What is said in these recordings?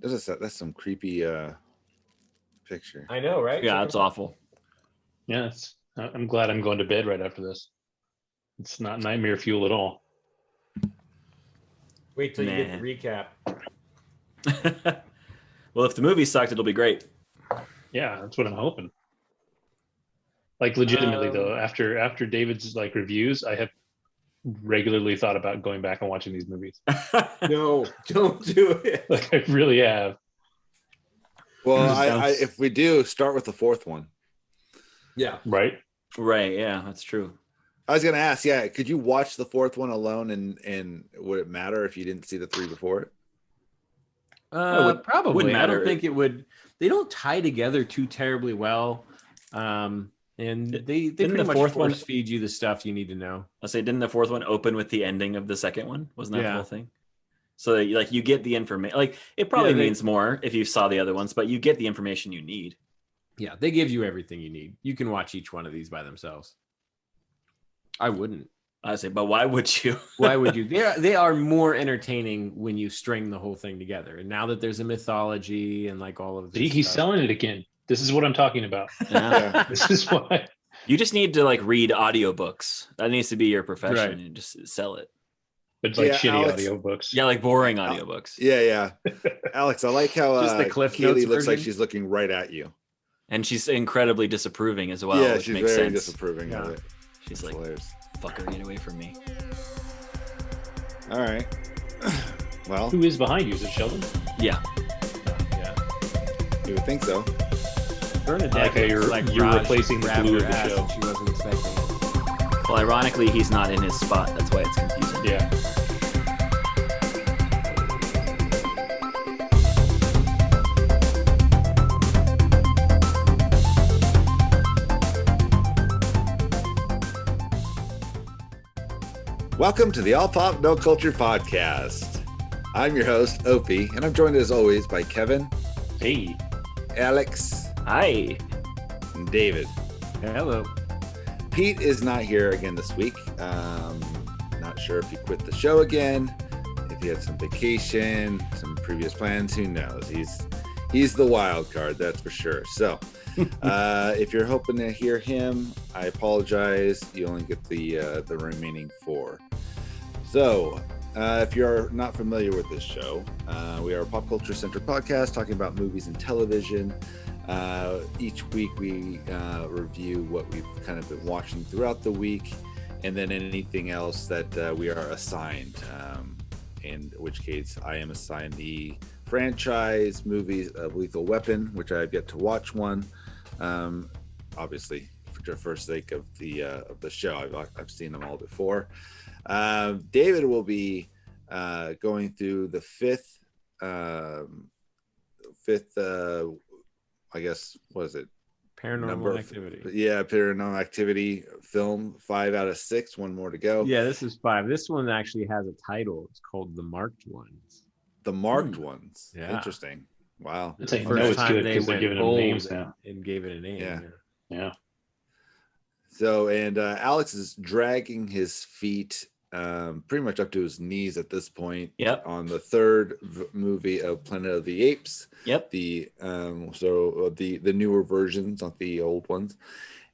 That's some creepy picture. I know, right? Yeah, Check it's them out. awful. Yeah, I'm glad I'm going to bed right after this. It's not nightmare fuel at all. Wait till you get the recap. Well, if the movie sucked, it'll be great. Yeah, that's what I'm hoping. Like legitimately though, after David's like reviews, I have regularly thought about going back and watching these movies. No, don't do it. Like I really have. Well, if we do, start with the fourth one. Yeah. Right. Right. Yeah, that's true. I was gonna ask, could you watch the fourth one alone, and would it matter if you didn't see the three before it? Probably. Wouldn't matter. I don't think it would. They don't tie together too terribly well. And they pretty much force feed you the stuff you need to know. I'll say, didn't the fourth one open with the ending of the second one? Wasn't that the whole thing? So like you get the information. Like it probably means more if you saw the other ones, but you get the information you need. Yeah, they give you everything you need. You can watch each one of these by themselves. I wouldn't. I say, but why would you? Why would you? They are more entertaining when you string the whole thing together. And now that there's a mythology and like all of this, he's selling it again. This is what I'm talking about. Yeah. This is why. You just need to like read audiobooks. That needs to be your profession, Right. and just sell it. But like shitty audiobooks. Yeah, like boring audiobooks. Yeah. Alex, I like how Just the Cliff Kaylee Notes looks like version. she's looking right at you. And she's incredibly disapproving as well. Yeah, which she's makes very sense. disapproving of it. She's like, Hilarious. fucker, get away from me. All right. Well, Who is behind you? Is it Sheldon? Yeah. Yeah. you would think so. Bernadette I like how you're Raj replacing the grabbed glue her of the ass show. and she wasn't expecting it. Well, ironically, he's not in his spot. That's why it's confusing. Yeah. Welcome to the All Pop No Culture Podcast. I'm your host, Opie, and I'm joined as always by Kevin, Hey. Alex, Hi. and David. Hello. Pete is not here again this week. Not sure if he quit the show again, if he had some vacation, some previous plans, who knows? He's the wild card, that's for sure. So if you're hoping to hear him, I apologize. You only get the remaining four. So if you're not familiar with this show, we are a pop culture centric podcast talking about movies and television. Each week we review what we've kind of been watching throughout the week, and then anything else that we are assigned, in which case I am assigned the franchise movies of Lethal Weapon, which I've yet to watch one. Obviously for sake of the show, I've seen them all before. David will be going through the fifth I guess, what is it? Paranormal Activity. Yeah, Paranormal Activity film, 5 out of 6, one more to go. Yeah, this is 5. This one actually has a title. It's called The Marked Ones. The Marked Ones. Yeah. Interesting. Wow. That's how you First know it's time good they because they're went giving them bold names now. and gave it a name. Yeah. Yeah. So, and Alex is dragging his feet pretty much up to his knees at this point. Yep. On the third movie of Planet of the Apes. Yep. The newer versions, not the old ones.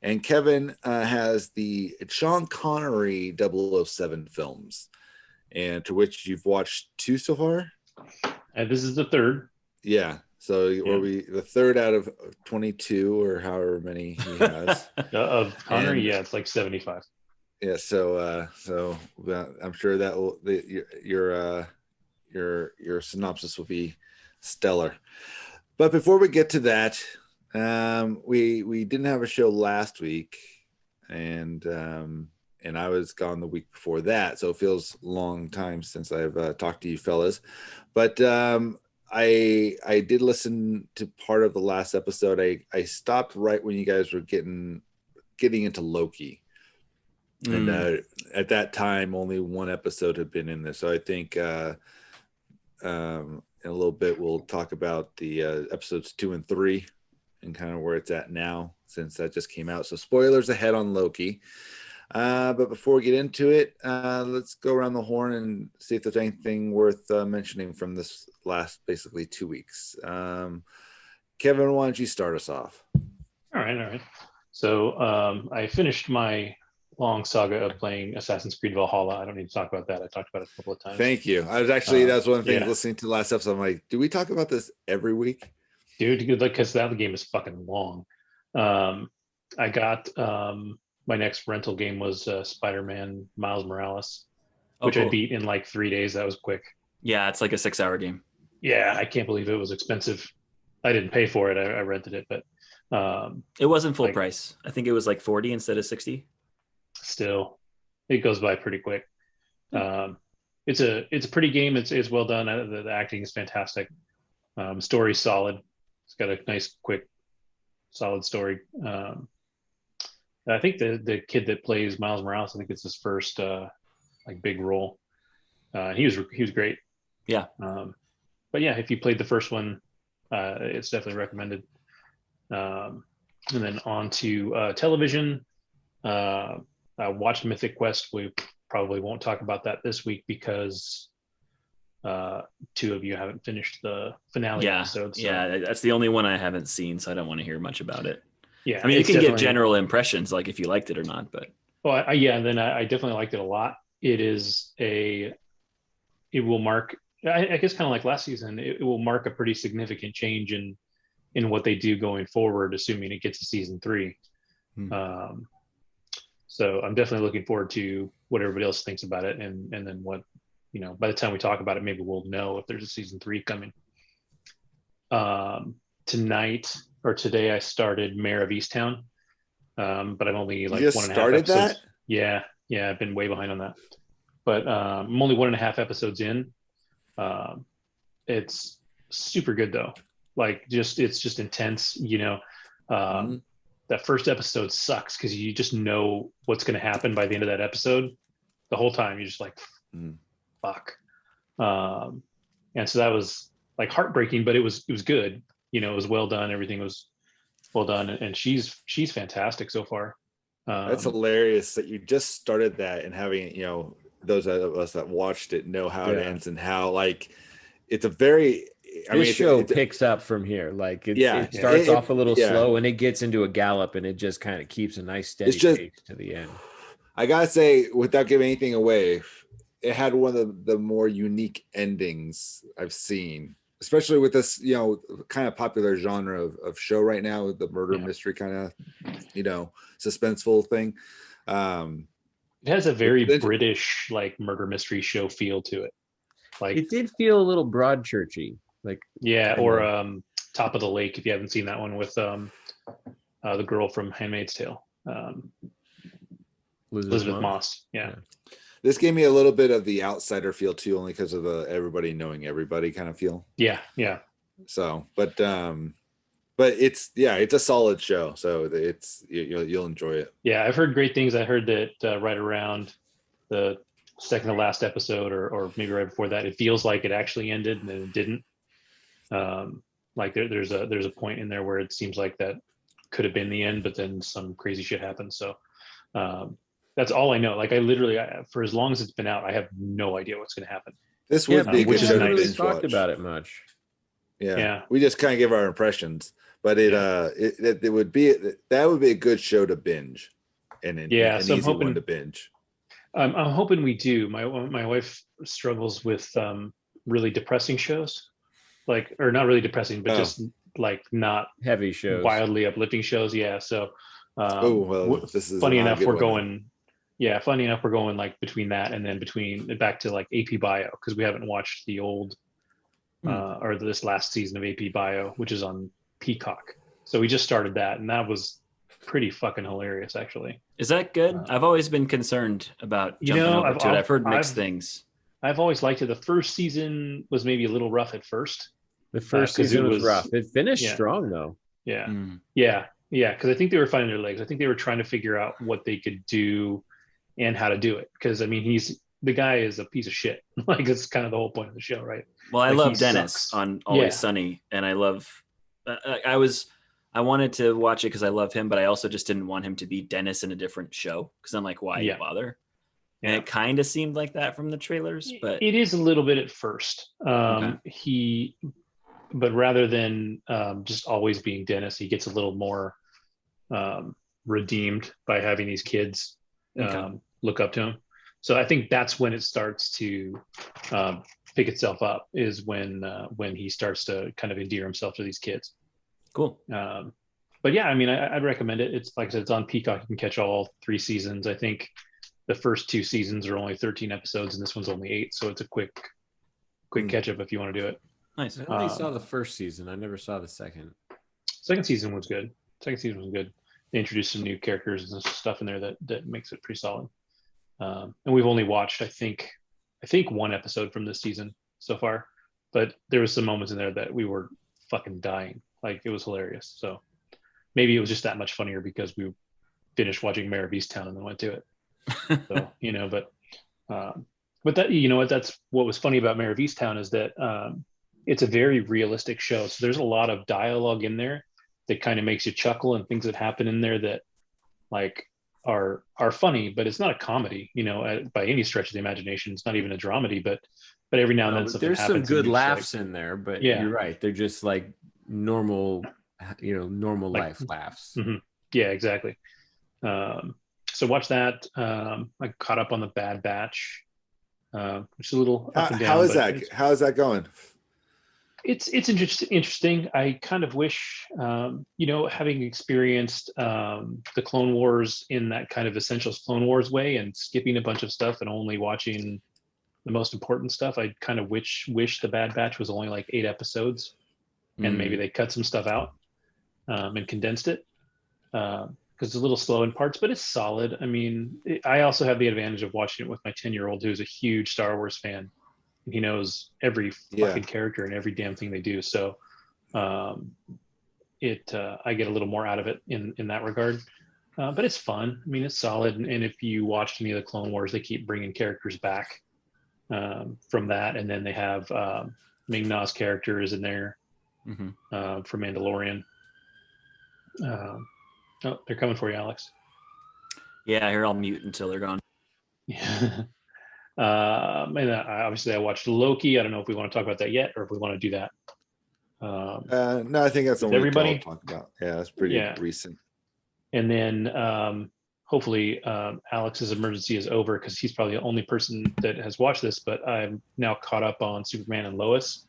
And Kevin has the Sean Connery 007 films, and to which you've watched 2 so far. And this is the third. Yeah. So were we the third out of 22 or however many he has? Of Connery, And- yeah, it's like 75. Yeah. So I'm sure that will your synopsis will be stellar. But before we get to that, we didn't have a show last week, and I was gone the week before that, so it feels a long time since I've talked to you fellas. But I did listen to part of the last episode. I stopped right when you guys were getting into Loki. And at that time, only one episode had been in there. So I think in a little bit, we'll talk about the episodes 2 and 3 and kind of where it's at now, since that just came out. So spoilers ahead on Loki. But before we get into it, let's go around the horn and see if there's anything worth mentioning from this last basically 2 weeks. Kevin, why don't you start us off? All right. So I finished my long saga of playing Assassin's Creed Valhalla. I don't need to talk about that. I talked about it a couple of times. Thank you. I was actually, that's one of the things listening to the last episode. I'm like, do we talk about this every week? Dude, because that game is fucking long. I got my next rental game was Spider-Man Miles Morales, which I beat in like 3 days. That was quick. Yeah, it's like a 6-hour game. Yeah, I can't believe it was expensive. I didn't pay for it. I rented it, but it wasn't full price. I think it was like 40 instead of 60. Still, it goes by pretty quick. It's a pretty game. It's well done. The acting is fantastic. Story's solid. It's got a nice, quick, solid story. I think the kid that plays Miles Morales, I think it's his first like big role. He was great. Yeah. But yeah, if you played the first one, it's definitely recommended. And then on to television. I watched Mythic Quest. We probably won't talk about that this week because two of you haven't finished the finale episode. So. Yeah, that's the only one I haven't seen, so I don't want to hear much about it. Yeah, I mean, you can get general impressions, like if you liked it or not, but. Well, and then I definitely liked it a lot. It will mark, I guess, kind of like last season. It will mark a pretty significant change in what they do going forward, assuming it gets to season 3. So I'm definitely looking forward to what everybody else thinks about it, and then what, by the time we talk about it, maybe we'll know if there's a season 3 coming. Today I started Mayor of Easttown, but I'm only like 1.5 started episodes. That? Yeah, I've been way behind on that, but I'm only 1.5 episodes in. It's super good though. Like it's just intense, That first episode sucks because you just know what's going to happen by the end of that episode. The whole time you're just like, fuck. And so that was like heartbreaking, but it was good. It was well done. Everything was well done, and she's fantastic so far. That's hilarious that you just started that, and having those of us that watched it know how it ends, and how it's a very. This show picks up from here. Like it starts off a little slow, and it gets into a gallop, and it just kind of keeps a nice steady pace to the end. I gotta say, without giving anything away, it had one of the more unique endings I've seen, especially with this, kind of popular genre of show right now, with the murder mystery kind of, suspenseful thing. It has a very British murder mystery show feel to it. It did feel a little Broadchurchy. Or Top of the Lake, if you haven't seen that one, with the girl from Handmaid's Tale, Elizabeth Moss. Yeah. This gave me a little bit of the outsider feel too, only because of the everybody knowing everybody kind of feel. Yeah. So, but it's a solid show. So you'll enjoy it. Yeah, I've heard great things. I heard that right around the second to last episode, or maybe right before that, it feels like it actually ended, and then it didn't. There's a point in there where it seems like that could have been the end, but then some crazy shit happened. So that's all I know. I literally, for as long as it's been out, I have no idea what's going to happen. This would be a good show to binge talked watch. About it much. Yeah, we just kind of give our impressions, but it would be a good show to binge, and an easy one to binge. I'm hoping we do. My wife struggles with really depressing shows, or not really depressing, but just not heavy shows, wildly uplifting shows. Yeah. So, this is funny enough we're going. Yeah, funny enough we're going between that and then back to AP Bio, because we haven't watched the old or this last season of AP Bio, which is on Peacock. So we just started that, and that was pretty fucking hilarious, actually. Is that good? I've always been concerned about jumping over to it. I've heard mixed things. I've always liked it. The first season was maybe a little rough at first. The first season was rough. It finished strong though. Yeah. Yeah. Because I think they were finding their legs. I think they were trying to figure out what they could do and how to do it. Because the guy is a piece of shit. It's kind of the whole point of the show, right? Well, I love Dennis on Always Sunny, and I love. I wanted to watch it because I love him, but I also just didn't want him to be Dennis in a different show because I'm like, why bother? And it kind of seemed like that from the trailers, but it is a little bit at first. Okay. But rather than just always being Dennis, he gets a little more redeemed by having these kids look up to him. So I think that's when it starts to pick itself up, is when he starts to kind of endear himself to these kids. Cool. But yeah, I mean, I'd recommend it. It's like I said, it's on Peacock. You can catch all 3 seasons. I think the first 2 seasons are only 13 episodes, and this one's only 8. So it's a quick catch up if you want to do it. Nice. I only saw the first season. I never saw the second. Second season was good. They introduced some new characters and stuff in there that makes it pretty solid. And we've only watched, I think 1 episode from this season so far, but there was some moments in there that we were fucking dying. Like, it was hilarious. So maybe it was just that much funnier because we finished watching Mayor of Easttown and then went to it. So, but that, you know what, that's what was funny about Mayor of Easttown is that it's a very realistic show. So there's a lot of dialogue in there that kind of makes you chuckle, and things that happen in there that like are funny, but it's not a comedy, by any stretch of the imagination. It's not even a dramedy, but every now and then something there's happens. Some good laughs in there, but you're right. They're just like normal life laughs. Mm-hmm. Yeah, exactly. So watch that. I caught up on the Bad Batch, which is a little up and down. How is that going? It's interesting. I kind of wish, having experienced the Clone Wars in that kind of Essentials Clone Wars way and skipping a bunch of stuff and only watching the most important stuff, I kind of wish the Bad Batch was only like 8 episodes, and maybe they cut some stuff out and condensed it, because it's a little slow in parts, but it's solid. I mean, I also have the advantage of watching it with my 10-year-old, who's a huge Star Wars fan. He knows every fucking character and every damn thing they do. So I get a little more out of it in that regard. But it's fun. I mean, it's solid. And if you watched any of the Clone Wars, they keep bringing characters back from that. And then they have Ming-Na's character is in there from Mandalorian. Oh, they're coming for you, Alex. Yeah, here I'll mute until they're gone. Yeah. And obviously I watched Loki. I don't know if we want to talk about that yet, or if we want to do that. No, I think that's what everybody talk about. Yeah, that's pretty recent. And then hopefully Alex's emergency is over, because he's probably the only person that has watched this. But I'm now caught up on Superman and Lois,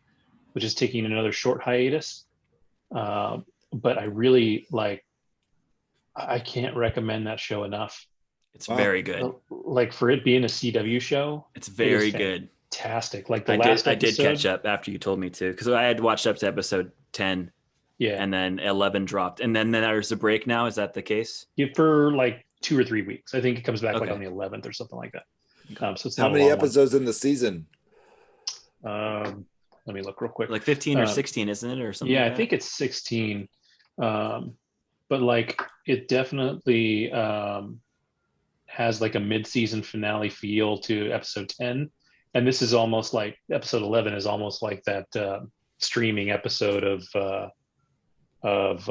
which is taking another short hiatus. But I really I can't recommend that show enough. It's very good. Like, for it being a CW show, it's very good. Fantastic. Like I did catch up after you told me to, because I had watched up to episode 10. Yeah. And then 11 dropped. And then there's a break now. Is that the case? Yeah, for like 2 or 3 weeks. I think it comes back like on the 11th or something like that. So it's how many episodes in the season? Let me look real quick. Like 15 or 16, isn't it? Or something? Yeah, like I think it's 16. But like, it definitely has like a mid-season finale feel to episode 10, and this is almost like episode 11 is almost like that streaming episode of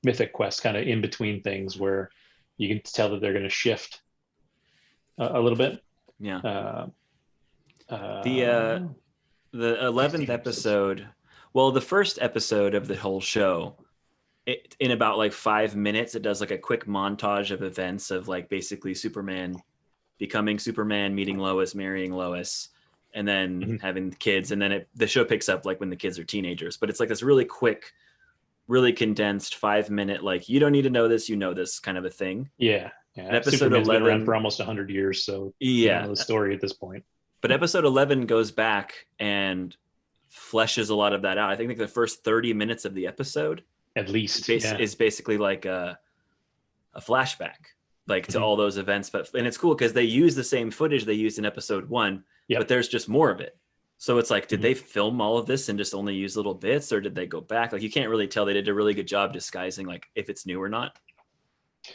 Mythic Quest, kind of in between things, where you can tell that they're going to shift a little bit. Yeah. The 11th episode, well, the first episode of the whole show, in about like 5 minutes, it does like a quick montage of events of like basically Superman becoming Superman, meeting Lois, marrying Lois, and then having kids. And then the show picks up like when the kids are teenagers, but it's like this really quick, really condensed 5 minute, like, you don't need to know this, you know this kind of a thing. Yeah. Episode Superman's 11 been around for almost 100 years. So you know the story at this point. But episode 11 goes back and fleshes a lot of that out. I think like the first 30 minutes of the episode at least is basically like a flashback, like to all those events. And it's cool because they use the same footage they used in episode 1, but there's just more of it. So it's like, did they film all of this and just only use little bits, or did they go back? Like, you can't really tell. They did a really good job disguising like if it's new or not.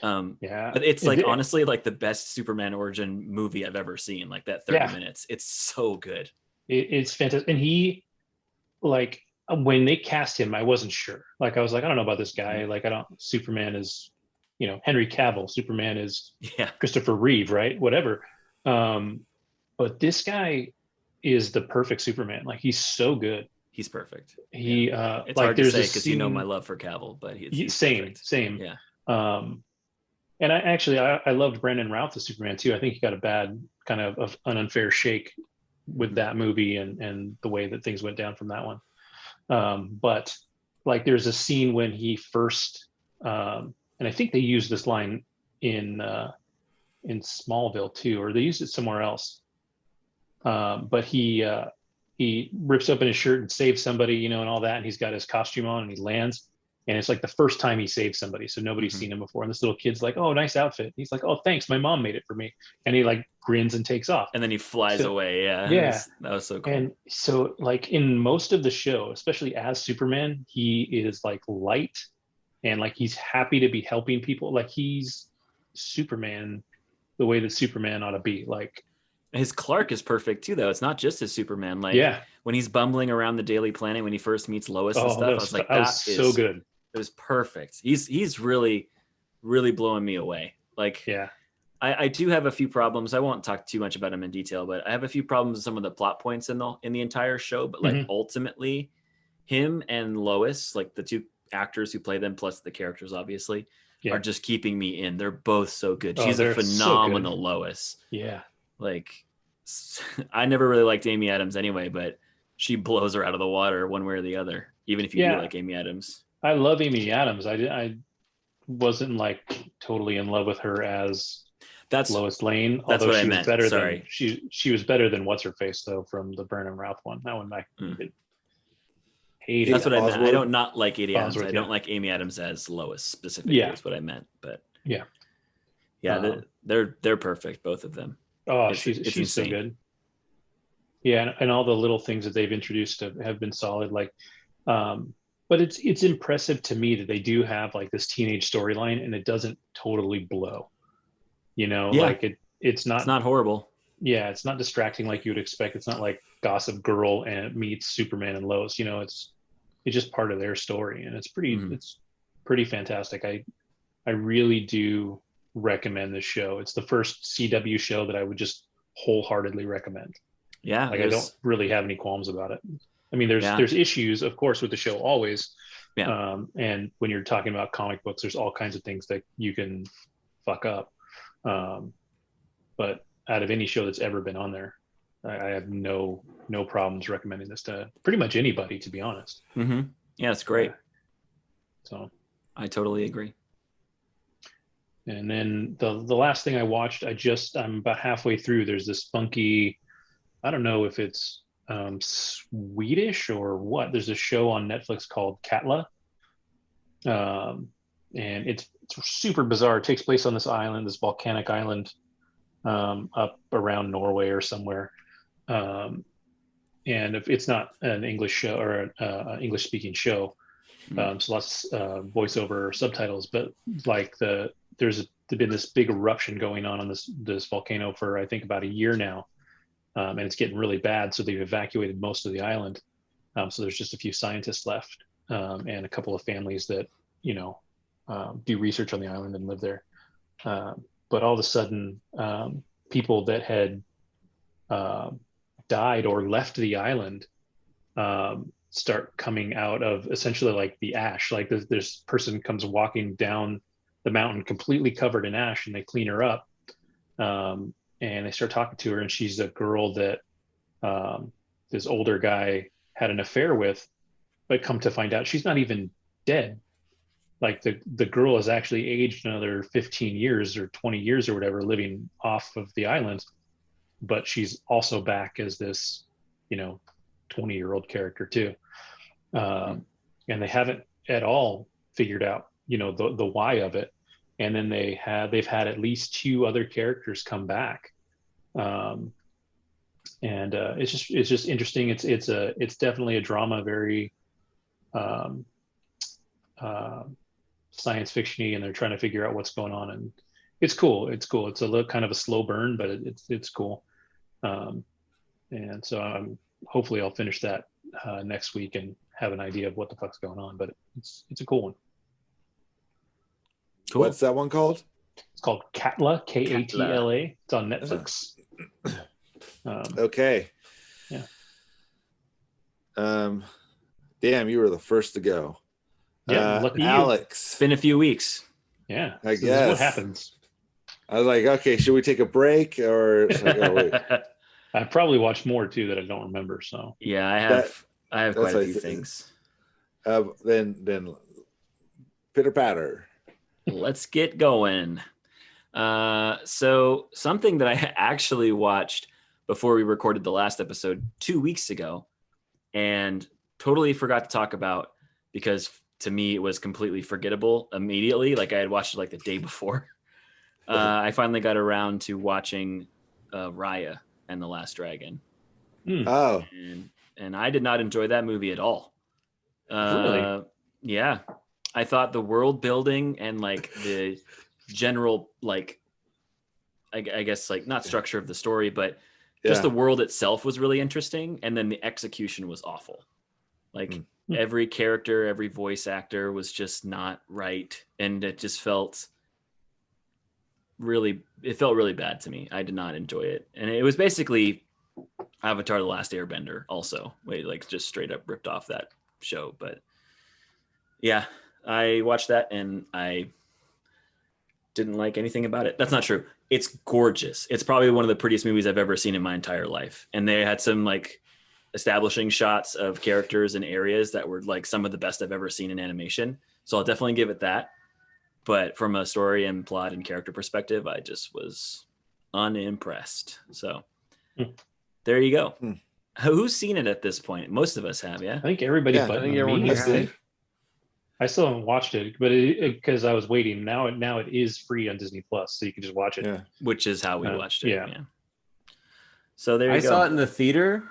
But it's like honestly like the best Superman origin movie I've ever seen. Like that 30 minutes, it's so good. It's fantastic. And he, like, when they cast him, I wasn't sure. Like, I was like, I don't know about this guy. Like, Superman is, Henry Cavill. Superman is Christopher Reeve, right? Whatever. But this guy is the perfect Superman. Like, he's so good. He's perfect. It's hard to say because my love for Cavill, but he's same, perfect. same. Yeah. And I loved Brandon Routh as Superman too. I think he got a bad kind of an unfair shake with that movie and the way that things went down from that one. But like, there's a scene when he first, and I think they used this line in Smallville too, or they used it somewhere else. But he rips open his shirt and saves somebody, and all that, and he's got his costume on and he lands, and it's like the first time he saves somebody, so nobody's seen him before, and this little kid's like, "Oh, nice outfit." He's like, "Oh, thanks, my mom made it for me," and he like grins and takes off, and then he flies away. That was so cool. And so, like, in most of the show, especially as Superman, he is like light and like he's happy to be helping people. Like, he's Superman the way that Superman ought to be. Like, his Clark is perfect too, though. It's not just his Superman. Like, when he's bumbling around the Daily Planet, when he first meets Lois and stuff, I was like, that was so good. It was perfect. He's really, really blowing me away. Like, I do have a few problems. I won't talk too much about him in detail, but I have a few problems with some of the plot points in the entire show. But like, ultimately, him and Lois, like the two actors who play them, plus the characters, obviously, are just keeping me in. They're both so good. She's a phenomenal Lois. Yeah. Like, I never really liked Amy Adams anyway, but she blows her out of the water one way or the other, even if you do like Amy Adams. I love Amy Adams. I wasn't like totally in love with her as Lois Lane. That's what I meant. Sorry. She was better than what's her face though from the Burnham Routh one. That one I hated. That's what I meant. I don't not like Amy Adams. I don't like Amy Adams as Lois specifically. Is what I meant. But they're perfect, both of them. Oh, she's so good. Yeah, and all the little things that they've introduced have been solid. Like, but it's impressive to me that they do have like this teenage storyline and it doesn't totally blow. Like it's not horrible. Yeah, it's not distracting like you would expect. It's not like Gossip Girl and meets Superman and Lois. It's just part of their story, and it's pretty fantastic. I really do recommend this show. It's the first CW show that I would just wholeheartedly recommend. Yeah, like I don't really have any qualms about it. I mean, there's issues, of course, with the show always. Yeah. And when you're talking about comic books, there's all kinds of things that you can fuck up. But out of any show that's ever been on there, I have no problems recommending this to pretty much anybody, to be honest. Mm-hmm. Yeah, it's great. So I totally agree. And then the last thing I watched, I'm about halfway through. There's this funky, I don't know if it's Swedish or what. There's a show on Netflix called Katla. And it's super bizarre. It takes place on this island, this volcanic island, up around Norway or somewhere. And if it's not an English show or an English speaking show, so lots voiceover subtitles, but like there's been this big eruption going on this volcano for I think about a year now, and it's getting really bad. So they've evacuated most of the island. So there's just a few scientists left, and a couple of families that do research on the island and live there. But all of a sudden, people that had died or left the island start coming out of essentially like the ash. Like this person comes walking down the mountain completely covered in ash, and they clean her up, and they start talking to her, and she's a girl that this older guy had an affair with, but come to find out she's not even dead. Like the girl is actually aged another 15 years or 20 years or whatever, living off of the island, but she's also back as this 20-year-old character too. And they haven't at all figured out the why of it. And then they've had at least 2 other characters come back, and it's just interesting. It's definitely a drama, very science fiction-y, and they're trying to figure out what's going on, and it's cool. It's a little kind of a slow burn, but it's cool. And so hopefully I'll finish that next week and have an idea of what the fuck's going on. But it's a cool one. Cool. What's that one called? It's called Katla, Katla. It's on Netflix. Okay. Yeah. Damn, you were the first to go. Yeah, lucky you. Alex. It's been a few weeks. Yeah, I this guess. is what happens. I was like, okay, should we take a break or should I go, wait? I probably watched more too that I don't remember. So Yeah, I have quite a few things. Then pitter patter. Let's get going. So something that I actually watched before we recorded the last episode 2 weeks ago and totally forgot to talk about because to me it was completely forgettable immediately. Like I had watched it like the day before. I finally got around to watching Raya and the Last Dragon. Oh. And I did not enjoy that movie at all. Really? Yeah. I thought the world building and like the general, like, I guess like not structure of the story, but just the world itself was really interesting. And then the execution was awful. Like every character, every voice actor was just not right. And it just felt really bad to me. I did not enjoy it. And it was basically Avatar: The Last Airbender also. Like just straight up ripped off that show. But yeah, I watched that and I didn't like anything about it. That's not true. It's gorgeous. It's probably one of the prettiest movies I've ever seen in my entire life. And they had some like establishing shots of characters and areas that were like some of the best I've ever seen in animation. So I'll definitely give it that. But from a story and plot and character perspective, I just was unimpressed. So there you go. Who's seen it at this point? Most of us have, yeah? I think everybody I think everyone me. here has. I still haven't watched it, but because I was waiting. Now it is free on Disney Plus, so you can just watch it. Yeah. Which is how we watched it. Yeah. So there you go. I saw it in the theater.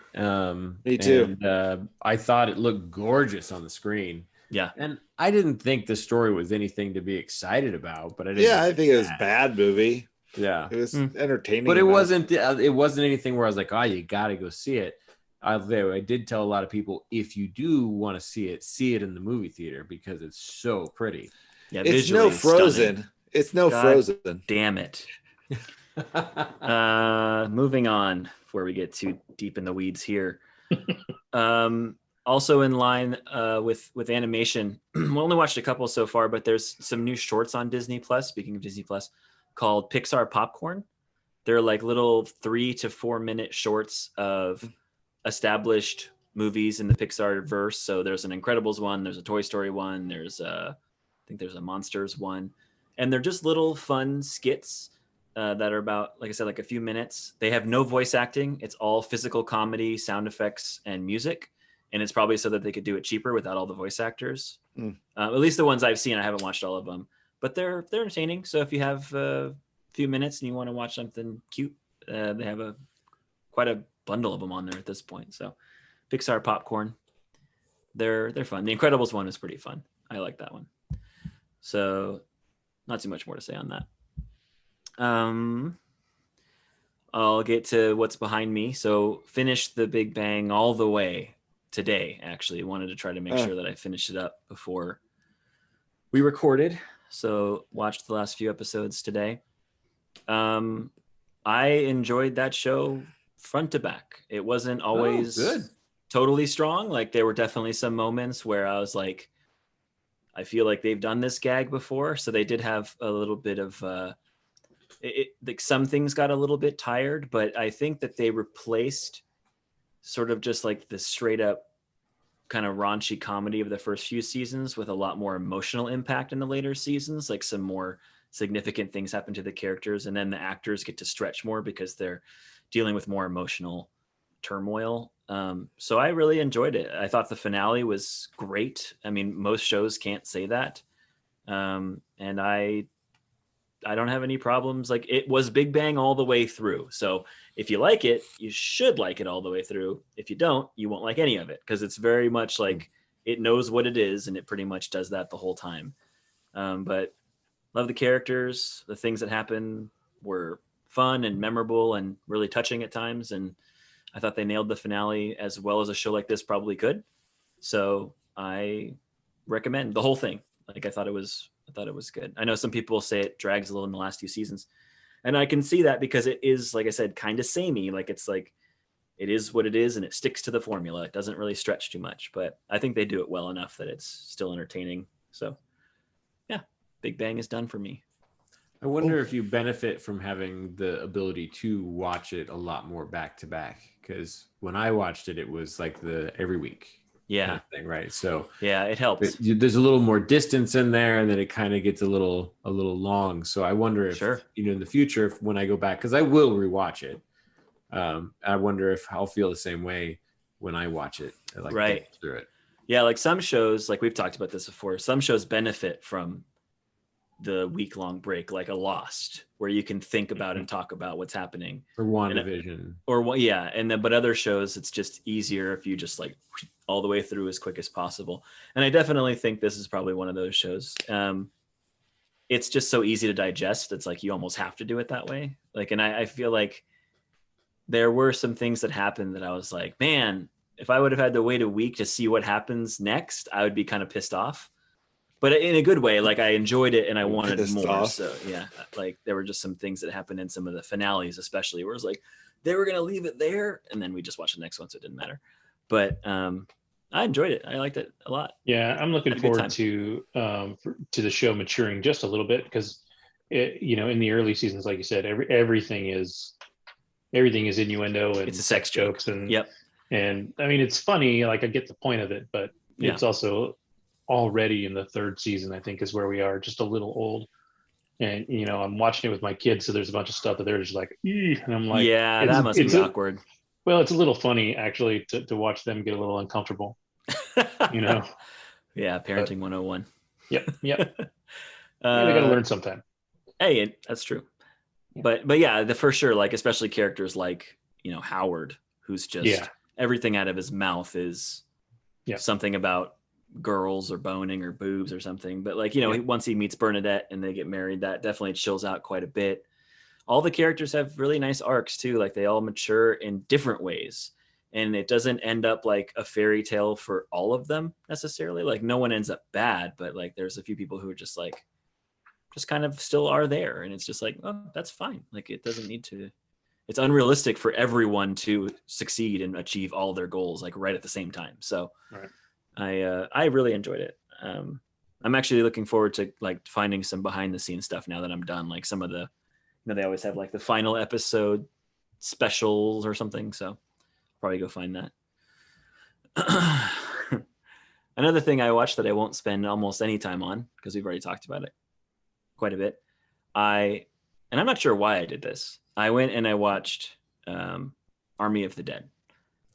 Me too. And, I thought it looked gorgeous on the screen. Yeah. And I didn't think the story was anything to be excited about, but I didn't. I think it was a bad movie. Yeah. It was entertaining. But it wasn't anything where I was like, oh, you got to go see it. I did tell a lot of people, if you do want to see it in the movie theater because it's so pretty. Yeah, it's no Frozen. Stunning. It's no God Frozen. Damn it. Moving on before we get too deep in the weeds here. Also in line with animation, we only watched a couple so far, but there's some new shorts on Disney Plus. Speaking of Disney Plus, called Pixar Popcorn. They're like little 3 to 4 minute shorts of established movies in the Pixar verse. So there's an Incredibles one, there's a Toy Story one, there's I think there's a Monsters one, and they're just little fun skits that are about, like I said, like a few minutes. They have no voice acting. It's all physical comedy, sound effects, and music. And it's probably so that they could do it cheaper without all the voice actors. At least the ones I've seen. I haven't watched all of them, but they're entertaining. So if you have a few minutes and you want to watch something cute, they have quite a bundle of them on there at this point. So Pixar Popcorn, they're fun. The Incredibles one is pretty fun. I like that one. So not too much more to say on that. I'll get to what's behind me. So finished The Big Bang all the way today. Actually wanted to try to make sure that I finished it up before we recorded. So watched the last few episodes today. I enjoyed that show front to back. It wasn't always good. Totally strong. Like there were definitely some moments where I was like, I feel like they've done this gag before. So they did have a little bit of like some things got a little bit tired, but I think that they replaced sort of just like the straight up kind of raunchy comedy of the first few seasons with a lot more emotional impact in the later seasons. Like some more significant things happen to the characters, and then the actors get to stretch more because they're dealing with more emotional turmoil. So I really enjoyed it. I thought the finale was great. I mean, most shows can't say that. And I don't have any problems. Like it was Big Bang all the way through. So if you like it, you should like it all the way through. If you don't, you won't like any of it because it's very much like it knows what it is and it pretty much does that the whole time. But love the characters. The things that happen were fun and memorable and really touching at times. And I thought they nailed the finale as well as a show like this probably could. So I recommend the whole thing. Like I thought it was good. I know some people say it drags a little in the last 2 seasons, and I can see that because it is, like I said, kind of samey. Like it's like it is what it is, and it sticks to the formula. It doesn't really stretch too much, but I think they do it well enough that it's still entertaining. So yeah, Big Bang is done for me. I wonder if you benefit from having the ability to watch it a lot more back to back, because when I watched it, it was like the every week kind of thing, right? So yeah, it helps. There's a little more distance in there, and then it kind of gets a little long. So I wonder if in the future, when I go back, because I will rewatch it, I wonder if I'll feel the same way when I watch it, like right through it. Yeah, like some shows, like we've talked about this before, some shows benefit from the week-long break, like a Lost, where you can think about and talk about what's happening. Or WandaVision. But other shows, it's just easier if you just like all the way through as quick as possible. And I definitely think this is probably one of those shows. It's just so easy to digest. It's like you almost have to do it that way. Like, and I feel like there were some things that happened that I was like, man, if I would have had to wait a week to see what happens next, I would be kind of pissed off. But in a good way, like I enjoyed it and I wanted more. So yeah, like there were just some things that happened in some of the finales, especially where it was like they were gonna leave it there, and then we just watched the next one, so it didn't matter. But I enjoyed it. I liked it a lot. Yeah, I'm looking forward to the show maturing just a little bit, because in the early seasons, like you said, everything is innuendo and it's a sex jokes and I mean it's funny. Like I get the point of it, but it's also already in the 3rd season, I think, is where we are, just a little old. And I'm watching it with my kids, so there's a bunch of stuff that they're just like, and I'm like, yeah, that must be awkward. Well, it's a little funny actually to watch them get a little uncomfortable. Yeah, parenting 101. Yep. They gotta learn sometime. Hey, that's true. Yeah. But yeah, for sure, like especially characters like Howard, who's just everything out of his mouth is something about girls or boning or boobs or something. But like once he meets Bernadette and they get married, that definitely chills out quite a bit. All the characters have really nice arcs too. Like they all mature in different ways, and it doesn't end up like a fairy tale for all of them necessarily. Like no one ends up bad, but like there's a few people who are just kind of still are there, and it's just like, oh, that's fine. Like it doesn't need to. It's unrealistic for everyone to succeed and achieve all their goals like right at the same time. So I really enjoyed it. I'm actually looking forward to like finding some behind the scenes stuff now that I'm done. Like some of the, they always have like the final episode specials or something. So probably go find that. Another thing I watched that I won't spend almost any time on, because we've already talked about it quite a bit. And I'm not sure why I did this. I went and I watched Army of the Dead.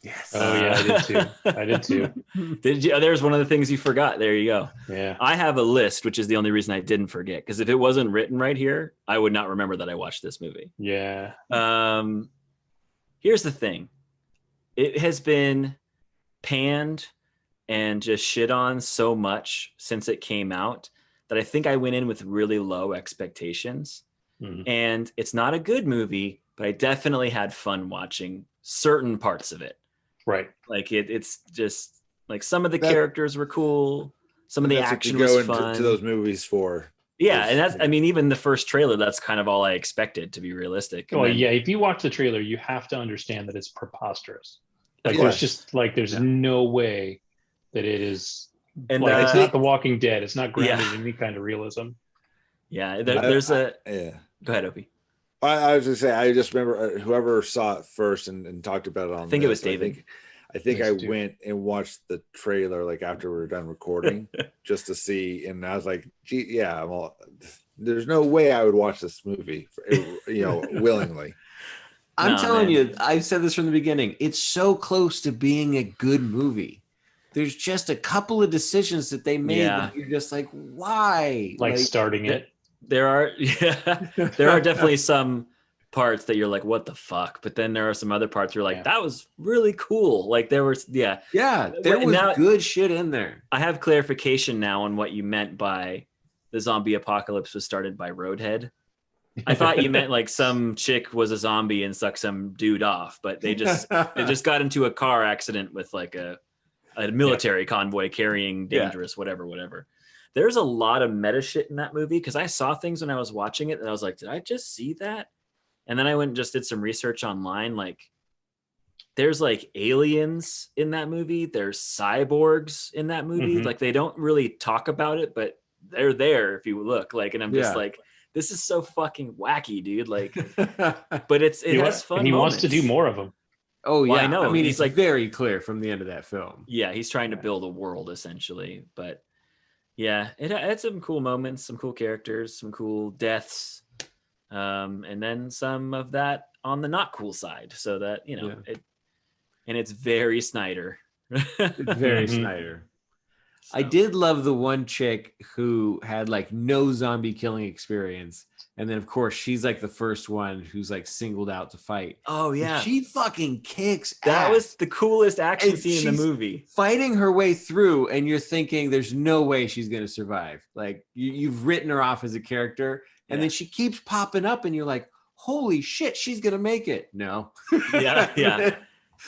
Yes. Oh yeah, I did too. Did you? There's one of the things you forgot. There you go. Yeah. I have a list, which is the only reason I didn't forget, because if it wasn't written right here, I would not remember that I watched this movie. Yeah. Here's the thing. It has been panned and just shit on so much since it came out that I think I went in with really low expectations. Mm-hmm. And it's not a good movie, but I definitely had fun watching certain parts of it. Right. Like it's just like some of the characters were cool. Some of the action was fun. To those movies for. Yeah. And that's, I mean, even the first trailer, that's kind of all I expected, to be realistic. Oh yeah. If you watch the trailer, you have to understand that it's preposterous. Like there's just like, there's no way that it is. And like, it's not The Walking Dead. It's not grounded in any kind of realism. Yeah. There's go ahead, Opie. I was going to say, I just remember whoever saw it first and talked about it on. I think it was David. I think I went and watched the trailer like after we were done recording just to see, and I was like, "Gee, yeah, there's no way I would watch this movie, willingly." I'm telling you, I've said this from the beginning. It's so close to being a good movie. There's just a couple of decisions that they made that you're just like, why? Like starting it. There are definitely some parts that you're like, what the fuck? But then there are some other parts you're like, that was really cool. Like there was, there was good shit in there. I have clarification now on what you meant by the zombie apocalypse was started by Roadhead. I thought you meant like some chick was a zombie and sucked some dude off, but they just got into a car accident with like a a military convoy carrying dangerous whatever. There's a lot of meta shit in that movie because I saw things when I was watching it that I was like, did I just see that? And then I went and just did some research online. Like, there's like aliens in that movie. There's cyborgs in that movie. Like, they don't really talk about it, but they're there if you look. Like, and I'm just like, this is so fucking wacky, dude. Like, but it has fun. And he wants to do more of them. Oh yeah, I know. I mean, he's it's like very clear from the end of that film. Yeah, he's trying to build a world essentially. But yeah, it had some cool moments, some cool characters, some cool deaths, and then some of that on the not cool side. So that it's very Snyder. Very Snyder. So. I did love the one chick who had like no zombie killing experience. And then of course she's like the first one who's like singled out to fight. Oh yeah. And she fucking kicks That ass. was the coolest action And scene in the movie. Fighting her way through and you're thinking there's no way she's going to survive. Like you've written her off as a character and then she keeps popping up and you're like, holy shit, she's going to make it. No. Yeah.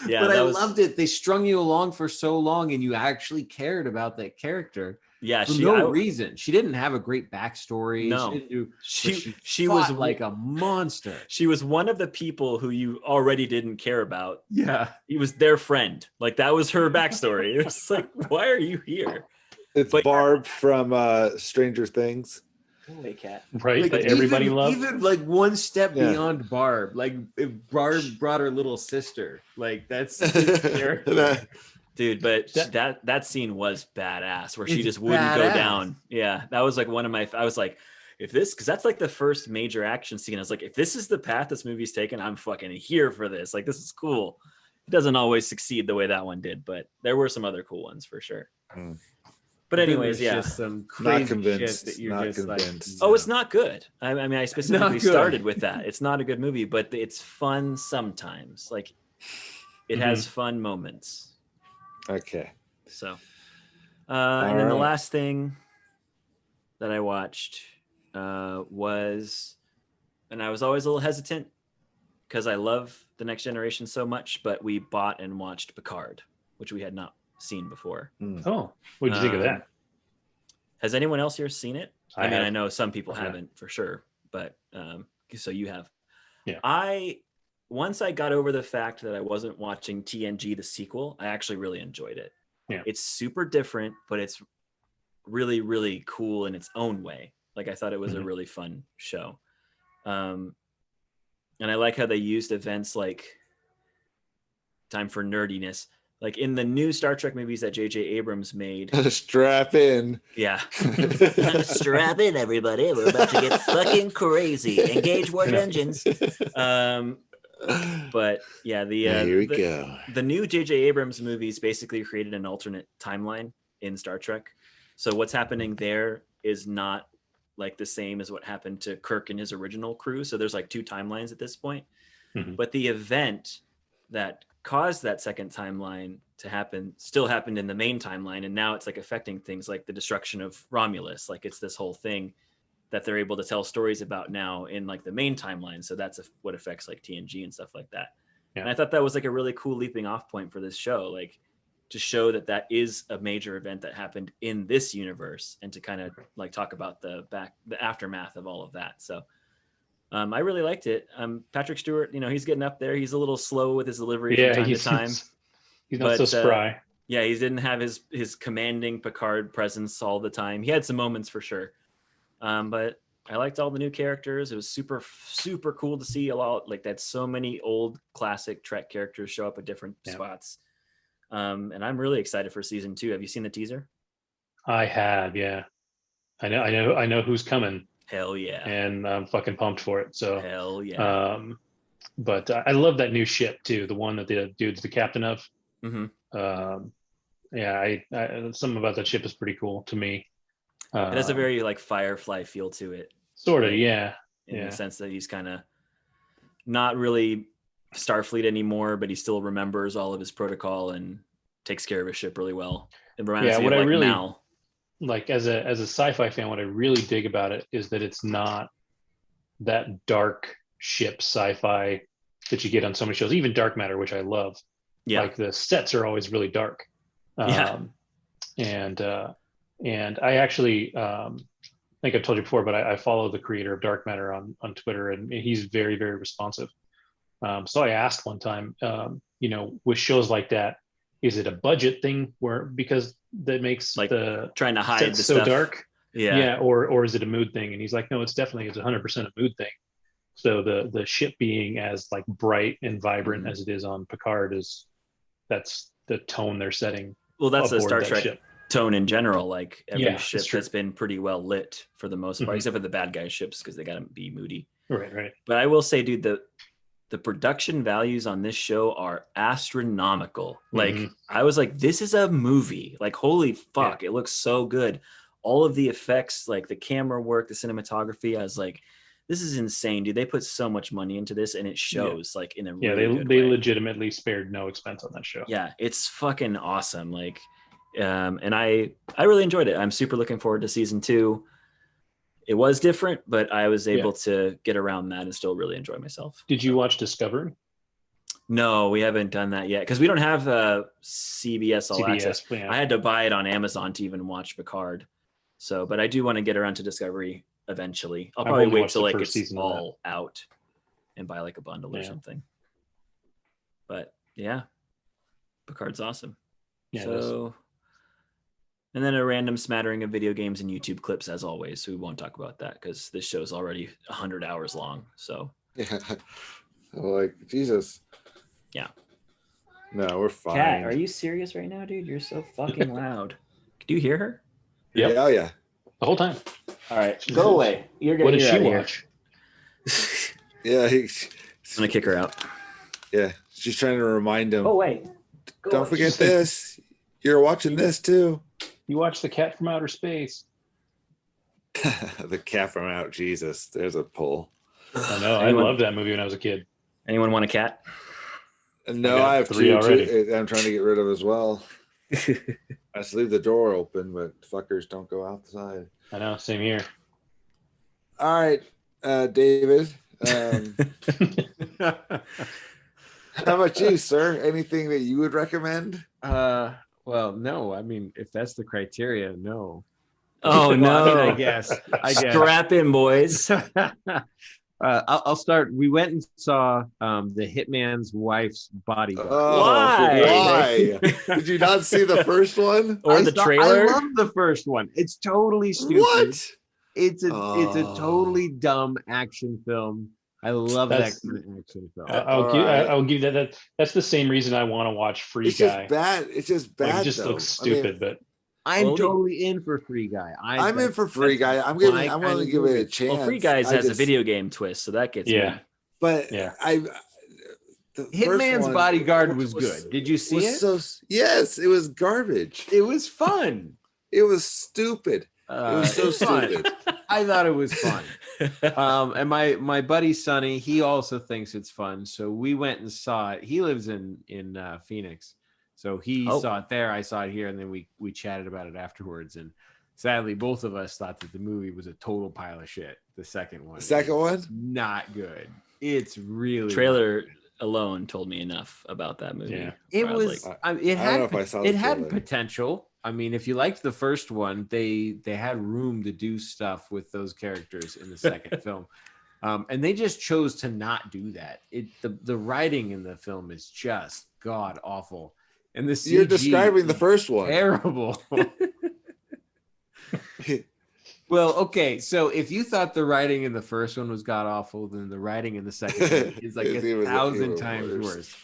Yeah, but I loved it. They strung you along for so long, and you actually cared about that character. Yeah, for no reason. She didn't have a great backstory. No, she was like a monster. She was one of the people who you already didn't care about. Yeah, he was their friend. Like that was her backstory. It was like, why are you here? It's Barb from Stranger Things. Hey, cat. Right, like, that everybody loves. Even like one step beyond Barb. Like if Barb brought her little sister, like that's dude. But that scene was badass, where she just wouldn't go down. Yeah, that was like one of my. I was like, if this, because that's like the first major action scene. I was like, if this is the path this movie's taken, I'm fucking here for this. Like, this is cool. It doesn't always succeed the way that one did, but there were some other cool ones for sure. But anyways, just some crazy not convinced. Shit that you're not just convinced. like, oh, it's not good. I mean, I specifically started with that. It's not a good movie, but it's fun sometimes. Like, it has fun moments. Okay. So, and then the last thing that I watched was, and I was always a little hesitant because I love The Next Generation so much, but we bought and watched Picard, which we had not seen before. Oh, what did you think of that? Has anyone else here seen it? I mean, have. I know some people haven't for sure, but so you have. Yeah. Once I got over the fact that I wasn't watching TNG the sequel, I actually really enjoyed it. Yeah. It's super different, but it's really, really cool in its own way. Like I thought it was a really fun show. And I like how they used events like, time for nerdiness, like in the new Star Trek movies that J.J. Abrams made. Strap in. Yeah. Strap in, everybody. We're about to get fucking crazy. Engage warp engines. But yeah, here we go. The new J.J. Abrams movies basically created an alternate timeline in Star Trek. So what's happening there is not like the same as what happened to Kirk and his original crew. So there's like two timelines at this point. But the event that caused that second timeline to happen still happened in the main timeline, and now it's like affecting things like the destruction of Romulus. Like it's this whole thing that they're able to tell stories about now in like the main timeline. So that's what affects like TNG and stuff like that. Yeah. And I thought that was like a really cool leaping off point for this show, like to show that that is a major event that happened in this universe, and to kind of like talk about the aftermath of all of that. So I really liked it. Patrick Stewart, he's getting up there. He's a little slow with his delivery from time to time. He's not so spry. Yeah, he didn't have his commanding Picard presence all the time. He had some moments for sure. But I liked all the new characters. It was super, super cool to see a lot like that. So many old classic Trek characters show up at different spots. And I'm really excited for season 2. Have you seen the teaser? I have, yeah. I know who's coming. Hell yeah. And I'm fucking pumped for it. So hell yeah. But I love that new ship too, the one that the dude's the captain of. Yeah, something about that ship is pretty cool to me. It has a very like Firefly feel to it. Sort of, yeah. In the sense that he's kind of not really Starfleet anymore, but he still remembers all of his protocol and takes care of his ship really well. It reminds me of like Mal. Like as a sci-fi fan, what I really dig about it is that it's not that dark ship sci-fi that you get on so many shows, even Dark Matter, which I love. Yeah. Like the sets are always really dark. Yeah. And I actually, I think I've told you before, but I follow the creator of Dark Matter on Twitter, and he's very, very responsive. So I asked one time, with shows like that, is it a budget thing because that makes like the trying to hide the so stuff. dark? Yeah. Or is it a mood thing? And he's like, no, it's 100% a mood thing. So the ship being as like bright and vibrant as it is on Picard that's the tone they're setting. Well, that's the Star Trek ship tone in general. Like every ship true. has been pretty well lit for the most part, except for the bad guy ships because they got to be moody. Right. But I will say, dude, the production values on this show are astronomical. Like I was like, this is a movie. Like holy fuck, it looks so good. All of the effects, like the camera work, the cinematography, I was like, this is insane, dude. They put so much money into this, and it shows like in a really good they way. legitimately spared no expense on that show. Yeah, it's fucking awesome. Like, and I really enjoyed it. I'm super looking forward to season 2. It was different, but I was able to get around that and still really enjoy myself. Did you watch Discovery? No, we haven't done that yet because we don't have CBS All Access. Yeah. I had to buy it on Amazon to even watch Picard. So, but I do want to get around to Discovery eventually. I'll probably wait till like it's all out and buy like a bundle or something. But yeah, Picard's awesome. Yeah. So, and then a random smattering of video games and YouTube clips as always. So we won't talk about that because this show's already 100 hours long. So yeah, like Jesus. Yeah. No, we're fine. Kat, are you serious right now, dude? You're so fucking loud. Do you hear her? Yep. Yeah, yeah. The whole time. All right, go away. What did she watch? Yeah, I'm gonna kick her out. Yeah, she's trying to remind him. Oh wait, don't forget this. You're watching this too. You watched The Cat from Outer Space. The Cat from Out. Jesus, there's a pull. I know. I loved that movie when I was a kid. Anyone want a cat? No, I have 3 already. I'm trying to get rid of as well. I just leave the door open, but fuckers don't go outside. I know, same here. All right, David. How about you, sir? Anything that you would recommend? Well, no. I mean, if that's the criteria, no. Oh no! I guess. Strap in, boys. I'll start. We went and saw the Hitman's Wife's Bodyguard. Oh, why? Did you not see the first one or the trailer? I love the first one. It's totally stupid. What? It's a totally dumb action film. I love that kind of action film. I'll give that. That's the same reason I want to watch Free Guy. It's just bad. Like, it just looks stupid, but. I'm totally in for Free Guy. I'm in for Free Guy. I'm willing to give it a chance. Well, Free Guys has a video game twist, so that gets me. But Hitman's Bodyguard was good. Did you see it? Yes, it was garbage. It was fun. It was stupid. It was so stupid. I thought it was fun. And my buddy Sonny, he also thinks it's fun. So we went and saw it. He lives in Phoenix. So he saw it there, I saw it here, and then we chatted about it afterwards. And sadly, both of us thought that the movie was a total pile of shit. The second one. Not good. It's really trailer alone told me enough about that movie. Yeah. It had potential. I mean, if you liked the first one, they had room to do stuff with those characters in the second film. And they just chose to not do that. The writing in the film is just god awful. And the CG, you're describing the first one. Terrible. Well, okay. So if you thought the writing in the first one was god awful, then the writing in the second one is like 1,000 times worse.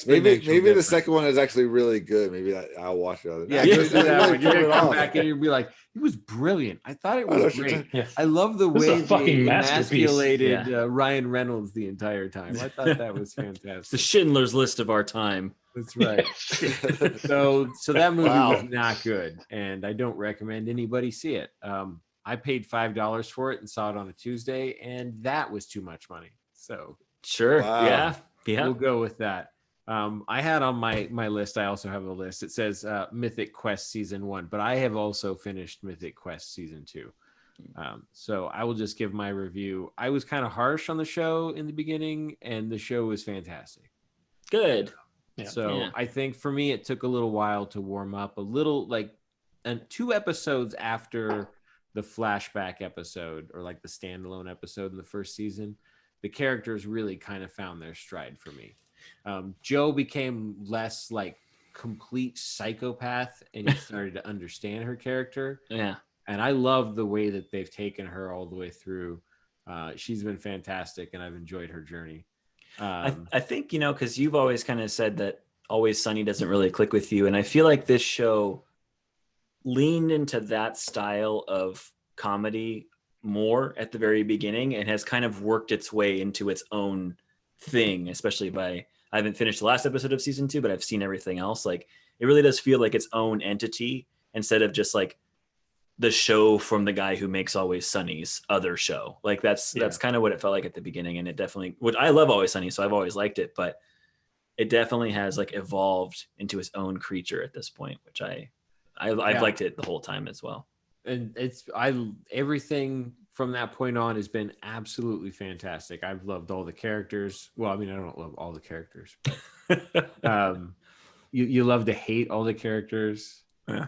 Maybe the second one is actually really good. Maybe I'll watch it. Yeah, you're gonna come back and you'll be like, it was brilliant. I thought it was great. Yeah. I love the way they emasculated Ryan Reynolds the entire time. I thought that was fantastic. The Schindler's List of our time. That's right. So that movie was not good, and I don't recommend anybody see it. I paid $5 for it and saw it on a Tuesday, and that was too much money. So sure, yeah, we'll go with that. I had on my list, I also have a list. It says Mythic Quest Season 1, but I have also finished Mythic Quest Season 2. So I will just give my review. I was kind of harsh on the show in the beginning, and the show was fantastic. Good. So I think for me, it took a little while to warm up, a little like, and 2 episodes after the flashback episode or like the standalone episode in the first season, the characters really kind of found their stride for me. Joe became less like complete psychopath, and you started to understand her character. Yeah. And I love the way that they've taken her all the way through. She's been fantastic, and I've enjoyed her journey. I think, because you've always kind of said that Always Sunny doesn't really click with you. And I feel like this show leaned into that style of comedy more at the very beginning and has kind of worked its way into its own thing, especially I haven't finished the last episode of season 2, but I've seen everything else. Like, it really does feel like its own entity instead of just like the show from the guy who makes Always Sunny's other show. Like that's kind of what it felt like at the beginning. And it definitely, I love Always Sunny, so I've always liked it, but it definitely has like evolved into its own creature at this point, which I've liked it the whole time as well. And everything from that point on has been absolutely fantastic. I've loved all the characters. Well, I mean, I don't love all the characters, but you love to hate all the characters. Yeah.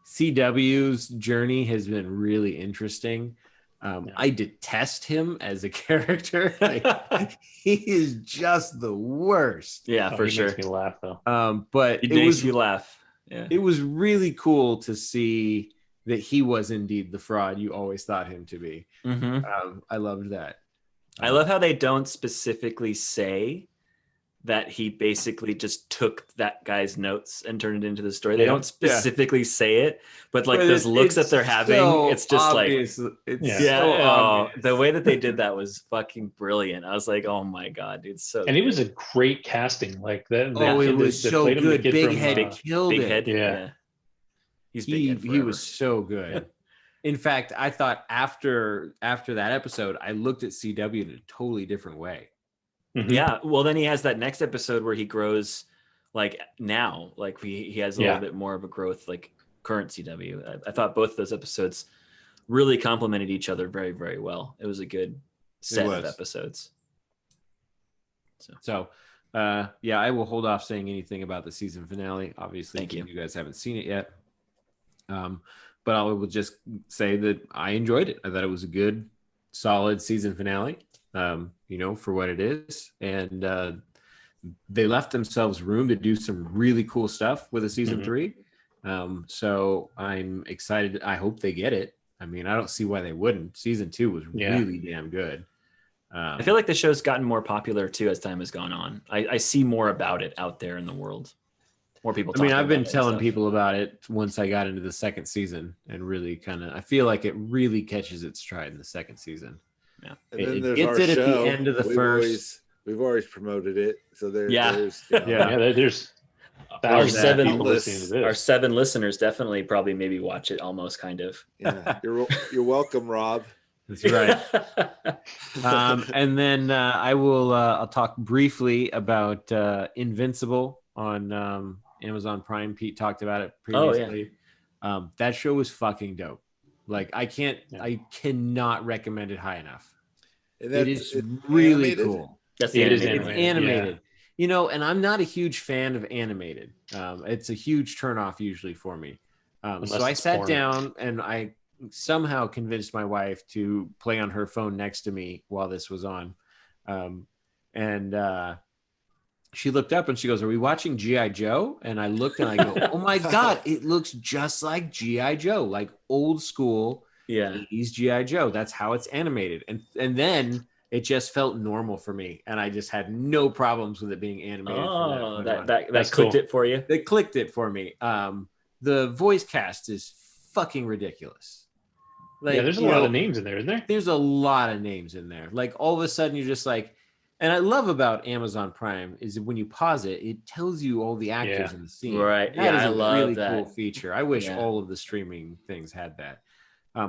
CW's journey has been really interesting. I detest him as a character. Like, he is just the worst. Yeah, for sure. Makes me laugh though. But it makes you laugh. Yeah. It was really cool to see that he was indeed the fraud you always thought him to be. Mm-hmm. I loved that. I love how they don't specifically say that he basically just took that guy's notes and turned it into the story. They don't specifically say it, but like those looks that they're having, it's just obvious. like, the way that they did that was fucking brilliant. I was like, oh my God, dude. So, and it was a great casting. Like that. It was so good. Big Head killed it. Head, yeah. He's Big Head he was so good. In fact, I thought after that episode, I looked at CW in a totally different way. Mm-hmm. Yeah, well, then he has that next episode where he grows, like now, like he has a little bit more of a growth, like current CW. I thought both those episodes really complemented each other very, very well. It was a good set of episodes. So, I will hold off saying anything about the season finale. Obviously, Thank you. You guys haven't seen it yet. But I will just say that I enjoyed it. I thought it was a good, solid season finale. For what it is, and they left themselves room to do some really cool stuff with a season 3. So I'm excited. I hope they get it. I mean, I don't see why they wouldn't. Season 2 was really damn good. I feel like the show's gotten more popular too as time has gone on. I see more about it out there in the world. More people. I've been telling people about it once I got into the second season, and really I feel like it really catches its stride in the second season. Yeah, it gets it at the end of the first. We've always promoted it, so there's our 7 listeners definitely probably maybe watch it almost kind of. Yeah, you're welcome, Rob. That's right. And then I'll talk briefly about Invincible on Amazon Prime. Pete talked about it previously. That show was fucking dope. Like I cannot recommend it high enough. It is really animated? Cool. That's It's animated. And I'm not a huge fan of animated. It's a huge turnoff usually for me. So I sat down and I somehow convinced my wife to play on her phone next to me while this was on. She looked up and she goes, "Are we watching G.I. Joe?" And I looked and I go, "Oh my God, it looks just like G.I. Joe, like old school 80s G.I. Joe. That's how it's animated." And then it just felt normal for me. And I just had no problems with it being animated. Oh, that clicked it for you? They clicked it for me. The voice cast is fucking ridiculous. Like, there's a lot of names in there, isn't there? There's a lot of names in there. Like all of a sudden you're just like, and I love about Amazon Prime is when you pause it, it tells you all the actors in the scene. Right. That is I a love really that. cool feature. I wish all of the streaming things had that.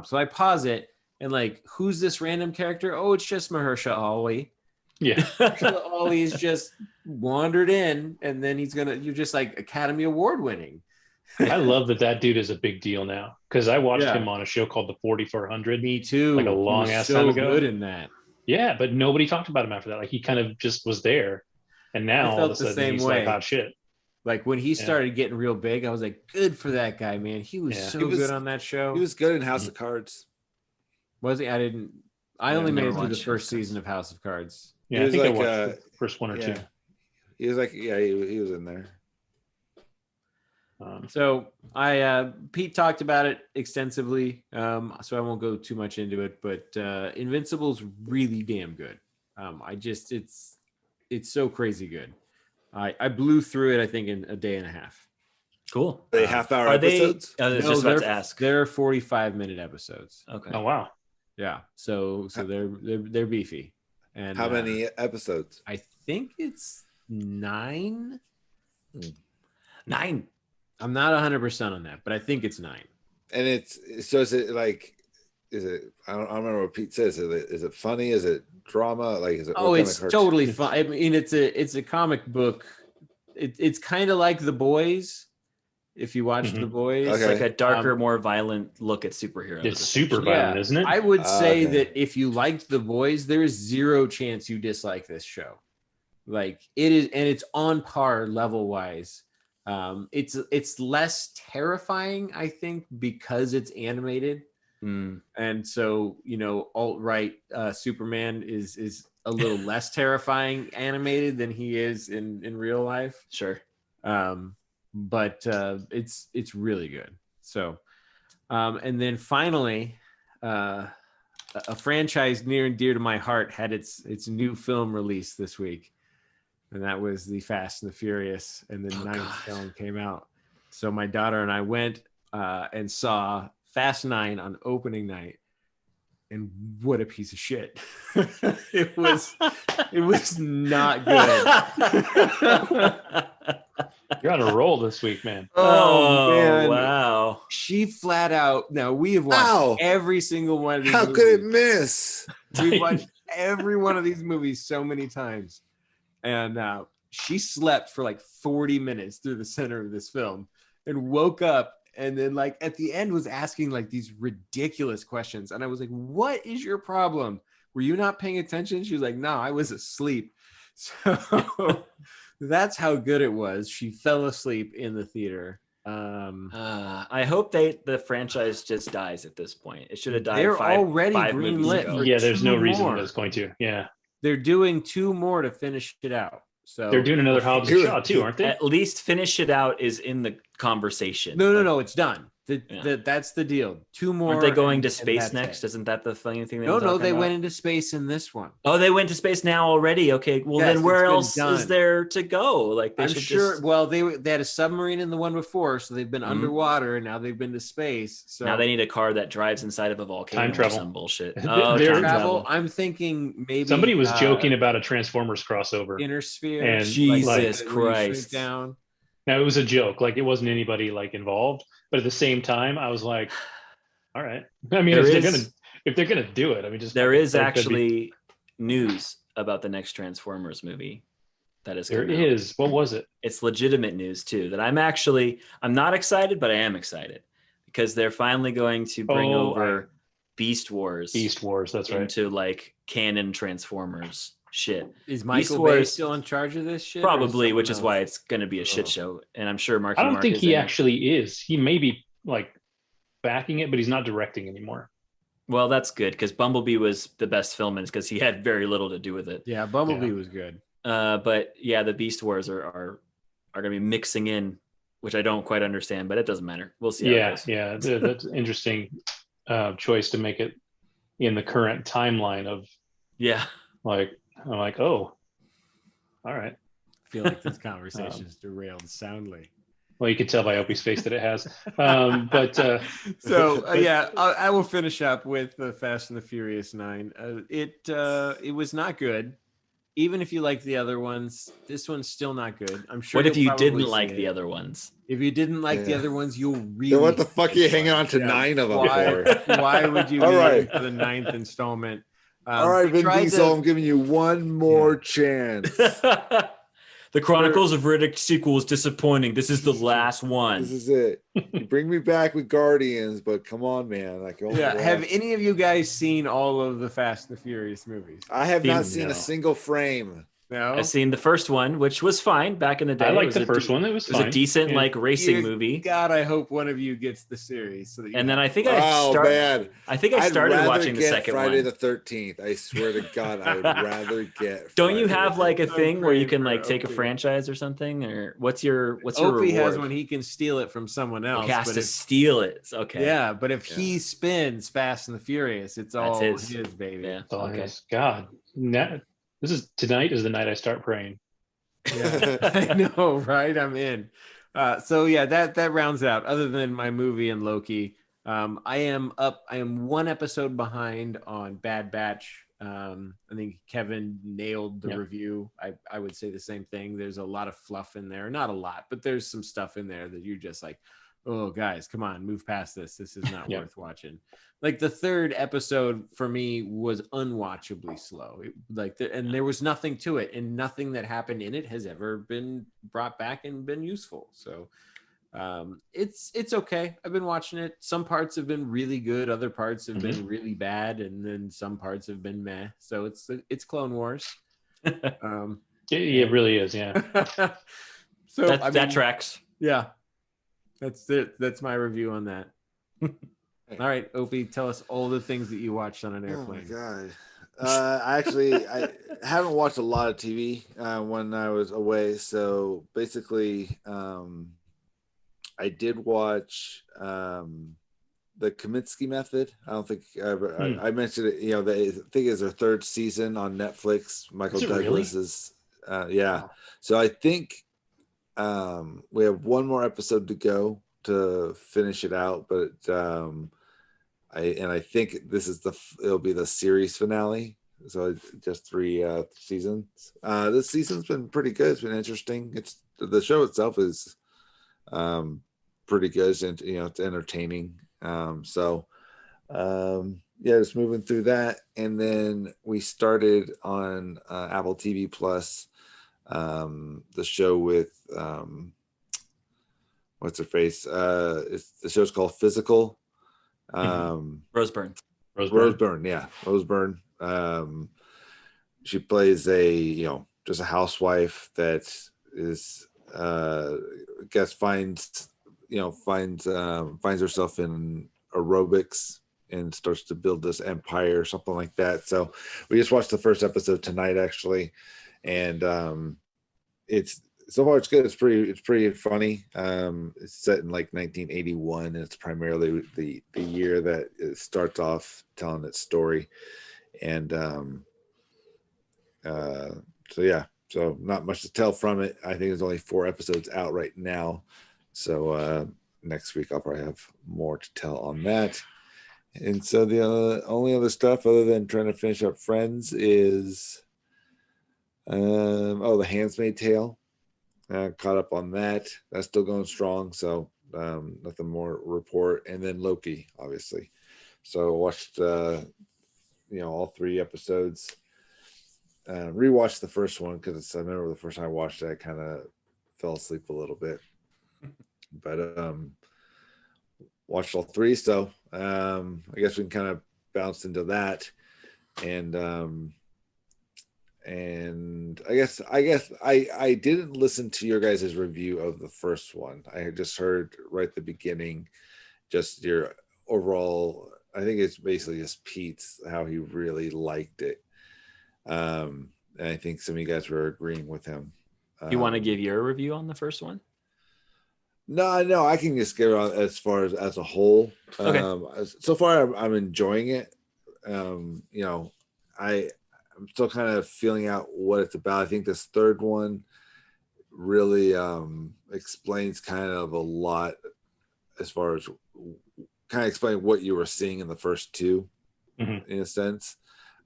So I pause it and like, who's this random character? Oh, it's just Mahershala Ali. Yeah. Mahershala Ali's just wandered in, and then you're just like Academy Award winning. I love that dude is a big deal now because I watched him on a show called The 4400. Me too. Like a long ass so time ago. Good in that. Yeah, but nobody talked about him after that. Like he kind of just was there. And now all of a sudden he's like hot shit. Like when he started getting real big, I was like, good for that guy, man. He was good on that show. He was good in House of Cards. Was he? I only made it through the first season of House of Cards. Yeah, I think I watched the first one or two. He was like, he was in there. So Pete talked about it extensively, so I won't go too much into it. But Invincible's really damn good. It's so crazy good. I blew through it, I think, in a day and a half. Cool. Are they half-hour episodes? I was just about to ask. They're 45-minute episodes. Okay. Oh wow. Yeah. So they're beefy. And how many episodes? I think it's 9. 9. I'm not 100% on that, but I think it's 9. And is it? I don't remember what Pete says. Is it funny? Is it drama? Like, is it? Oh, it's totally fun. I mean, it's a comic book. It's kind of like The Boys. If you watch The Boys, it's like a darker, more violent look at superheroes. It's super violent, isn't it? I would say that if you liked The Boys, there is zero chance you dislike this show. Like it is, and it's on par level wise. It's less terrifying, I think, because it's animated. And so, alt-right Superman is a little less terrifying animated than he is in real life. Sure. But it's really good. So, and then finally, a franchise near and dear to my heart had its new film release this week. And that was the Fast and the Furious, and the 9th film came out. So my daughter and I went and saw Fast 9 on opening night, and what a piece of shit. it was not good. You're on a roll this week, man. Oh man. Wow. She flat out. Now we have watched every single one of these movies. How could it miss? We've watched every one of these movies so many times. And she slept for like 40 minutes through the center of this film and woke up, and then like at the end was asking like these ridiculous questions. And I was like, what is your problem? Were you not paying attention? She was like, no, I was asleep. So that's how good it was. She fell asleep in the theater. I hope the franchise just dies at this point. It should have died. They're already five greenlit. movies ago. Yeah, there's no reason it's going to. Yeah. They're doing 2 more to finish it out. So they're doing another Hobbs and Shaw too, aren't they? At least finish it out is in the conversation. No, it's done. That's the deal. 2 more. Aren't they going to space next? Isn't that the funny thing? No, they went into space in this one. Oh, they went to space now already. Okay, well then where else is there to go? Like I'm sure. Well, they had a submarine in the one before, so they've been underwater, and now they've been to space. So now they need a car that drives inside of a volcano. Time travel. Or some bullshit. Time travel. I'm thinking maybe somebody was joking about a Transformers crossover. Inner sphere. And Jesus Christ! Down. Now it was a joke. Like it wasn't anybody like involved. But at the same time, I was like, all right. I mean, if they're gonna do it, I mean, just there is actually news about the next Transformers movie. That is there is. What was it? It's legitimate news too. That I'm not excited, but I am excited because they're finally going to bring over Beast Wars. Beast Wars. That's right. Into like canon Transformers shit. Is Michael Bay still in charge of this shit? Probably, which is why it's going to be a shit show. And I'm sure Marky I don't Mark think he actually is. He may be like backing it, but he's not directing anymore. Well, that's good because Bumblebee was the best film because he had very little to do with it. Yeah, Bumblebee was good. But yeah, the Beast Wars are going to be mixing in, which I don't quite understand, but it doesn't matter. We'll see. That's an interesting choice to make it in the current timeline of. Yeah. I'm like, oh, all right. I feel like this conversation is derailed soundly. Well, you can tell by Opie's face that it has. I will finish up with the Fast and the Furious 9. It was not good. Even if you like the other ones, this one's still not good. I'm sure. What if you didn't like the other ones? If you didn't like the other ones, you'll really. Then what the fuck are you hanging on to 9 of them for? Why would you? All right, for the 9th installment. All right, Vin Diesel, I'm giving you one more chance. The Chronicles of Riddick sequel is disappointing. This is the last one. This is it. You bring me back with Guardians, but come on, man. Have any of you guys seen all of the Fast and the Furious movies? I have not seen a single frame. No, I've seen the first one, which was fine back in the day. I liked the first one. It was fine. It was a decent like racing Dear movie. God, I hope one of you gets the series. So that you And then I think man. I started watching the second Friday one. the 13th. I swear to God, I would rather get. Don't you have like a So thing where you can great like for take a Opie. franchise or something? Or what's your Opie reward? has when he can steal it from someone else. He has but to steal it. Okay. Yeah, but if he spins Fast and the Furious, it's all his baby. Yeah. Oh, Okay. God. Tonight is the night I start praying. Yeah, I know, right? I'm in. So yeah, that rounds out. Other than my movie and Loki, I am one episode behind on Bad Batch. I think Kevin nailed the review. I would say the same thing. There's a lot of fluff in there. Not a lot, but there's some stuff in there that you're just like, oh guys, come on, move past this. This is not worth watching. Like the third episode for me was unwatchably slow. And there was nothing to it, and nothing that happened in it has ever been brought back and been useful. So it's okay. I've been watching it. Some parts have been really good, other parts have been really bad, and then some parts have been meh. So it's Clone Wars. It really is, yeah. So that tracks. Yeah. That's it. That's my review on that. All right, Opie, tell us all the things that you watched on an airplane. Oh my God. I haven't watched a lot of TV when I was away. So basically, I did watch the Kaminsky Method. I don't think I mentioned it. You know, I think it's their third season on Netflix. Michael Douglas is, yeah. So I think we have one more episode to go to finish it out, but I think it'll be the series finale. So just 3 seasons. This season's been pretty good. It's been interesting. The show itself is pretty good, and it's entertaining. Just moving through that, and then we started on Apple TV Plus the show with what's her face? The show's called Physical. Roseburn. Yeah, Roseburn. She plays just a housewife that is finds herself in aerobics and starts to build this empire or something like that. So we just watched the first episode tonight, actually, and it's so far it's good. It's pretty funny. It's set in like 1981, and it's primarily the year that it starts off telling its story. And so not much to tell from it. I think there's only 4 episodes out right now. So next week I'll probably have more to tell on that. And so the only other stuff other than trying to finish up Friends is The Handmaid's Tale. Caught up on that. That's still going strong. So nothing more to report. And then Loki, obviously. So watched all 3 episodes. Rewatched the first one because I remember the first time I watched it, I kind of fell asleep a little bit. But watched all 3. So I guess we can kind of bounce into that. And I guess I didn't listen to your guys' review of the first one. I had just heard right at the beginning, just your overall. I think it's basically just Pete's how he really liked it. And I think some of you guys were agreeing with him. You want to give your review on the first one? No, I can just give it as far as a whole. Okay. So far, I'm enjoying it. I'm still kind of feeling out what it's about. I think this third one really explains kind of a lot as far as kind of explain what you were seeing in the first 2 in a sense.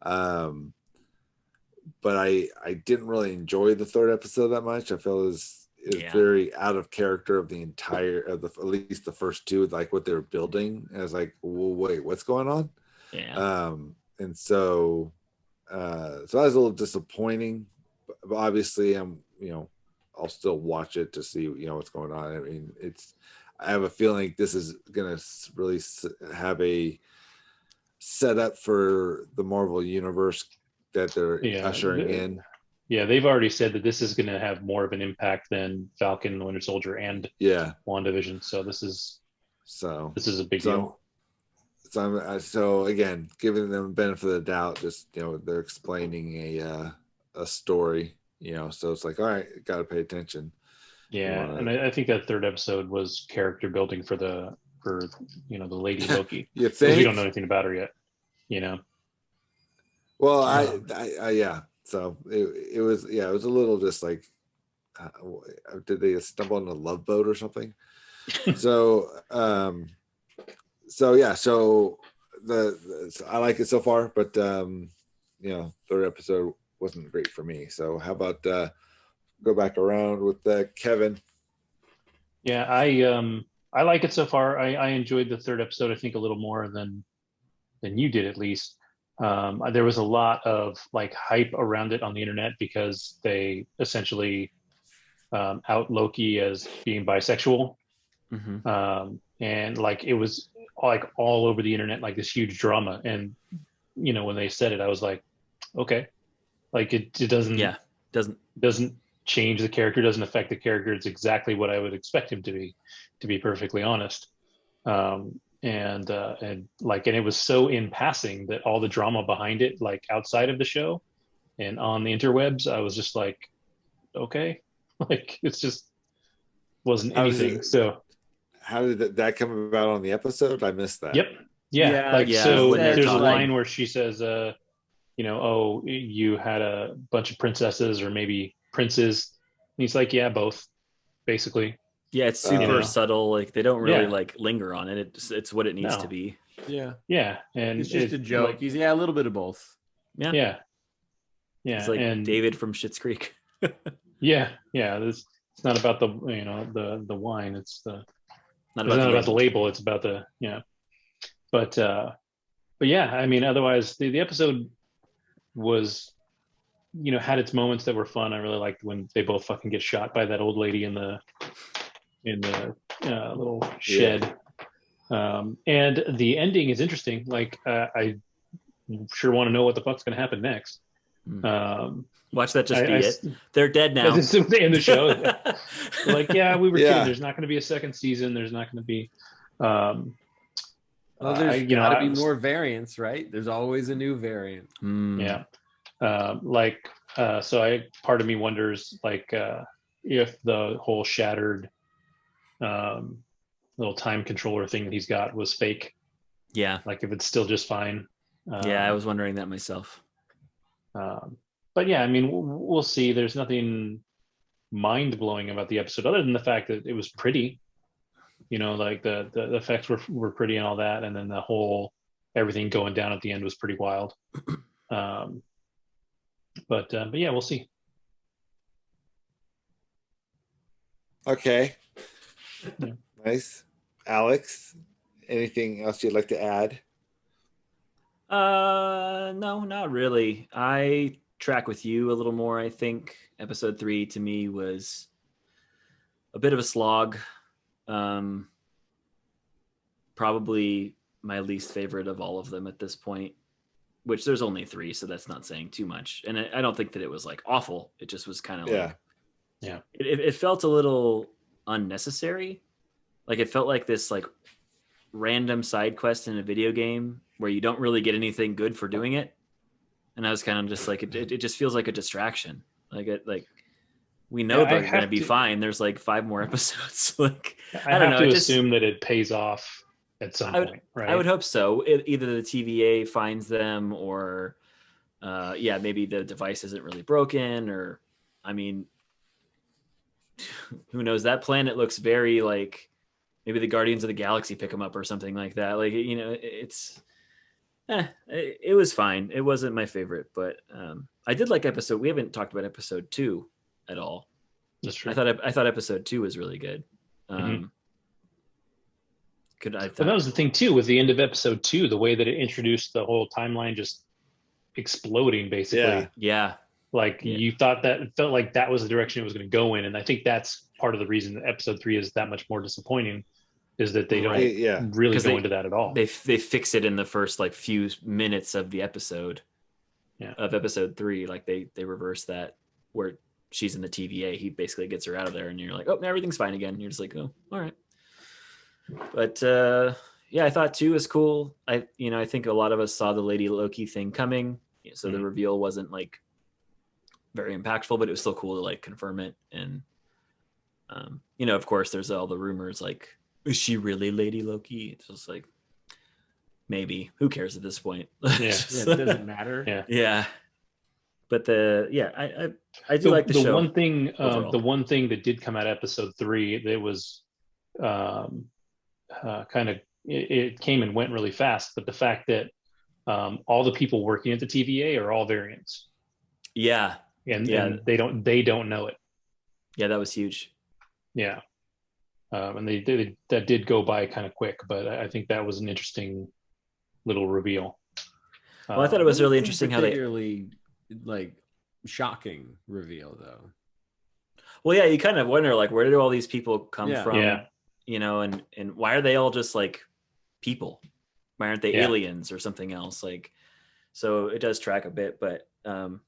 But I didn't really enjoy the third episode that much. I felt it was very out of character of at least the first 2, like what they were building. And I was like, well, wait, what's going on? Yeah. And so that was a little disappointing, but obviously I'll still watch it to see what's going on. I mean, I have a feeling this is gonna really have a setup for the Marvel universe that they're ushering in. they've already said that this is going to have more of an impact than Falcon and the Winter Soldier and WandaVision. So this is a big deal. So again, giving them the benefit of the doubt, just they're explaining a story, so it's like, all right, got to pay attention. Yeah, and I think that third episode was character building for the lady Loki. You think? We don't know anything about her yet, Well, I yeah. So it was a little just like, did they stumble on a love boat or something? So I like it so far, but third episode wasn't great for me. So how about go back around with Kevin? Yeah, I like it so far. I enjoyed the third episode, I think, a little more than you did, at least. There was a lot of like hype around it on the internet because they essentially out Loki as being bisexual. And like it was like all over the internet, like this huge drama. And when they said it, I was like, okay, like it doesn't change the character, doesn't affect the character. It's exactly what I would expect him to be perfectly honest. And it was so in passing that all the drama behind it, like outside of the show and on the interwebs, I was just like, okay, like it's just wasn't anything. So how did that come about on the episode? I missed that. Yep. Yeah. So there's a line where she says, oh, you had a bunch of princesses or maybe princes. And he's like, yeah, both, basically. Yeah, it's super subtle. Like they don't really like linger on it. It's what it needs to be. Yeah. Yeah. And it's just a joke. Like, he's a little bit of both. Yeah. Yeah. Yeah. It's like David from Schitt's Creek. Yeah. It's not about the the wine. It's not about the label. It's about the But yeah, I mean, otherwise the episode was had its moments that were fun. I really liked when they both fucking get shot by that old lady in the little shed. And the ending is interesting. Like I sure want to know what the fuck's gonna happen next. Watch that just be it. They're dead now. This is the end of the show. Like, we were kidding. There's not going to be a second season. There's not going to be. Well, there's got to be more variants, right? There's always a new variant. Yeah. So part of me wonders, like, if the whole shattered little time controller thing that he's got was fake. Yeah. Like, if it's still just fine. I was wondering that myself. But yeah, I mean, we'll see. There's nothing mind-blowing about the episode other than the fact that it was pretty. Like the effects were pretty and all that, and then the whole everything going down at the end was pretty wild. But yeah, we'll see. Okay. Yeah. Nice. Alex, anything else you'd like to add? No, not really. I track with you a little more. I think episode 3 to me was a bit of a slog. Probably my least favorite of all of them at this point, which there's only 3, so that's not saying too much. And I don't think that it was like awful. It just was kind of like, it felt a little unnecessary. Like it felt like this like random side quest in a video game where you don't really get anything good for doing it. And I was kind of just like, it just feels like a distraction. Like we know they're going to be fine. There's like 5 more episodes. Like, I don't know. I assume that it pays off at some point, right? I would hope so. Either the TVA finds them or, maybe the device isn't really broken or, I mean, who knows? That planet looks very like, maybe the Guardians of the Galaxy pick them up or something like that. Like, it was fine. It wasn't my favorite, but I did like we haven't talked about episode 2 at all. That's true. I thought episode 2 was really good. But that was the thing too, with the end of episode 2, the way that it introduced the whole timeline just exploding basically. Yeah. Like you thought that, it felt like that was the direction it was going to go in. And I think that's part of the reason that episode 3 is that much more disappointing, is that they don't really go into that at all. They fix it in the first like few minutes of the episode of episode 3. Like they reverse that. where she's in the TVA, he basically gets her out of there, and you're like, oh, everything's fine again. You're just like, oh, all right. But yeah, I thought 2 was cool. I think a lot of us saw the Lady Loki thing coming, so the reveal wasn't like very impactful, but it was still cool to like confirm it. And of course, there's all the rumors like, is she really Lady Loki? It's just like, maybe. Who cares at this point? Yeah, it doesn't matter. Yeah. But I do like the show. The one thing that did come out of episode 3 that was kind of it came and went really fast, but the fact that all the people working at the TVA are all variants. Yeah. And they don't know it. Yeah, that was huge. Yeah. And that did go by kind of quick, but I think that was an interesting little reveal. Well, I thought it was really interesting how particularly like shocking reveal though. Well, yeah, you kind of wonder like, where do all these people come from? Yeah. And why are they all just like people? Why aren't they aliens or something else? Like, so it does track a bit, but I'm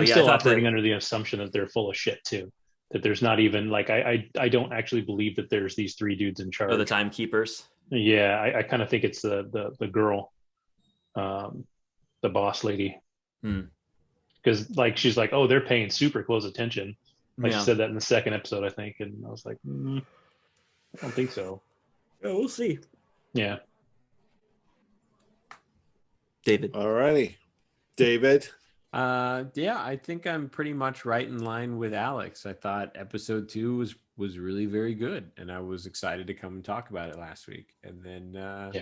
still operating under the assumption that they're full of shit too. That there's not even like I don't actually believe that there's these 3 dudes in charge. Oh, the timekeepers. Yeah, I kind of think it's the girl, the boss lady, because like she's like, oh, they're paying super close attention. Like she said that in the 2nd episode, I think, and I was like, I don't think so. Oh, we'll see. Yeah. David. All righty, David. I think I'm pretty much right in line with Alex. I thought episode 2 was really very good, and I was excited to come and talk about it last week. And then I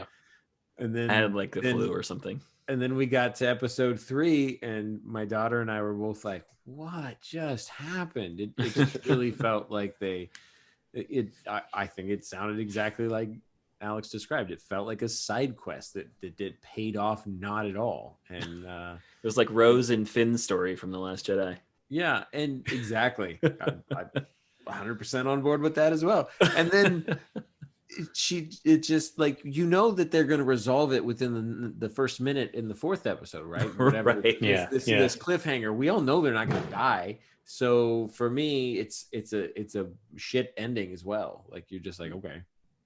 had like the flu or something. And then we got to episode 3, and my daughter and I were both like, "What just happened?" It just really felt like I think it sounded exactly like Alex described. It felt like a side quest that paid off not at all. And it was like Rose and Finn's story from The Last Jedi. Yeah, and exactly. I'm 100% on board with that as well. And then it just like, that they're going to resolve it within the first minute in the 4th episode, right? Whatever. Right. This cliffhanger. We all know they're not going to die. So for me, it's a shit ending as well. Like, you're just like, okay,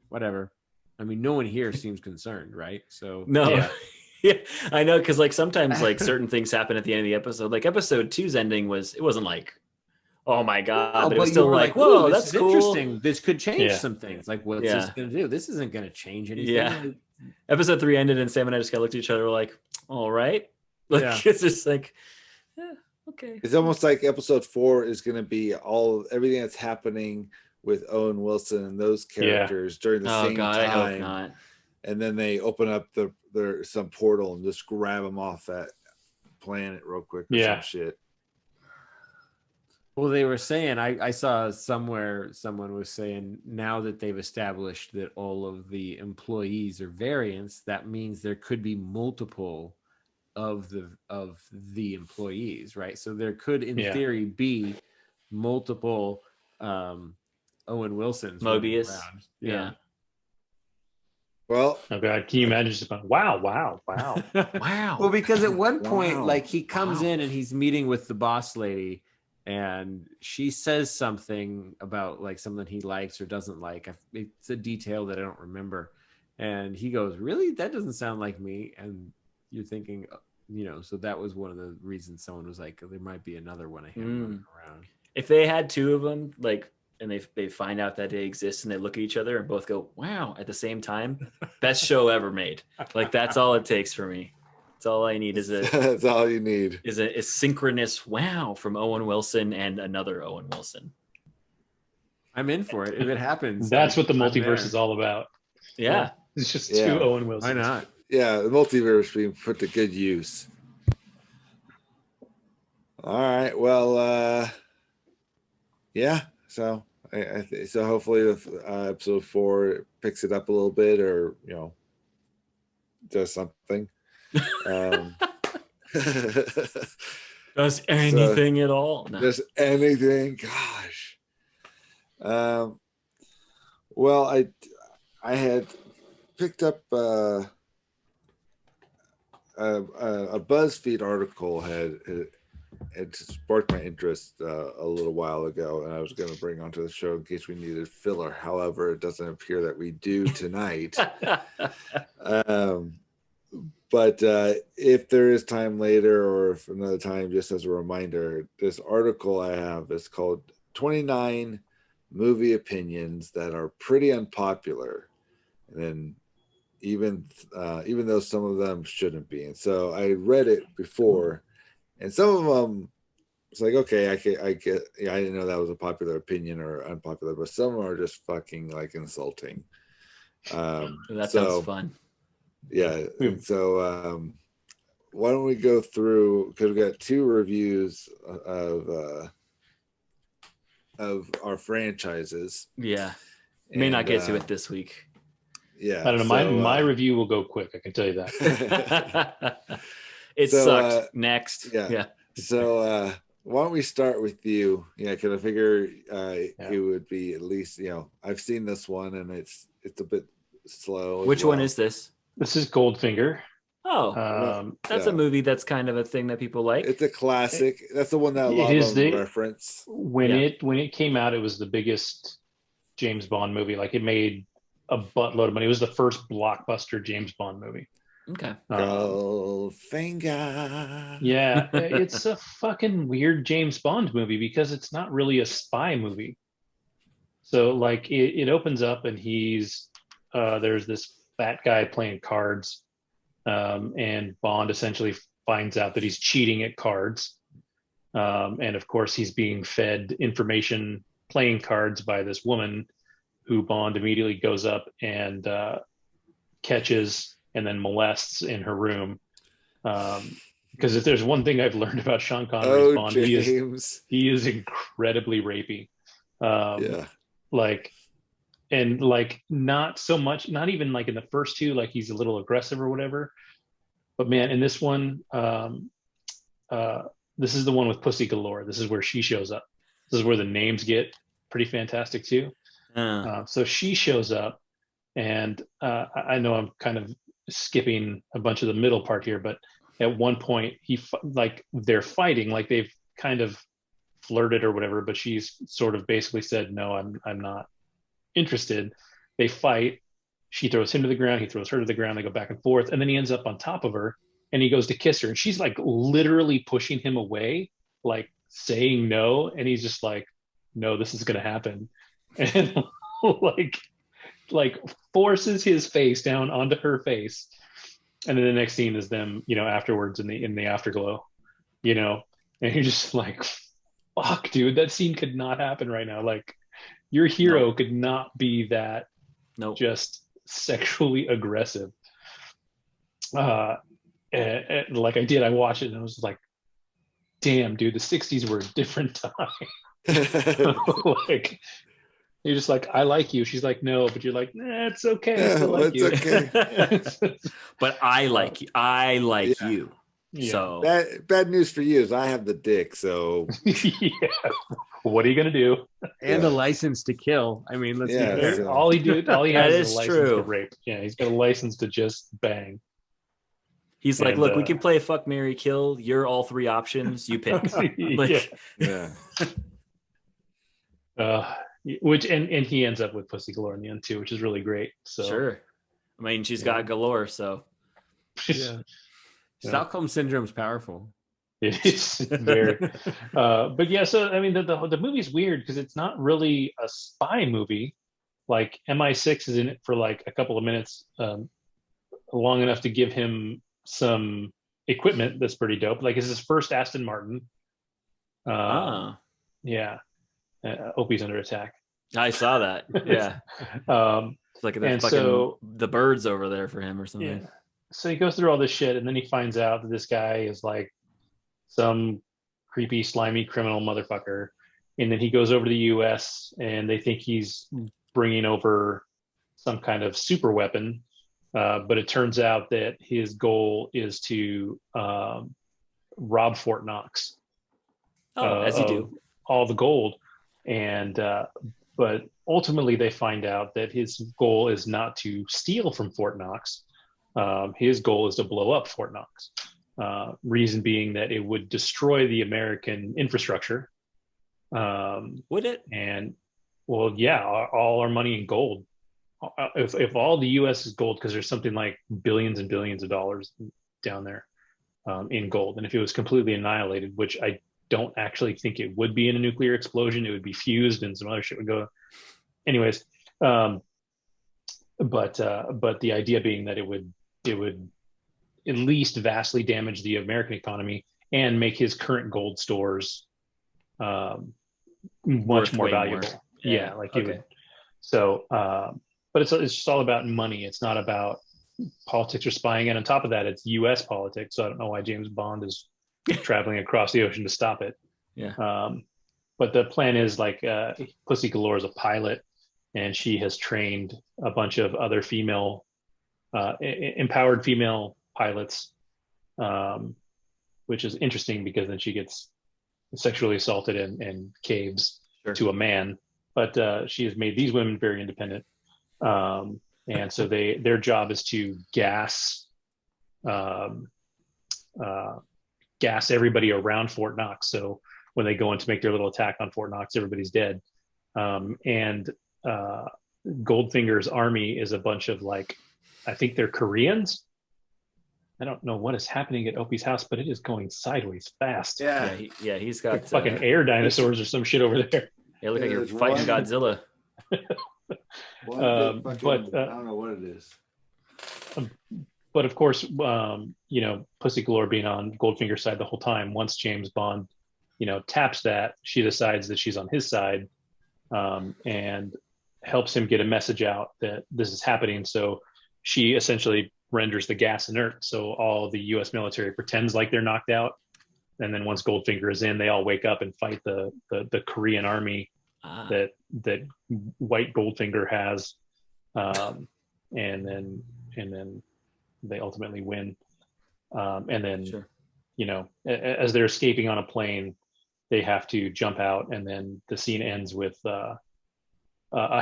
whatever. I mean, no one here seems concerned, right? So no. Yeah, I know, because like sometimes like certain things happen at the end of the episode. Like episode 2's ending wasn't like, oh my god, but it was still like, whoa, that's cool. Interesting. This could change some things. Like, what's this going to do? This isn't going to change anything. Yeah. Episode 3 ended, and Sam and I just kind of looked at each other, we're like, all right. Like, it's just like, okay. It's almost like episode 4 is going to be everything that's happening with Owen Wilson and those characters during the same time. I hope not. And then they open up some portal and just grab them off that planet real quick or some shit. Well, they were saying, I saw somewhere someone was saying, now that they've established that all of the employees are variants, that means there could be multiple of the employees, right? So there could, in theory, be multiple Owen Wilsons. Mobius. Yeah. Well, oh god, can you imagine just going, wow. Wow. Well, because at one point, like, he comes in and he's meeting with the boss lady, and she says something about like something he likes or doesn't like. It's a detail that I don't remember. And he goes, really? That doesn't sound like me. And you're thinking, so that was one of the reasons someone was like, there might be another one of him running around. If they had 2 of them, like, and they find out that they exist and they look at each other and both go, wow, at the same time, best show ever made. Like, that's all it takes for me. That's all I need that's all you need is a synchronous wow from Owen Wilson and another Owen Wilson. I'm in for it if it happens. That's what the multiverse is all about. Yeah. It's just 2 Owen Wilsons. Why not? Yeah, the multiverse being put to good use. All right. Well, so so hopefully the episode 4 picks it up a little bit, or does something. Does anything at all? No. Does anything? Gosh. Well, I had picked up a BuzzFeed article had it sparked my interest a little while ago, and I was going to bring onto the show in case we needed filler. However, it doesn't appear that we do tonight. But if there is time later, or if another time, just as a reminder, this article I have is called 29 Movie Opinions That Are Pretty Unpopular. And then even though some of them shouldn't be. And so I read it before, and some of them, it's like, okay, I get, yeah, I didn't know that was a popular opinion or unpopular, but some are just fucking like insulting. That sounds fun. Yeah. So why don't we go through, because we got 2 reviews of our franchises. Yeah. May not get to it this week. Yeah. I don't know. My review will go quick. I can tell you that. It sucked. Next. Yeah. So why don't we start with you? Yeah, because I figure it would be at least, I've seen this one and it's a bit slow. Which one is this? This is Goldfinger. Oh, that's a movie that's kind of a thing that people like. It's a classic. That's the one that a lot of them reference. When it came out, it was the biggest James Bond movie. Like, it made a buttload of money. It was the first blockbuster James Bond movie. Okay. Goldfinger. Yeah, it's a fucking weird James Bond movie because it's not really a spy movie. So, like, it opens up and there's this fat guy playing cards, and Bond essentially finds out that he's cheating at cards. And of course, he's being fed information playing cards by this woman who Bond immediately goes up and catches and then molests in her room. Because if there's one thing I've learned about Sean Connery's Bond, he is incredibly rapey. Not so much, not even like in the first 2, like he's a little aggressive or whatever. But man, in this one, this is the one with Pussy Galore. This is where she shows up. This is where the names get pretty fantastic too. So she shows up, and I know I'm kind of skipping a bunch of the middle part here, but at one point they're fighting, like they've kind of flirted or whatever, but she's sort of basically said, no, I'm not interested. They fight. She throws him to the ground. He throws her to the ground. They go back and forth. And then he ends up on top of her and he goes to kiss her. And she's like literally pushing him away, like saying no. And he's just like, no, this is going to happen. And like forces his face down onto her face. And then the next scene is them, afterwards in the afterglow, and you're just like, fuck, dude, that scene could not happen right now. Like, your hero could not be that just sexually aggressive. Like I watched it and I was like, damn, dude, the 60s were a different time. Like, you're just like, I like you. She's like, no, but you're like, nah, it's okay. I still like you. Okay. But I like you. I like you. Yeah. So bad news for you is I have the dick. So what are you gonna do? And a license to kill. I mean, let's be fair. So. All he has is a license true. to rape. Yeah, he's got a license to just bang. He's like, look, we can play fuck, marry, kill. You're all 3 options. You pick. Which he ends up with Pussy Galore in the end too, which is really great. So sure. I mean, she's got galore, so yeah. Stockholm Syndrome's powerful. It is very, but yeah. So I mean, the movie's weird because it's not really a spy movie. Like MI6 is in it for like a couple of minutes, long enough to give him some equipment that's pretty dope. Like, it's his first Aston Martin. Yeah. Opie's under attack. I saw that. Yeah. It's like the birds over there for him or something. Yeah. So he goes through all this shit, and then he finds out that this guy is like some creepy, slimy criminal motherfucker. And then he goes over to the U.S. and they think he's bringing over some kind of super weapon. But it turns out that his goal is to rob Fort Knox. As you do. All the gold. And but ultimately they find out that his goal is not to steal from Fort Knox. His goal is to blow up Fort Knox. Reason being that it would destroy the American infrastructure. Would it? And well, yeah, all our money in gold. If all the U.S. is gold, because there's something like billions and billions of dollars down there in gold, and if it was completely annihilated, which I don't actually think it would be in a nuclear explosion, it would be fused and some other shit would go. Anyways, but the idea being that it would at least vastly damage the American economy and make his current gold stores much more valuable. More. Yeah, like it would. So, but it's just all about money. It's not about politics or spying. And on top of that, it's U.S. politics. So I don't know why James Bond is traveling across the ocean to stop it. Yeah. But the plan is like Pussy Galore is a pilot, and she has trained a bunch of other female, empowered female pilots, which is interesting because then she gets sexually assaulted and caves to a man. But she has made these women very independent. And so their job is to gas everybody around Fort Knox. So when they go in to make their little attack on Fort Knox, everybody's dead. And Goldfinger's army is a bunch of like, I think they're Koreans. I don't know what is happening at Opie's house, but it is going sideways fast. Yeah, he's got like fucking air dinosaurs or some shit over there. Yeah, look like you're fighting Godzilla. But I don't know what it is. But of course, Pussy Galore being on Goldfinger's side the whole time. Once James Bond, taps that, she decides that she's on his side, and helps him get a message out that this is happening. So she essentially renders the gas inert. So all the U.S. military pretends like they're knocked out. And then once Goldfinger is in, they all wake up and fight the Korean army that White Goldfinger has, and then they ultimately win. And then as they're escaping on a plane, they have to jump out, and then the scene ends with a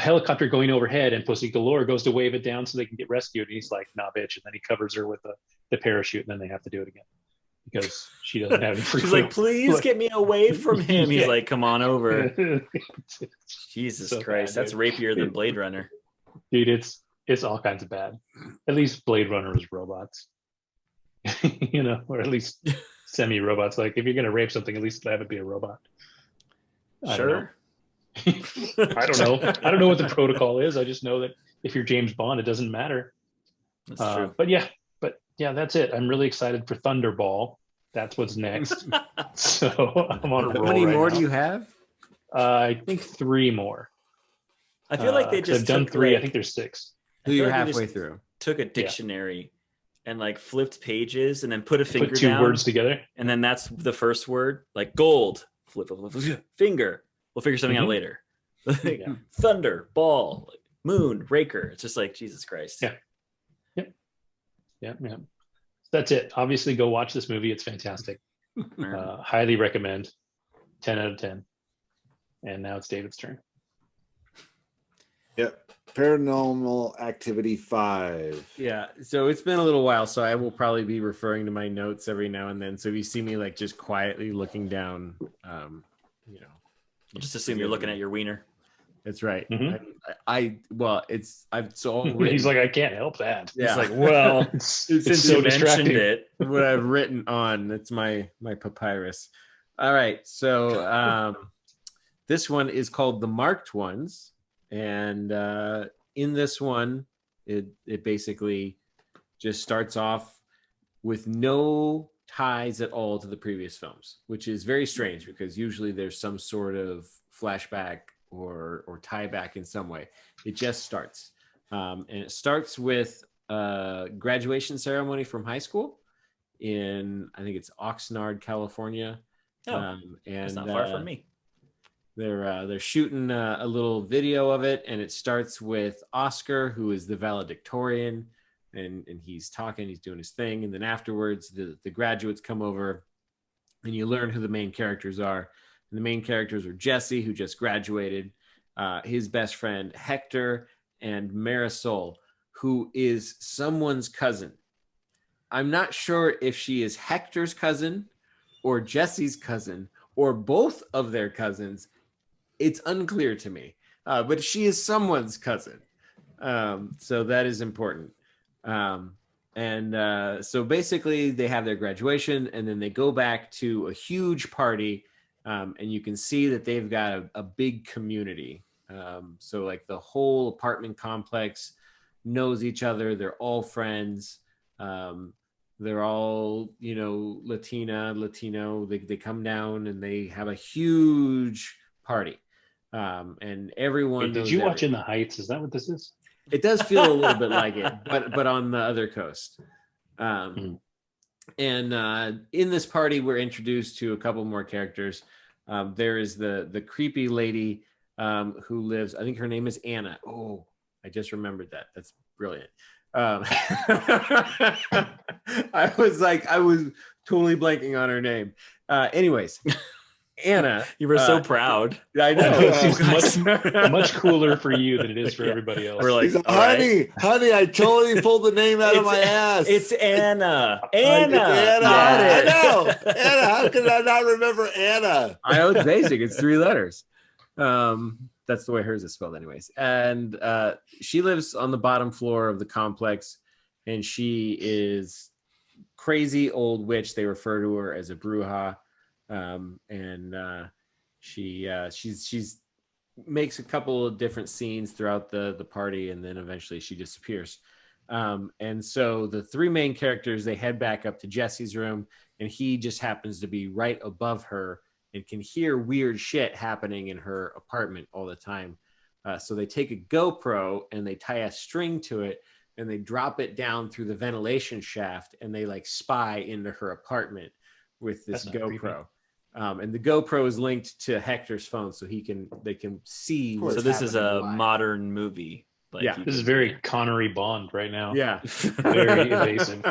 helicopter going overhead, and Pussy Galore goes to wave it down so they can get rescued, and he's like, "Nah, bitch," and then he covers her with the parachute, and then they have to do it again because she doesn't have any free. She's like, "Please get me away from him." He's like, "Come on over." Jesus so Christ, bad, that's rapier than Blade Runner. Dude, it's all kinds of bad. At least Blade Runner is robots, or at least semi-robots. Like if you're gonna rape something, at least have it be a robot. Sure. I don't know. I don't know what the protocol is. I just know that if you're James Bond, it doesn't matter. That's true. But yeah, that's it. I'm really excited for Thunderball. That's what's next. So I'm on a roll. How many more now. do you have? I think 3 more. I feel like they just I've done 3. I think there's 6. So you're halfway through. Took a dictionary and like flipped pages and then put a finger put 2 down, words together, and then that's the first word, like gold. Flip, finger. We'll figure something out later. Thunder, ball, moon, raker. It's just like Jesus Christ. Yeah. That's it. Obviously, go watch this movie. It's fantastic. Highly recommend. 10 out of 10. And now it's David's turn. Yep. Paranormal Activity 5. Yeah. So it's been a little while, so I will probably be referring to my notes every now and then. So if you see me like just quietly looking down, We'll just assume you're looking at your wiener. That's right. Mm-hmm. I've so He's like, I can't help that. Yeah. He's like, well, it's so distracting. What I've written on, that's my papyrus. All right. So this one is called The Marked Ones. And in this one, it basically just starts off with no ties at all to the previous films, which is very strange because usually there's some sort of flashback or tie back in some way. It just starts. And it starts with a graduation ceremony from high school in, I think it's Oxnard, California. And that's not far from me. They're shooting a little video of it, and it starts with Oscar, who is the valedictorian, and he's talking, he's doing his thing, and then afterwards the graduates come over, and you learn who the main characters are. And the main characters are Jesse, who just graduated, his best friend Hector, and Marisol, who is someone's cousin. I'm not sure if she is Hector's cousin or Jesse's cousin or both of their cousins. It's unclear to me, but she is someone's cousin. So that is important. So basically they have their graduation and then they go back to a huge party. And you can see that they've got a big community. So like the whole apartment complex knows each other. They're all friends. They're all, Latino. They come down and they have a huge party. And everyone Wait, did you watch In the Heights? Is that what this is? It does feel a little bit like it, but on the other coast. And in this party, we're introduced to a couple more characters. There is the creepy lady who lives, I think her name is Anna. Oh, I just remembered that. That's brilliant. I was totally blanking on her name. Anyways, Anna. You were so proud. I know. It seems much cooler for you than it is for everybody else. We're like, honey, I totally pulled the name out of my ass. It's Anna. Anna. Yeah. I know. Anna. How could I not remember Anna? I know it's basic. It's 3 letters. That's the way hers is spelled, anyways. And she lives on the bottom floor of the complex, and she is crazy old witch. They refer to her as a bruja. She's makes a couple of different scenes throughout the party, and then eventually she disappears. And so the 3 main characters, they head back up to Jesse's room, and he just happens to be right above her and can hear weird shit happening in her apartment all the time. So they take a GoPro and they tie a string to it and they drop it down through the ventilation shaft, and they like spy into her apartment with this GoPro. And the GoPro is linked to Hector's phone, so they can see. So this is a modern movie. This is very Connery Bond right now. Yeah, very invasive.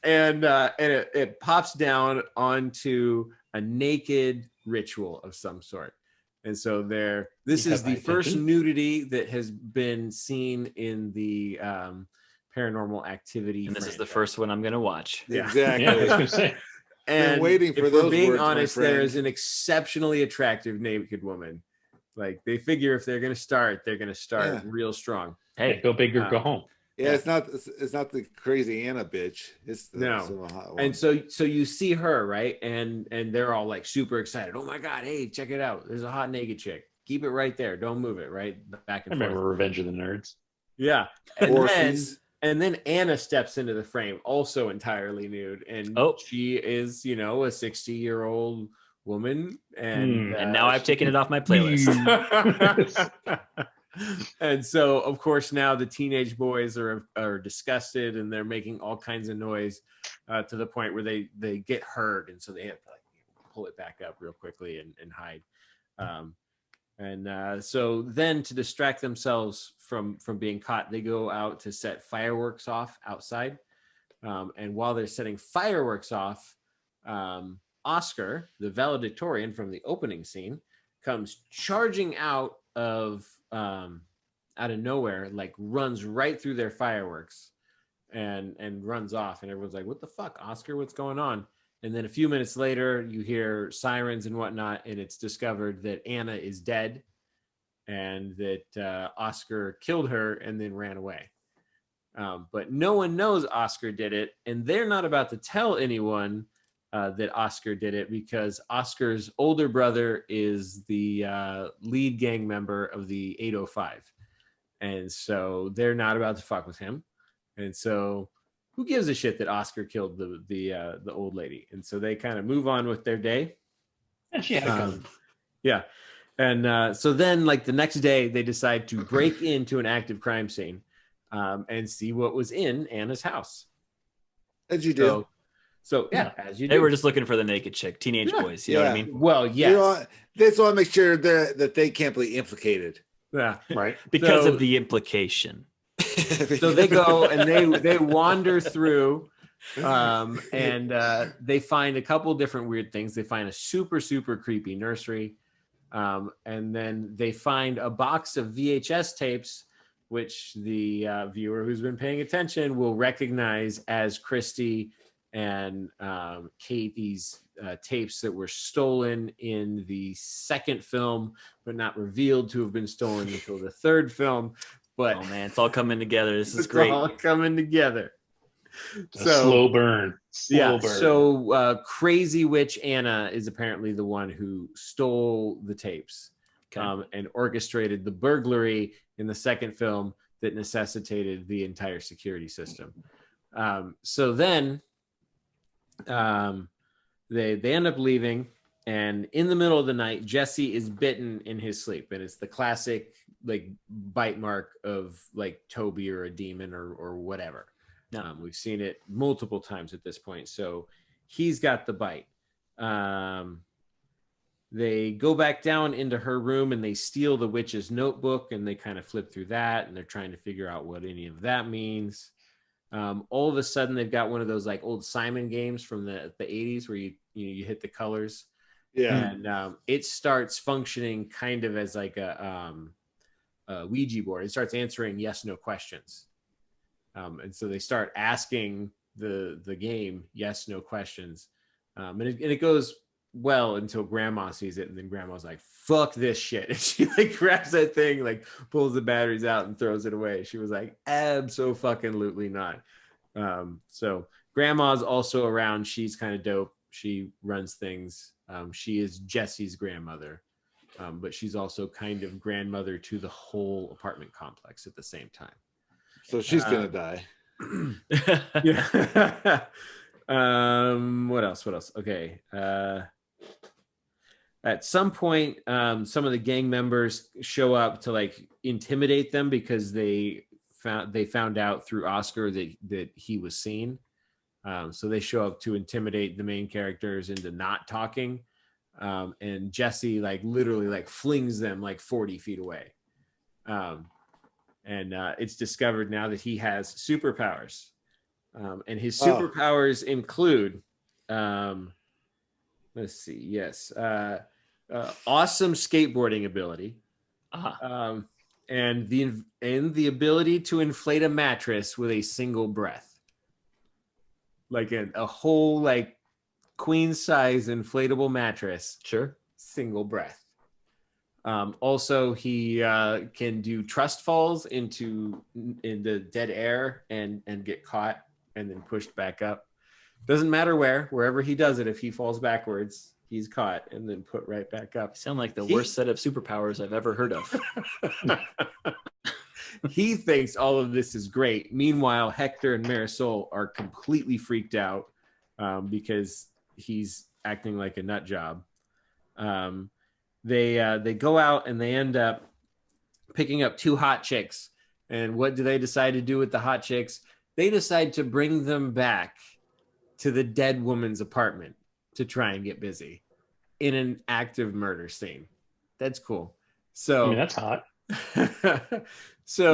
And it pops down onto a naked ritual of some sort. And so this is the first nudity that has been seen in the Paranormal Activity. And this is the first one I'm going to watch. Yeah. Exactly. Yeah, I was going to say. And waiting for if those we're being words, honest, there is an exceptionally attractive naked woman. Like they figure if they're going to start, real strong. Hey, go big or go home. Yeah, it's not the crazy Anna bitch. It's the hot one. And so you see her, right? And they're all like super excited. Oh my God, hey, check it out. There's a hot naked chick. Keep it right there. Don't move it, right? Back and forth. I remember Revenge of the Nerds. Yeah. And then Anna steps into the frame, also entirely nude. And she is, a 60-year-old woman. And now I've taken it off my playlist. And so, of course, now the teenage boys are disgusted, and they're making all kinds of noise to the point where they get heard, and so they have to pull it back up real quickly and hide. So then, to distract themselves from being caught, they go out to set fireworks off outside. And while they're setting fireworks off, Oscar, the valedictorian from the opening scene, comes charging out of nowhere, like runs right through their fireworks and runs off, and everyone's like, what the fuck, Oscar, what's going on? And then a few minutes later you hear sirens and whatnot, and it's discovered that Anna is dead and that Oscar killed her and then ran away. But no one knows Oscar did it, and they're not about to tell anyone that Oscar did it, because Oscar's older brother is the lead gang member of the 805. And so they're not about to fuck with him. And so who gives a shit that Oscar killed the old lady? And so they kind of move on with their day. And she had a gun. Yeah. And so then, like, the next day, they decide to break into an active crime scene and see what was in Anna's house. As you do. So yeah, as you do. They were just looking for the naked chick, teenage boys. You know what I mean? Well, yes. They just want to make sure that they can't be implicated. Yeah, right. Because of the implication. So they go and they wander through, and they find a couple different weird things. They find a super, super creepy nursery, and then they find a box of VHS tapes which the viewer who's been paying attention will recognize as Christy and Katie's tapes that were stolen in the second film, but not revealed to have been stolen until the third film. But oh man, it's all coming together. This is great. All coming together. Slow burn. Slow burn. So Crazy Witch Anna is apparently the one who stole the tapes and orchestrated the burglary in the second film that necessitated the entire security system. So then they end up leaving, and in the middle of the night, Jesse is bitten in his sleep, and it's the classic like bite mark of like Toby or a demon or whatever. We've seen it multiple times at this point. So he's got the bite. They go back down into her room and they steal the witch's notebook, and they kind of flip through that, and they're trying to figure out what any of that means. All of a sudden they've got one of those like old Simon games from the 80s where you hit the colors. Yeah. And it starts functioning kind of as like a Ouija board. It starts answering yes, no questions. And so they start asking the game yes, no questions. And it goes well until Grandma sees it, and then Grandma's like, fuck this shit. And she like grabs that thing, like pulls the batteries out and throws it away. She was like, abso-fucking-lutely not. So Grandma's also around. She's kind of dope. She runs things. She is Jesse's grandmother. But she's also kind of grandmother to the whole apartment complex at the same time. So she's gonna die. Yeah. What else? Okay. At some point, some of the gang members show up to like intimidate them because they found out through Oscar that he was seen. So they show up to intimidate the main characters into not talking. And Jesse like literally like flings them like 40 feet away. And it's discovered now that he has superpowers. And his superpowers include, let's see, yes, awesome skateboarding ability, and the ability to inflate a mattress with a single breath, like a whole like queen size inflatable mattress. Sure, single breath. Also, he can do trust falls into dead air and get caught and then pushed back up. Doesn't matter wherever he does it. If he falls backwards, he's caught and then put right back up. You sound like the worst set of superpowers I've ever heard of. He thinks all of this is great. Meanwhile, Hector and Marisol are completely freaked out because he's acting like a nut job. They go out and they end up picking up two hot chicks. And what do they decide to do with the hot chicks? They decide to bring them back to the dead woman's apartment to try and get busy in an active murder scene. That's cool. So I mean, that's hot. So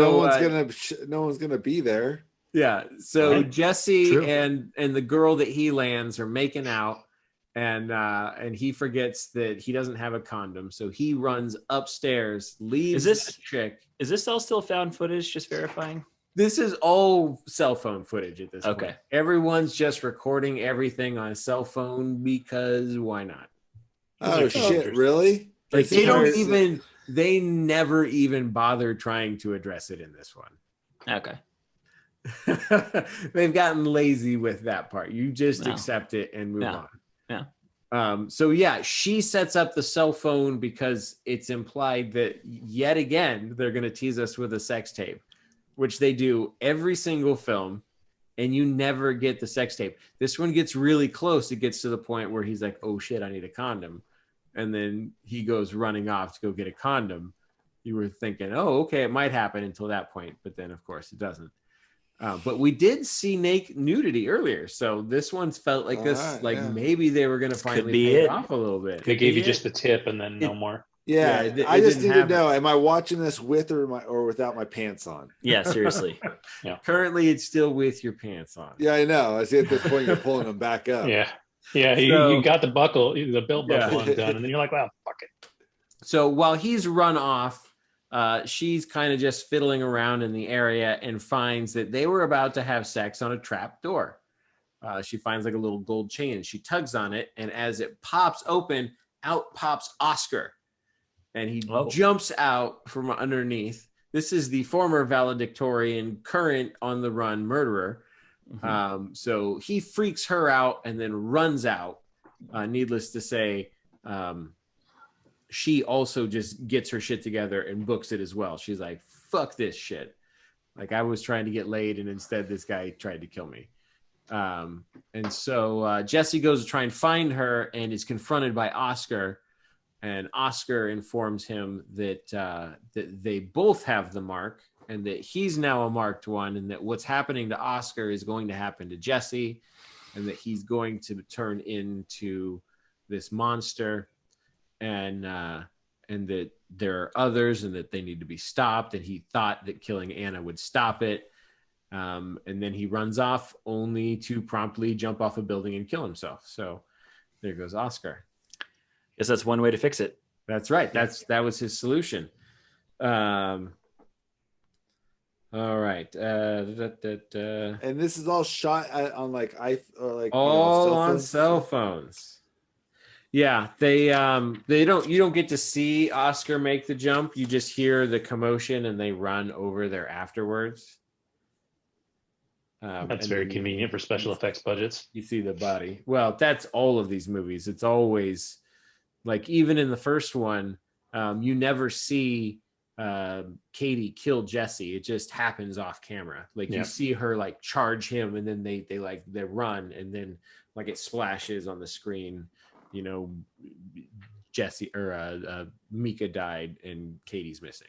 no one's gonna be there. Yeah. So Right. Jesse True. and the girl that he lands are making out, and he forgets that he doesn't have a condom, so he runs upstairs, leaves this chick. Is this all still found footage? Just verifying. This is all cell phone footage at this Okay. point. Everyone's just recording everything on a cell phone because why not? Oh shit! Really? Like It's- they never even bother trying to address it in this one. Okay. They've gotten lazy with that part. You just No. accept it and move Yeah. on. Yeah. So yeah, she sets up the cell phone because it's implied that yet again they're going to tease us with a sex tape, which they do every single film, and you never get the sex tape. This one gets really close. It gets to the point where he's like, "Oh shit, I need a condom," and then he goes running off to go get a condom. You were thinking, "Oh, okay, it might happen," until that point, but then of course it doesn't. But we did see naked nudity earlier, so this one's felt like this, Alright, like yeah. maybe they were going to finally be pay it it. off a little bit. They gave be you just the tip and then no more. Yeah, Yeah, I it just didn't need to have know: am I watching this with or without my pants on? Yeah, seriously. Currently, it's still with your pants on. Yeah, I know. I see at this point you're pulling them back up. Yeah. Yeah, So- you got the buckle, the belt buckle Yeah. undone, and then you're like, well, fuck it. So while he's run off, she's kind of just fiddling around in the area and finds that they were about to have sex on a trap door. She finds like a little gold chain and she tugs on it. And as it pops open, out pops Oscar. And he jumps out from underneath. This is the former valedictorian, current on the run murderer. Mm-hmm. So he freaks her out and then runs out. Needless to say, she also just gets her shit together and books it as well. She's like, fuck this shit. Like, I was trying to get laid and instead this guy tried to kill me. And so Jesse goes to try and find her and is confronted by Oscar. And Oscar informs him that that they both have the mark and that he's now a marked one, and that what's happening to Oscar is going to happen to Jesse, and that he's going to turn into this monster, and that there are others and that they need to be stopped. And he thought that killing Anna would stop it. And then he runs off only to promptly jump off a building and kill himself. So there goes Oscar. Guess that's one way to fix it. That's right. That was his solution. All right. And this is all shot on like on cell phones. Yeah, you don't get to see Oscar make the jump. You just hear the commotion and they run over there afterwards. That's very convenient for special effects budgets. You see the body. Well, that's all of these movies. It's always like, even in the first one, you never see Katie kill Jesse. It just happens off camera. Like you see her like charge him, and then they run, and then like it splashes on the screen. You know, Jesse or Mika died and Katie's missing.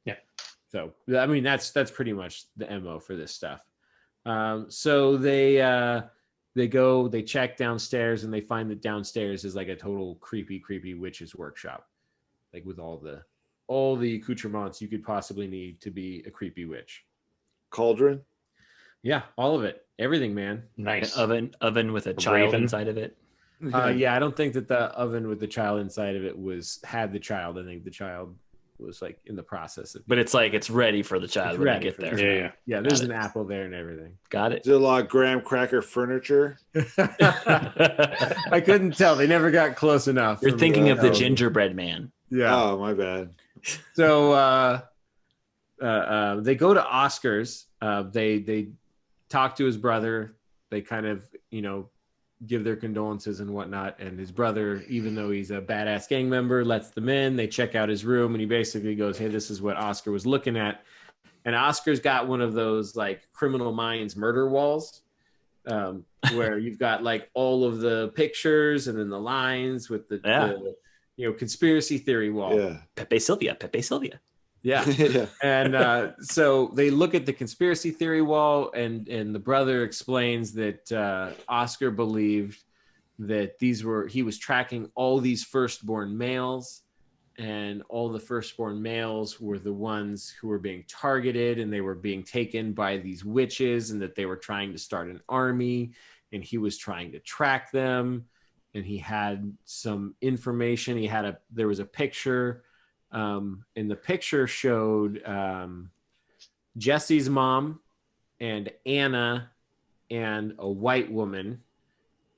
Yeah. So I mean that's pretty much the MO for this stuff. So they check downstairs and they find that downstairs is like a total creepy witch's workshop, like with all the accoutrements you could possibly need to be a creepy witch. Cauldron. Yeah, all of it, everything, man. Nice. An oven with a child inside of it. Yeah, I don't think that the oven with the child inside of it had the child. I think the child was like in the process of, but it's like it's ready for the child when they get there. Yeah. There's an apple there and everything. Got it. Is there a lot of graham cracker furniture? I couldn't tell. They never got close enough. You're thinking of the gingerbread man. Yeah. Oh, my bad. So they go to Oscar's. They talk to his brother. They kind of give their condolences and whatnot, and his brother, even though he's a badass gang member, lets them in. They check out his room and he basically goes, hey, this is what Oscar was looking at. And Oscar's got one of those like Criminal Minds murder walls, where you've got like all of the pictures and then the lines with the conspiracy theory wall. Yeah. Pepe Sylvia. Yeah. And so they look at the conspiracy theory wall, and the brother explains that Oscar believed that he was tracking all these firstborn males, and all the firstborn males were the ones who were being targeted, and they were being taken by these witches, and that they were trying to start an army, and he was trying to track them. And he had some information. There was a picture. And the picture showed Jesse's mom and Anna and a white woman.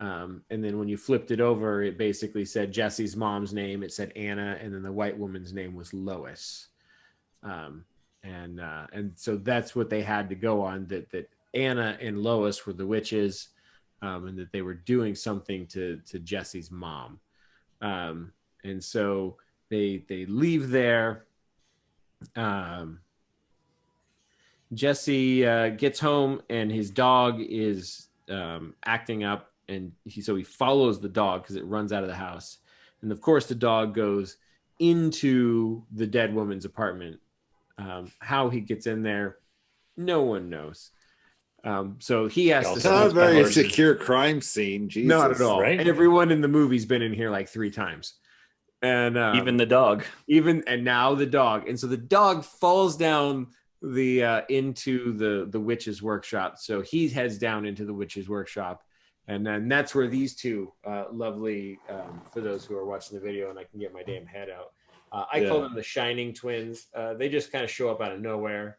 And then when you flipped it over, it basically said Jesse's mom's name, it said Anna, and then the white woman's name was Lois. And so that's what they had to go on, that Anna and Lois were the witches, and that they were doing something to Jesse's mom. And so they leave there. Jesse gets home, and his dog is acting up, and he follows the dog because it runs out of the house. And of course the dog goes into the dead woman's apartment. How he gets in there, no one knows. So he has to. It's not a very secure crime scene. Jesus. Not at all. Right? Everyone in the movie's been in here like 3 times. And even the dog, and now the dog. And so the dog falls down into the witch's workshop. So he heads down into the witch's workshop. And then that's where these two lovely, for those who are watching the video, and I can get my damn head out, I call them the Shining Twins. They just kind of show up out of nowhere.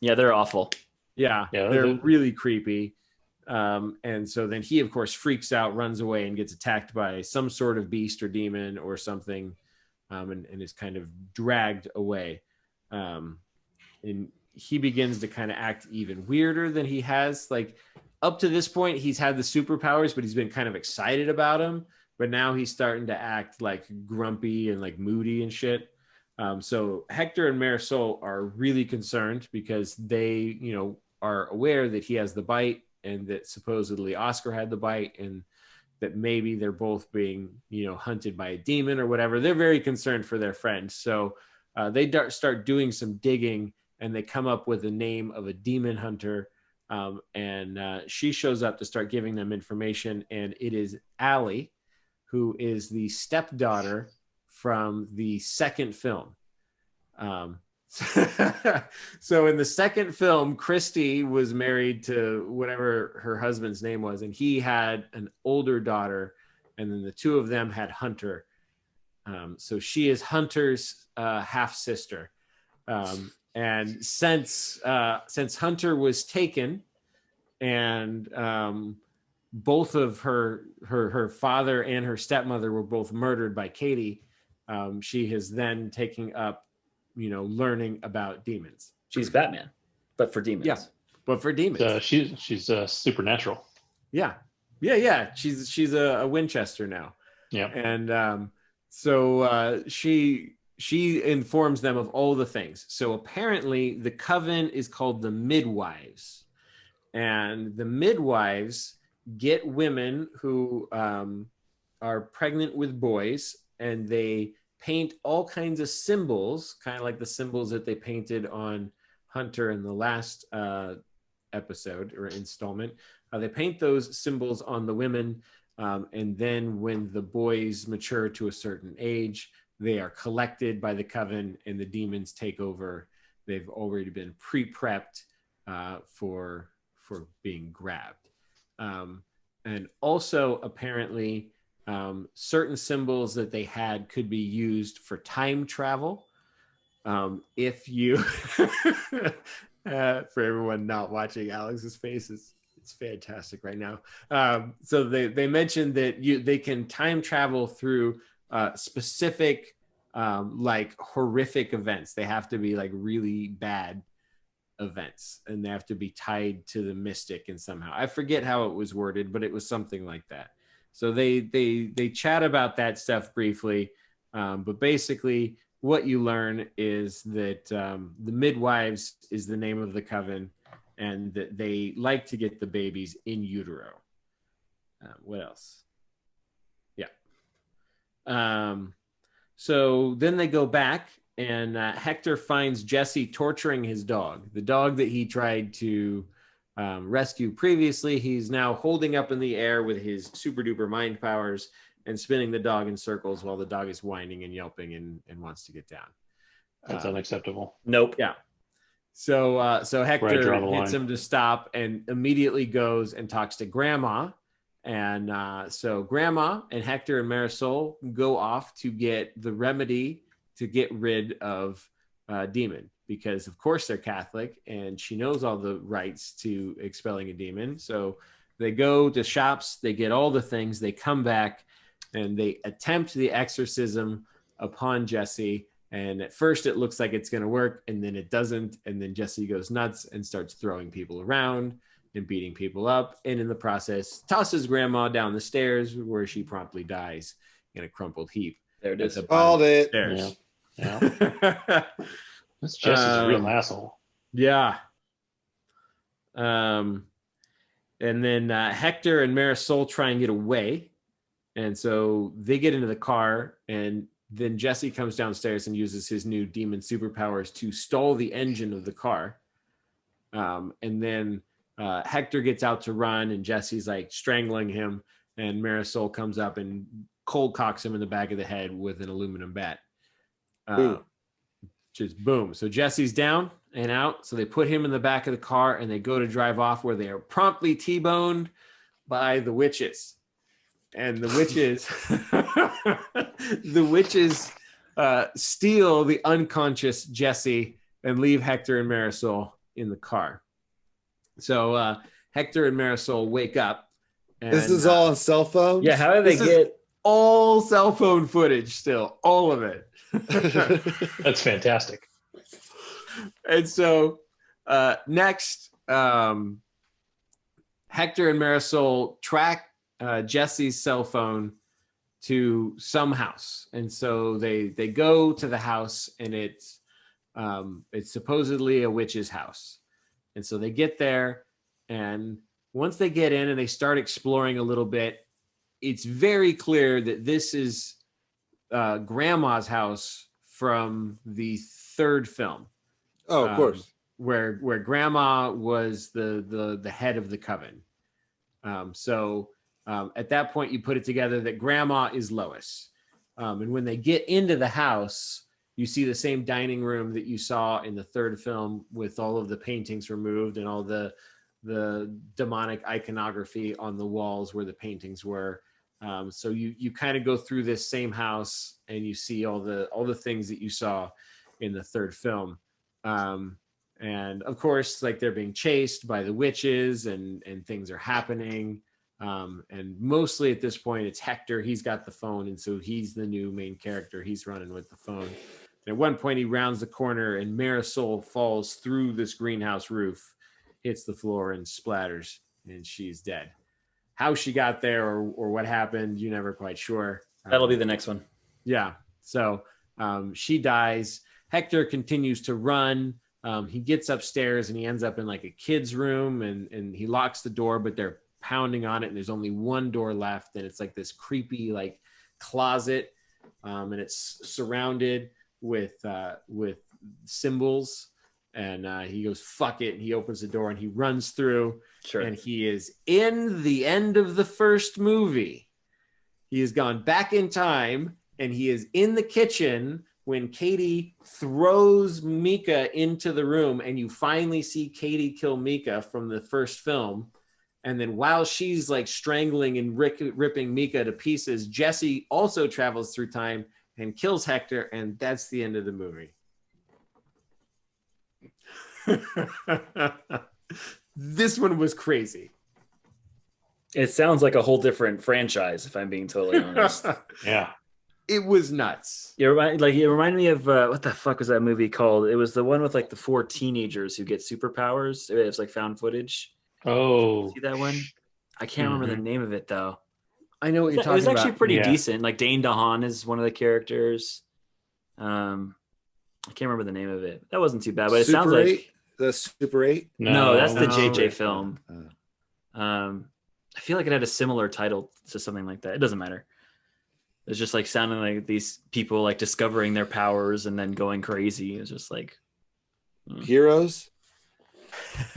Yeah, they're awful. Yeah, they're really creepy. And so then he, of course, freaks out, runs away, and gets attacked by some sort of beast or demon or something, and is kind of dragged away. And he begins to kind of act even weirder than he has. Like, up to this point, he's had the superpowers, but he's been kind of excited about them. But now he's starting to act like grumpy and like moody and shit. So Hector and Marisol are really concerned because they, are aware that he has the bite and that supposedly Oscar had the bite and that maybe they're both being, hunted by a demon or whatever. They're very concerned for their friend. So they start doing some digging and they come up with the name of a demon hunter. And she shows up to start giving them information. And it is Allie, who is the stepdaughter from the second film. So in the second film, Christy was married to whatever her husband's name was, and he had an older daughter, and then the two of them had Hunter. So she is Hunter's half sister. And since Hunter was taken, and both of her father and her stepmother were both murdered by Katie, she has then taken up learning about demons. She's Batman, but for demons. Yeah, but for demons. She's supernatural. Yeah. She's a Winchester now. Yeah. And so she informs them of all the things. So apparently the coven is called the Midwives, and the Midwives get women who are pregnant with boys, and they paint all kinds of symbols, kind of like the symbols that they painted on Hunter in the last episode or installment. They paint those symbols on the women, and then when the boys mature to a certain age, they are collected by the coven and the demons take over. They've already been pre-prepped for being grabbed. And also apparently certain symbols that they had could be used for time travel. If you, for everyone not watching Alex's faces, it's fantastic right now. So they mentioned that they can time travel through specific like horrific events. They have to be like really bad events, and they have to be tied to the mystic and somehow. I forget how it was worded, but it was something like that. So they chat about that stuff briefly, but basically what you learn is that the Midwives is the name of the coven, and that they like to get the babies in utero. What else? Yeah. So then they go back, and Hector finds Jesse torturing his dog, the dog that he tried to rescue previously. He's now holding up in the air with his super duper mind powers and spinning the dog in circles while the dog is whining and yelping and wants to get down. That's unacceptable. Nope. Yeah. So Hector gets him to stop and immediately goes and talks to Grandma. And so Grandma and Hector and Marisol go off to get the remedy to get rid of demon, because of course they're Catholic and she knows all the rights to expelling a demon. So they go to shops, they get all the things, they come back and they attempt the exorcism upon Jesse. And at first it looks like it's going to work, and then it doesn't. And then Jesse goes nuts and starts throwing people around and beating people up. And in the process, tosses Grandma down the stairs, where she promptly dies in a crumpled heap. There it is. Called it. Yeah. This Jesse's a real asshole. Yeah. And then Hector and Marisol try and get away. And so they get into the car, and then Jesse comes downstairs and uses his new demon superpowers to stall the engine of the car. And then Hector gets out to run, and Jesse's like strangling him, and Marisol comes up and cold cocks him in the back of the head with an aluminum bat. Just boom. So Jesse's down and out. So they put him in the back of the car and they go to drive off, where they are promptly T-boned by the witches. And the witches, steal the unconscious Jesse and leave Hector and Marisol in the car. So Hector and Marisol wake up. And, this is all on cell phones? Yeah, how do they get all cell phone footage still? All of it. That's fantastic. And so next, Hector and Marisol track Jesse's cell phone to some house, and so they go to the house, and it's supposedly a witch's house. And so they get there, and once they get in and they start exploring a little bit, it's very clear that this is Grandma's house from the third film. Oh, of course. Where Grandma was the head of the coven. So at that point, you put it together that Grandma is Lois. And when they get into the house, you see the same dining room that you saw in the third film, with all of the paintings removed and all the demonic iconography on the walls where the paintings were. So you kind of go through this same house, and you see all the things that you saw in the third film. And of course, like, they're being chased by the witches, and things are happening. And mostly at this point, it's Hector. He's got the phone, and so he's the new main character. He's running with the phone. And at one point, he rounds the corner, and Marisol falls through this greenhouse roof, hits the floor, and splatters, and she's dead. How she got there or what happened, you're never quite sure. That'll be the next one. Yeah. So she dies. Hector continues to run. He gets upstairs, and he ends up in like a kid's room, and he locks the door, but they're pounding on it, and there's only one door left, and it's like this creepy like closet, and it's surrounded with symbols. And he goes, fuck it, and he opens the door, and he runs through. Sure. And he is in the end of the first movie. He has gone back in time, and he is in the kitchen when Katie throws Mika into the room, and you finally see Katie kill Mika from the first film. And then while she's like strangling and ripping Mika to pieces, Jesse also travels through time and kills Hector, and that's the end of the movie. This one was crazy. It sounds like a whole different franchise, if I'm being totally honest. Yeah. It was nuts. It reminded me of what the fuck was that movie called? It was the one with like the 4 teenagers who get superpowers. It was like found footage. Oh, See that one? I can't remember the name of it though. I know what you're talking about. It was actually pretty decent. Like Dane DeHaan is one of the characters. I can't remember the name of it. That wasn't too bad, but it sounds like the Super 8. No, that's the JJ film. I feel like it had a similar title to something like that. It doesn't matter. It's just like sounding like these people like discovering their powers and then going crazy. It's just like Heroes.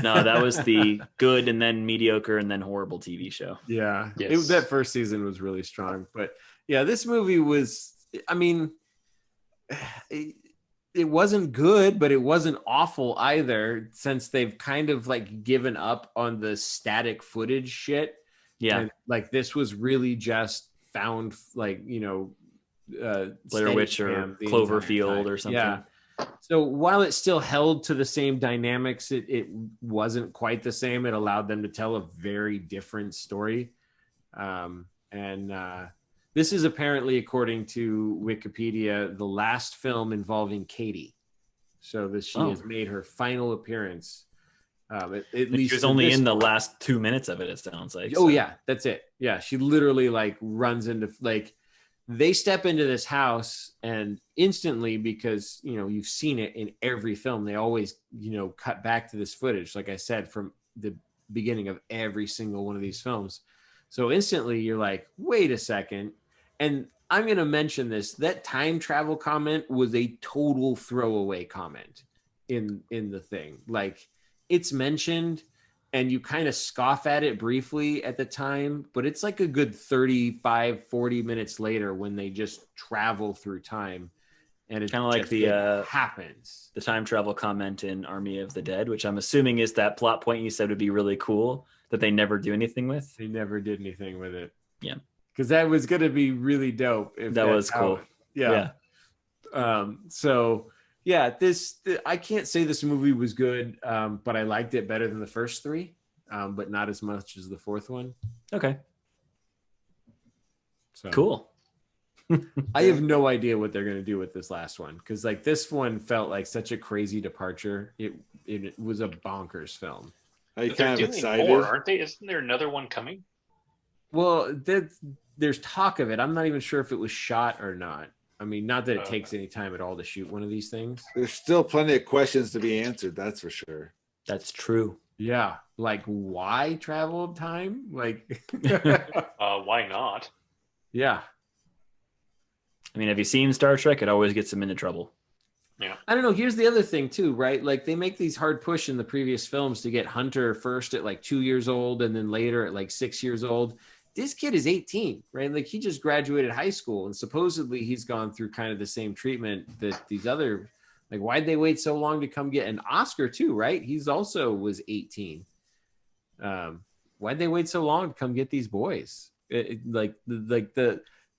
No, that was the good and then mediocre and then horrible TV show. Yeah. Yes. That first season was really strong. But yeah, this movie was, I mean, it wasn't good, but it wasn't awful either, since they've kind of like given up on the static footage shit. Yeah. And, like, this was really just found, like, you know, Blair Witch or Cloverfield or something. Yeah. So while it still held to the same dynamics, it wasn't quite the same. It allowed them to tell a very different story. This is apparently, according to Wikipedia, the last film involving Katie. So she has made her final appearance. At least she was only in the last 2 minutes of it, it sounds like. Oh, yeah, that's it. Yeah, she literally like runs into, like, they step into this house, and instantly, because, you know, you've seen it in every film, they always, you know, cut back to this footage, like I said, from the beginning of every single one of these films. So instantly you're like, wait a second. And I'm going to mention this, that time travel comment was a total throwaway comment in the thing. Like, it's mentioned and you kind of scoff at it briefly at the time, but it's like a good 35, 40 minutes later when they just travel through time. And it's kind of like it happens. The time travel comment in Army of the Dead, which I'm assuming is that plot point you said would be really cool that they never do anything with. They never did anything with it. Yeah. Because that was going to be really dope. If that was cool. Yeah. So yeah, I can't say this movie was good, but I liked it better than the first three, but not as much as the fourth one. Okay. So Cool. I have no idea what they're going to do with this last one, because like this one felt like such a crazy departure. It was a bonkers film. Are you kind of excited? More, aren't they? Isn't there another one coming? Well, there's talk of it. I'm not even sure if it was shot or not. I mean, not that it takes any time at all to shoot one of these things. There's still plenty of questions to be answered. That's for sure. That's true. Yeah. Like, why travel time? Like, why not? Yeah. I mean, have you seen Star Trek? It always gets them into trouble. Yeah. I don't know. Here's the other thing too, right? Like they make these hard push in the previous films to get Hunter first at like 2 years old and then later at like 6 years old. This kid is 18, right? Like he just graduated high school and supposedly he's gone through kind of the same treatment that these other, like why'd they wait so long to come get an Oscar too, right? He's also was 18. Why'd they wait so long to come get these boys?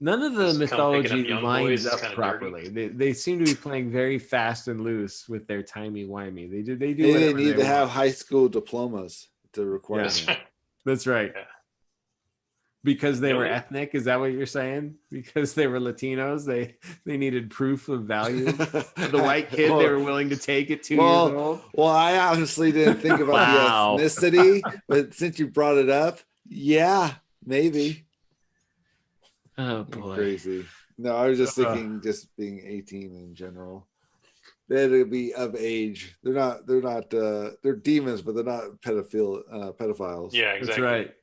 None of the Just mythology young lines boys up kinda properly. They seem to be playing very fast and loose with their timey-wimey. They do. They didn't need to want. have high school diplomas to require Yes. them. That's right. Yeah. Because they were Yeah. ethnic, is that what you're saying? Because they were Latinos, they needed proof of value. The white kid they were willing to take at 2 years old. Well, I honestly didn't think about Wow. the ethnicity, but since you brought it up, yeah, maybe. Oh boy. Crazy. No, I was just thinking just being 18 in general. They had to be of age. They're demons, but they're not pedophiles. Yeah, That's exactly. right.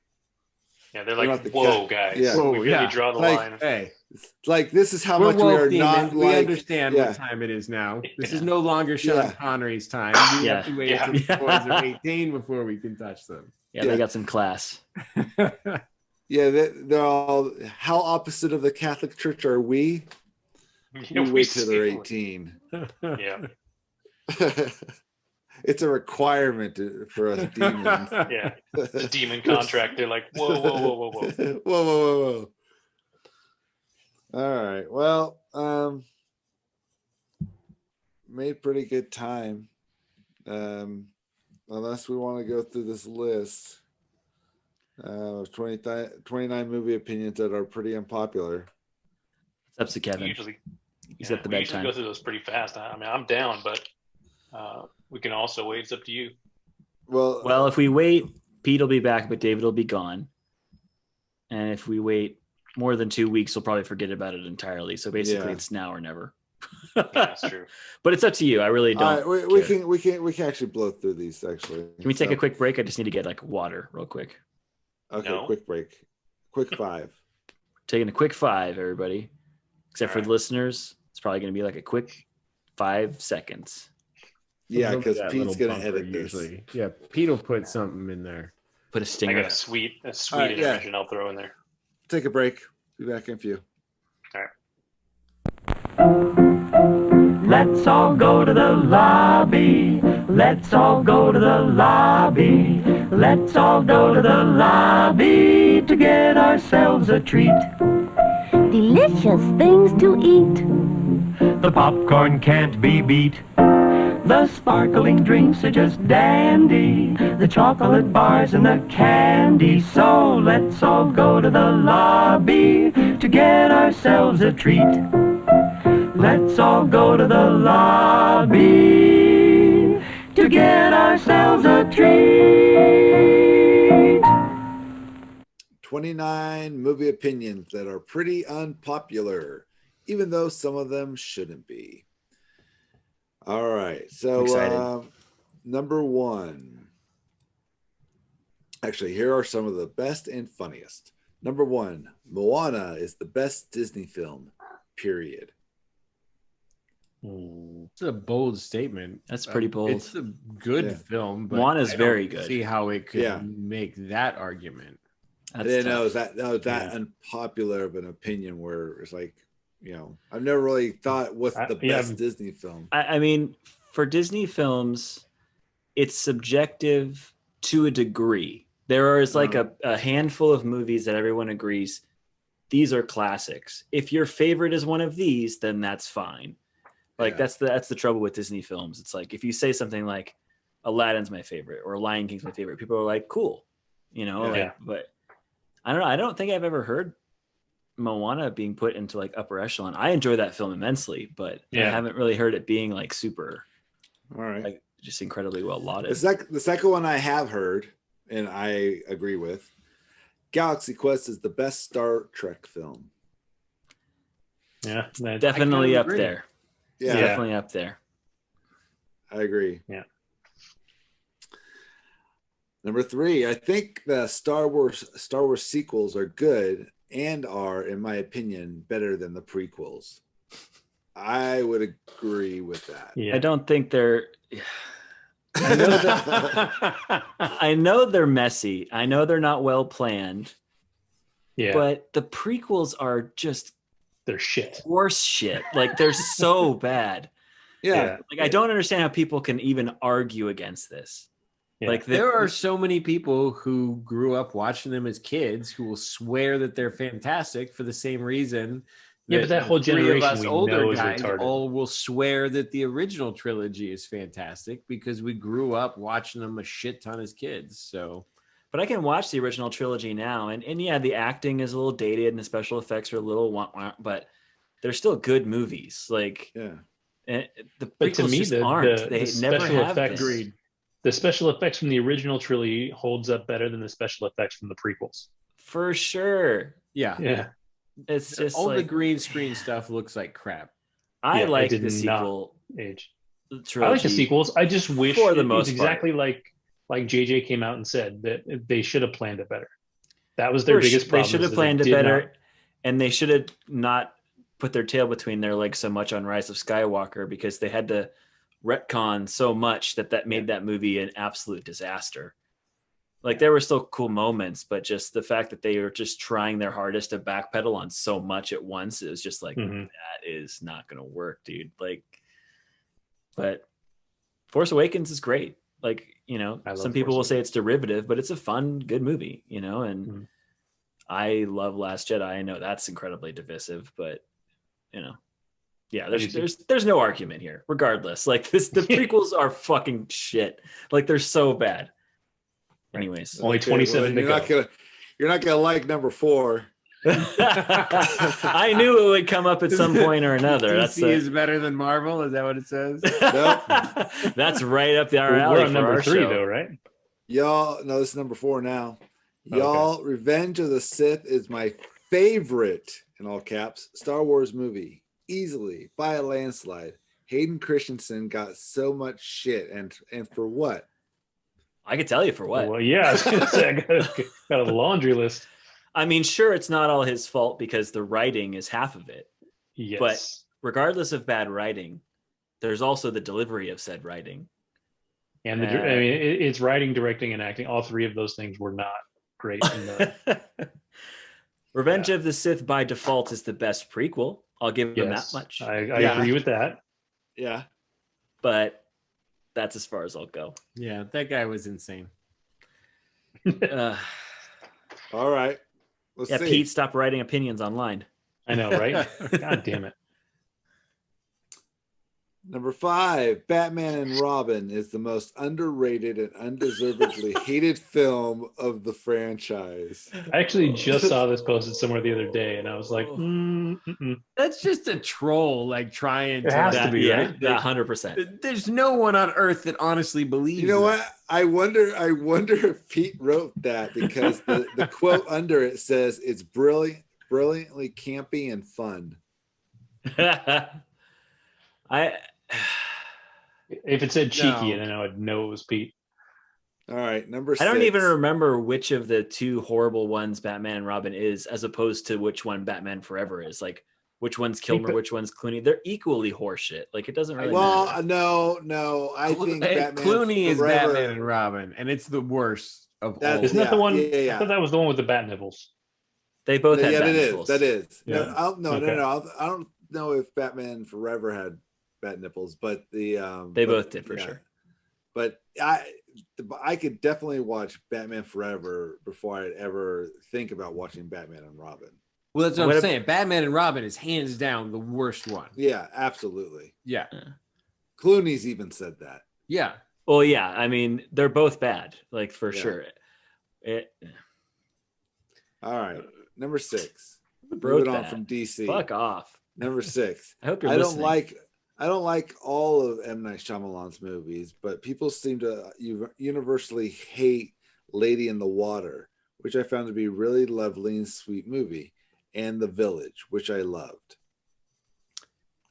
Yeah, they're They're like, not the whoa, cat. guys. Yeah. Whoa, We really yeah. draw the Like, line. Hey, Like this is how we're much we are woke not demons. We like. understand Yeah. what time it is now. This is Yeah. no longer Sean Yeah. Connery's time. We Yeah. have to wait Yeah. until the boys are 18 before we can touch them. Yeah, Yeah. they got some class. Yeah, they're all. How opposite of the Catholic Church are we? Yeah, We wait till they're 18. Yeah, It's a requirement for us demons. yeah. It's a demon contract. They're like, whoa, whoa, whoa, whoa, whoa. whoa, whoa, whoa. All right. Well, made pretty good time. Unless we want to go through this list of 29 movie opinions that are pretty unpopular. It's up to Kevin. Usually, He's at the we usually bedtime. go through those pretty fast. I mean, I'm down, but we can also wait. It's up to you. Well, If we wait, Pete will be back, but David will be gone. And if we wait more than 2 weeks, we'll probably forget about it entirely. So basically, Yeah. it's now or never. Yeah, that's true. But it's up to you. I really don't. all right, we can actually blow through these. Actually, Can we take So- a quick break? I just need to get like water real quick. Okay, No. quick break. Quick 5. Taking a quick 5, everybody. Except for All right. the listeners, it's probably going to be like a quick 5 seconds. Yeah, Look at because that Pete's little gonna bumper edit this. usually. Yeah, Pete will put something in there. Put a I stinger. got a sweet All right, yeah. intervention I'll throw in there. Take a break. Be back in a few. Let's all go to the lobby. Let's all go to the lobby. Let's all go to the lobby to get ourselves a treat. Delicious things to eat. The popcorn can't be beat. The sparkling drinks are just dandy. The chocolate bars and the candy. So let's all go to the lobby to get ourselves a treat. Let's all go to the lobby to get ourselves a treat. 29 movie opinions that are pretty unpopular, even though some of them shouldn't be. All right. So, Excited. number 1. Actually, here are some of the best and funniest. Number 1, Moana is the best Disney film, period. It's a bold statement. That's pretty bold. It's a good Yeah. film, but Moana's I don't very good. See how it could Yeah. make that argument. I That's didn't know tough. that was that unpopular of an opinion where it's like, I've never really thought what's the best Disney film. I mean, for Disney films, it's subjective to a degree. There is like a handful of movies that everyone agrees these are classics. If your favorite is one of these, then that's fine. Like that's the trouble with Disney films. It's like if you say something like Aladdin's my favorite or Lion King's my favorite, people are like, cool, but I don't know. I don't think I've ever heard Moana being put into like upper echelon. I enjoy that film immensely, but I haven't really heard it being like super, all right, like just incredibly well lauded. The second one I have heard, and I agree with, Galaxy Quest is the best Star Trek film. Yeah, definitely up there. Yeah, definitely up there. I agree. Yeah. Number 3, I think the Star Wars sequels are good and are, in my opinion, better than the prequels. I would agree with that. Yeah. I don't think they're. I know they're messy. I know they're not well planned. Yeah. But the prequels are just. They're shit. Worse shit. Like they're so bad. Yeah. Like I don't understand how people can even argue against this. Yeah. Like there are so many people who grew up watching them as kids who will swear that they're fantastic for the same reason. Yeah, but that whole generation of us older guys all will swear that the original trilogy is fantastic because we grew up watching them a shit ton as kids. So, but I can watch the original trilogy now, and yeah, the acting is a little dated and the special effects are a little but they're still good movies. Like, and the prequels to me, they never have been. The special effects from the original trilogy holds up better than the special effects from the prequels. For sure. Yeah. It's just all the green screen stuff looks like crap. I like the sequel age. Trilogy. I like the sequels. I just wish for the most exactly like JJ came out and said that they should have planned it better. That was their biggest problem. They should have planned it better, and they should have not put their tail between their legs so much on Rise of Skywalker because they had to retcon so much that made that movie an absolute disaster. Like there were still cool moments, but just the fact that they were just trying their hardest to backpedal on so much at once, it was just like, that is not going to work, dude. Like, but Force Awakens is great. Like, some people will say it's derivative, but it's a fun, good movie, and I love Last Jedi. I know that's incredibly divisive, but yeah, there's no argument here. Regardless, like the prequels are fucking shit. Like they're so bad. Anyways, only 27 to go. You're not gonna like number 4. I knew it would come up at some point or another. DC is better than Marvel. Is that what it says? Nope. That's right up the alley. We're on number 3 though, right? Y'all, no, this is number 4 now. Y'all, Revenge of the Sith is my favorite, in all caps, Star Wars movie. Easily, by a landslide. Hayden Christensen got so much shit, and for what? I could tell you for what. Well, yeah, I was gonna say, I got a laundry list. I mean, sure, it's not all his fault because the writing is half of it. Yes. But regardless of bad writing, there's also the delivery of said writing. And it's writing, directing, and acting. All 3 of those things were not great. Revenge of the Sith by default is the best prequel. I'll give them that much. I agree with that. Yeah. But that's as far as I'll go. Yeah, that guy was insane. All right. Let's see. Pete, stop writing opinions online. I know, right? God damn it. Number 5, Batman and Robin is the most underrated and undeservedly hated film of the franchise. I actually just saw this posted somewhere the other day, and I was like, That's just a troll, like trying it has to be, right? 100%. There's no one on earth that honestly believes. You know what? I wonder if Pete wrote that because the quote under it says it's brilliantly campy and fun. If it said cheeky, then I would know it was Pete. All right, number 6. I don't even remember which of the 2 horrible ones Batman and Robin is, as opposed to which one Batman Forever is. Like, which one's Kilmer, which one's Clooney. They're equally horseshit. Like, it doesn't really matter. No. I think Batman Clooney is Forever, Batman and Robin, and it's the worst of all. Isn't that the one? Yeah. I thought that was the one with the bat nipples. They both had bat nipples. That is. Yeah. No. I don't know if Batman Forever had bat nipples, but they both did for sure. But I could definitely watch Batman Forever before I'd ever think about watching Batman and Robin. Well, that's what I'm saying. Batman and Robin is hands down the worst one. Yeah, absolutely. Yeah. Clooney's even said that. Yeah. Well, yeah. I mean, they're both bad, like for sure. All right, number 6. Broke Moving on that. from DC. Fuck off. Number 6. I hope you're listening. I don't like all of M. Night Shyamalan's movies, but people seem to universally hate Lady in the Water, which I found to be a really lovely and sweet movie, and The Village, which I loved.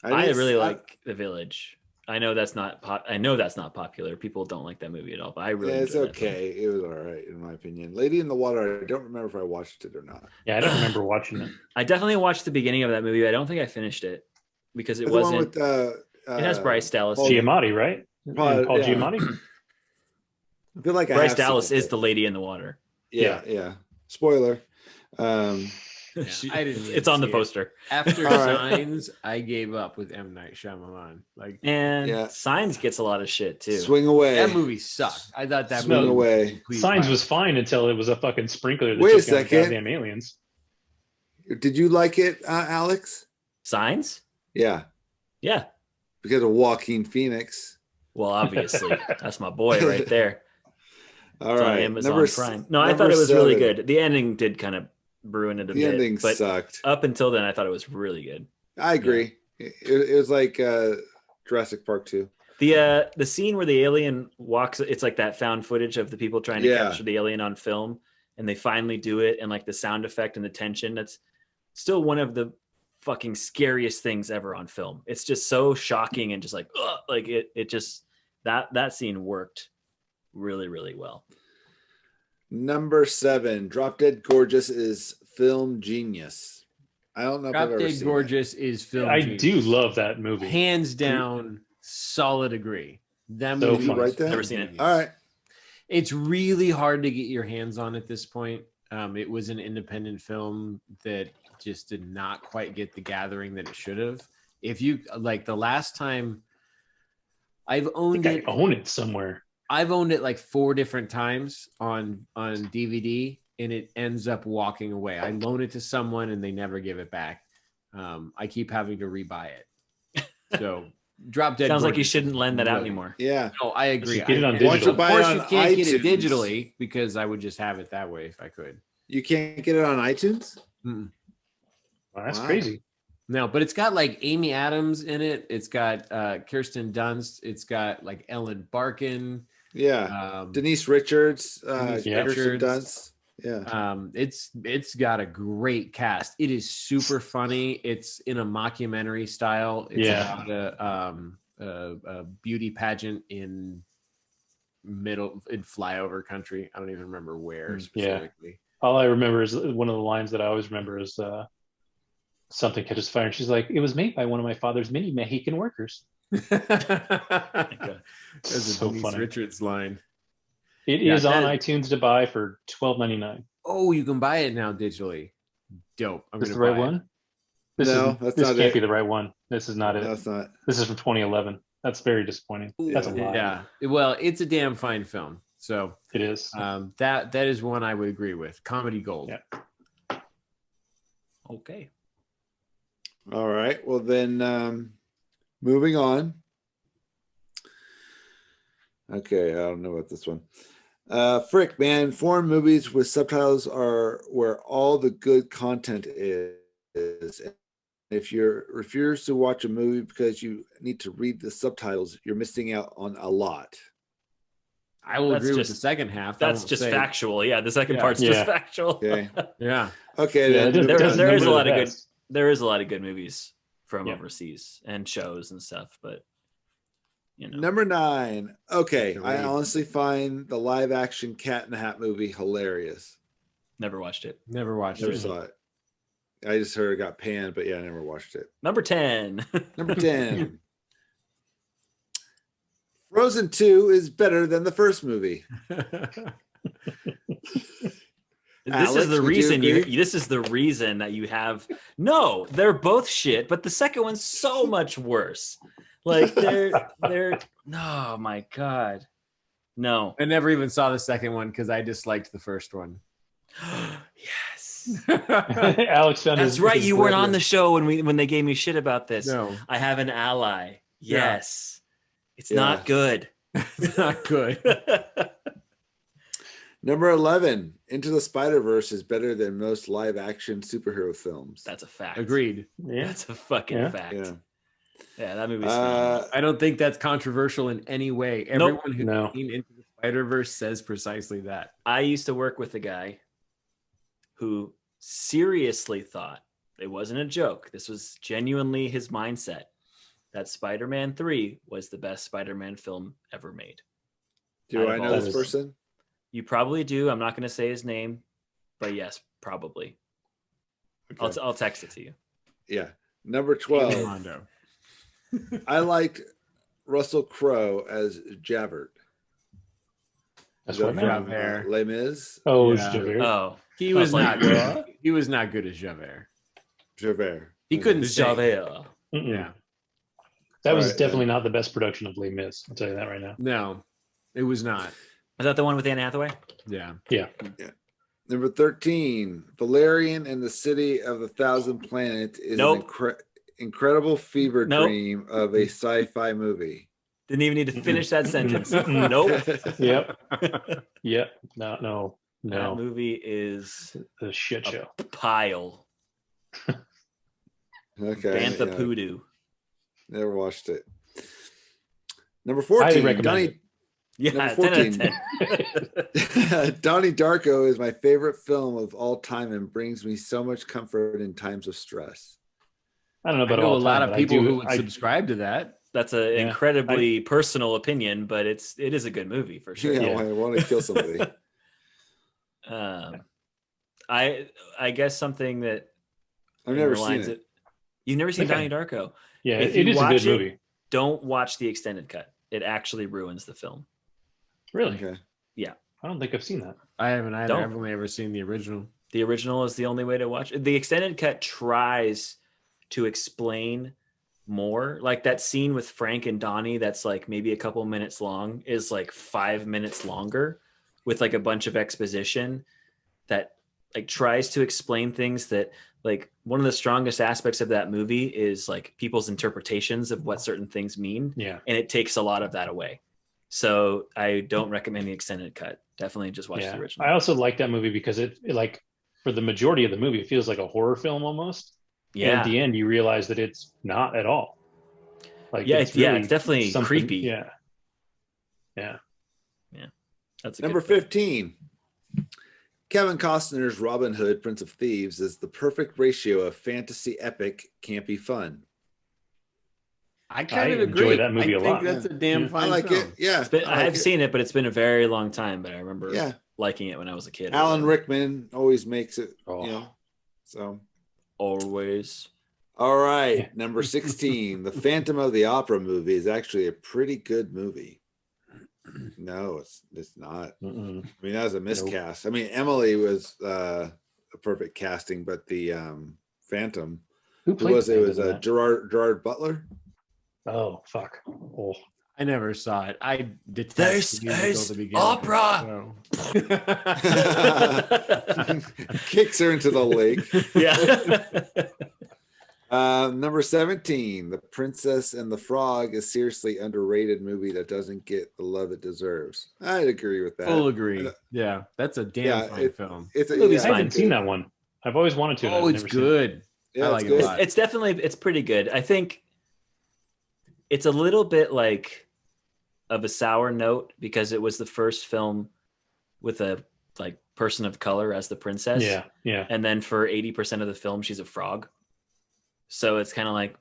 I really like The Village. I know that's not popular. People don't like that movie at all, but I really it's okay. It was all right in my opinion. Lady in the Water, I don't remember if I watched it or not. Yeah, I don't remember watching it. I definitely watched the beginning of that movie. But I don't think I finished it because it wasn't. The one with, it has Bryce Dallas. Giamatti, right? Paul Giamatti. I feel like Bryce Dallas is the Lady in the Water. Yeah. Spoiler. It's on the poster. After Signs, I gave up with M. Night Shyamalan. Signs gets a lot of shit too. Swing Away. That movie sucked. I thought that Swing Away. Signs was fine until it was a fucking sprinkler that Wait a took down second. goddamn aliens. Did you like it, Alex? Signs? Yeah. Yeah. Because of Joaquin Phoenix. Well, obviously, that's my boy right there. All right. Amazon Prime. No, I thought it was really good. The ending did kind of ruin it a bit. The ending but sucked. Up until then, I thought it was really good. I agree. Yeah. It was like Jurassic Park 2. The scene where the alien walks, it's like that found footage of the people trying to capture the alien on film, and they finally do it, and like the sound effect and the tension, that's still one of the fucking scariest things ever on film. It's just so shocking and just like, ugh, like it just that scene worked really, really well. Number 7, Drop Dead Gorgeous is film genius. I don't know if I've ever Drop seen Dead Gorgeous is film I genius. do love that movie. Hands down, solid agree. That So movie, fun. Right there? Never seen it. All right. It's really hard to get your hands on at this point. It was an independent film that just did not quite get the gathering that it should have. If you like the last time I've owned I own it somewhere. I've owned it like 4 different times on DVD, and it ends up walking away. I loan it to someone and they never give it back. I keep having to rebuy it. So Drop Dead Sounds like you Gorgeous shouldn't lend that out anymore. Yeah. No, I agree. Just get it on Of digital. course, you can't get it iTunes. digitally because I would just have it that way if I could. You can't get it on iTunes? Mm-mm. Wow, that's Wow. crazy. No, but it's got like Amy Adams in it. It's got Kirsten Dunst. It's got like Ellen Barkin. Yeah. Denise Richards. Denise Kirsten Richards. Dunst. Yeah. It's got a great cast. It is super funny. It's in a mockumentary style. It's about a beauty pageant in flyover country. I don't even remember where specifically. All I remember is one of the lines that I always remember is something catches fire, and she's like, "It was made by one of my father's many Mexican workers." That's So a Denise funny. Richards line. It is on iTunes to buy for $12.99. Oh, you can buy it now digitally. Dope. I'm Is this gonna the right buy it. one? That's This not can't it. be the right one. This is not it. That's not. This is from 2011. That's very disappointing. That's a lie. Yeah. Well, it's a damn fine film. So It is. that is one I would agree with. Comedy gold. Yeah. Okay. All right. Well, then moving on. Okay. I don't know about this one. Frick, man. Foreign movies with subtitles are where all the good content is. If you refuse to watch a movie because you need to read the subtitles, you're missing out on a lot. I will That's agree with just- the second half. That's just factual. Yeah, the second Yeah. part's Yeah. just factual. Okay. Yeah. Okay. Yeah, Then it doesn't there is do a lot the of good best. there is a lot of good movies from Yeah. overseas and shows and stuff, but you know. Number 9. Okay. Great. I honestly find the live action Cat in the Hat movie hilarious. Never watched it. Never watched Never it. saw it. I just heard it got panned, but yeah, I never watched it. Number 10. Number 10. Frozen 2 is better than the first movie. This Alex, is the would you reason agree? this is the reason that you have no, they're both shit, but the second one's so much worse. Like they're oh my god. No. I never even saw the second one because I disliked the first one. Yes. Alex found That's his, right. his You weren't on brethren. the show when they gave me shit about this. No. I have an ally. Yes. It's Yeah. not good. It's not good. Number 11, Into the Spider-Verse is better than most live-action superhero films. That's a fact. Agreed. Yeah. That's a fucking fact. Yeah. Yeah, that movie's phenomenal. I don't think that's controversial in any way. Nope. Everyone who's seen Into the Spider-Verse says precisely that. I used to work with a guy who seriously thought, it wasn't a joke, this was genuinely his mindset, that Spider-Man 3 was the best Spider-Man film ever made. Do I know this person? You probably do. I'm not going to say his name, but yes, probably. Okay. I'll text it to you. Yeah. Number 12. I liked Russell Crowe as Javert. That's what Javert. Les Mis. Oh, Yeah. Javert. Oh, He was not good. He was not good as Javert. Javert. He couldn't sing. Javert. Yeah. That was Right, definitely not the best production of Les Mis. I'll tell you that right now. No, it was not. Is that the one with Anne Hathaway? Yeah. Number 13, Valerian and the City of a Thousand Planets is an incredible fever dream of a sci-fi movie. Didn't even need to finish that sentence. Nope. Yep. Yep. No. That movie is a shit show. Pile. Okay. Bantha Poodoo. Never watched it. Number 14, Donnie. Yeah, number 14. 10 out of 10. Donnie Darko is my favorite film of all time and brings me so much comfort in times of stress. I don't know about I know all a lot of people who would subscribe to that. That's an incredibly personal opinion, but it is a good movie for sure. Yeah, I want to kill somebody. I guess something that I've never seen it. You've never seen Donnie Darko? Yeah, it is a good movie. Don't watch the extended cut. It actually ruins the film. Really? Okay. Yeah. I don't think I've seen that. I haven't either. I've only ever seen the original. The original is the only way to watch it. The extended cut tries to explain more. Like that scene with Frank and Donnie that's like maybe a couple minutes long is like 5 minutes longer with like a bunch of exposition that like tries to explain things that like one of the strongest aspects of that movie is like people's interpretations of what certain things mean. Yeah. And it takes a lot of that away. So I don't recommend the extended cut. Definitely just watch the original. I also like that movie because it like for the majority of the movie, it feels like a horror film almost. Yeah. And at the end, you realize that it's not at all. Like it's definitely creepy. Yeah. That's number 15. Kevin Costner's Robin Hood, Prince of Thieves, is the perfect ratio of fantasy epic campy fun. I kind of agree. Enjoy that movie a lot. I think that's a damn fine I like film. it. Yeah. I have seen it, but it's been a very long time. But I remember liking it when I was a kid. Alan Rickman always makes it, so. Always. All right. Number 16. The Phantom of the Opera movie is actually a pretty good movie. No, it's not. I mean, that was a miscast. I mean, Emily was a perfect casting, but the Phantom, who was it? Was Gerard Butler? Oh, fuck. Oh. I never saw it. I detest this is opera. Kicks her into the lake. Yeah. Number 17, The Princess and the Frog is seriously underrated movie that doesn't get the love it deserves. I'd agree with that. Full agree. Yeah, that's a damn fine film. I haven't seen that one. I've always wanted to. Oh, it's good. Yeah, I like it a lot. It's pretty good. I think it's a little bit like of a sour note because it was the first film with a like person of color as the princess. Yeah. And then for 80% of the film, she's a frog. So it's kind of like,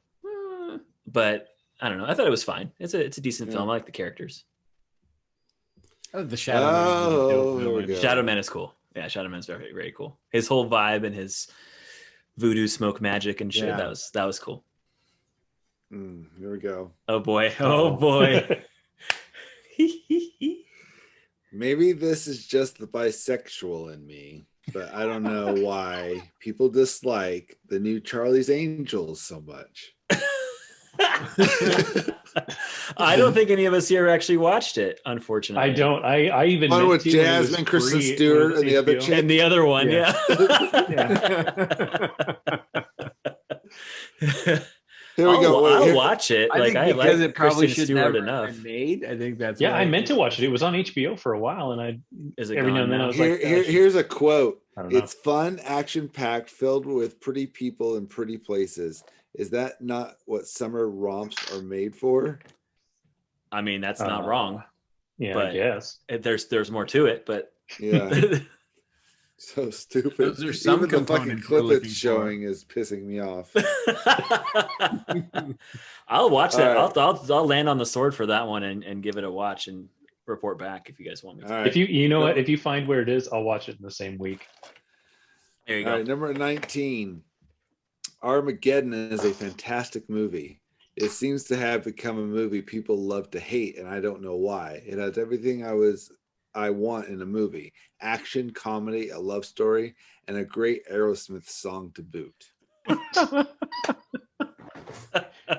but I don't know. I thought it was fine. It's a decent film. I like the characters. The Shadow Man. Shadow Man is cool. Yeah, Shadow Man is very, very cool. His whole vibe and his voodoo smoke magic and shit. Yeah. That was cool. Here we go. Oh boy. Oh boy. Maybe this is just the bisexual in me, but I don't know why people dislike the new Charlie's Angels so much. I don't think any of us here actually watched it, unfortunately. I don't. I even One meant with to when it was Jasmine, Kristen free Stewart, with and the other HBO. chick. And the other one, yeah. Here we go. I'll Here- watch it. I Like think I because like it probably Kristen should Stewart never enough. have been made. I think that's Yeah, why I meant to watch it. It was on HBO for a while, and I Is it every now gone and then I now? was like, Here's a quote. I don't know. It's fun, action-packed, filled with pretty people and pretty places. Is that not what summer romps are made for? I mean, that's not wrong. Yeah, but I guess. There's more to it, but Yeah. So stupid. Those are some Even the fucking components we're clip looking it's for. showing is pissing me off. I'll watch that. All right. I'll land on the sword for that one and give it a watch and report back if you guys want me to. All right. If you know what, if you find where it is, I'll watch it in the same week. There you All go. right, number 19. Armageddon is a fantastic movie. It seems to have become a movie people love to hate, and I don't know why. It has everything I want in a movie: action, comedy, a love story, and a great Aerosmith song to boot.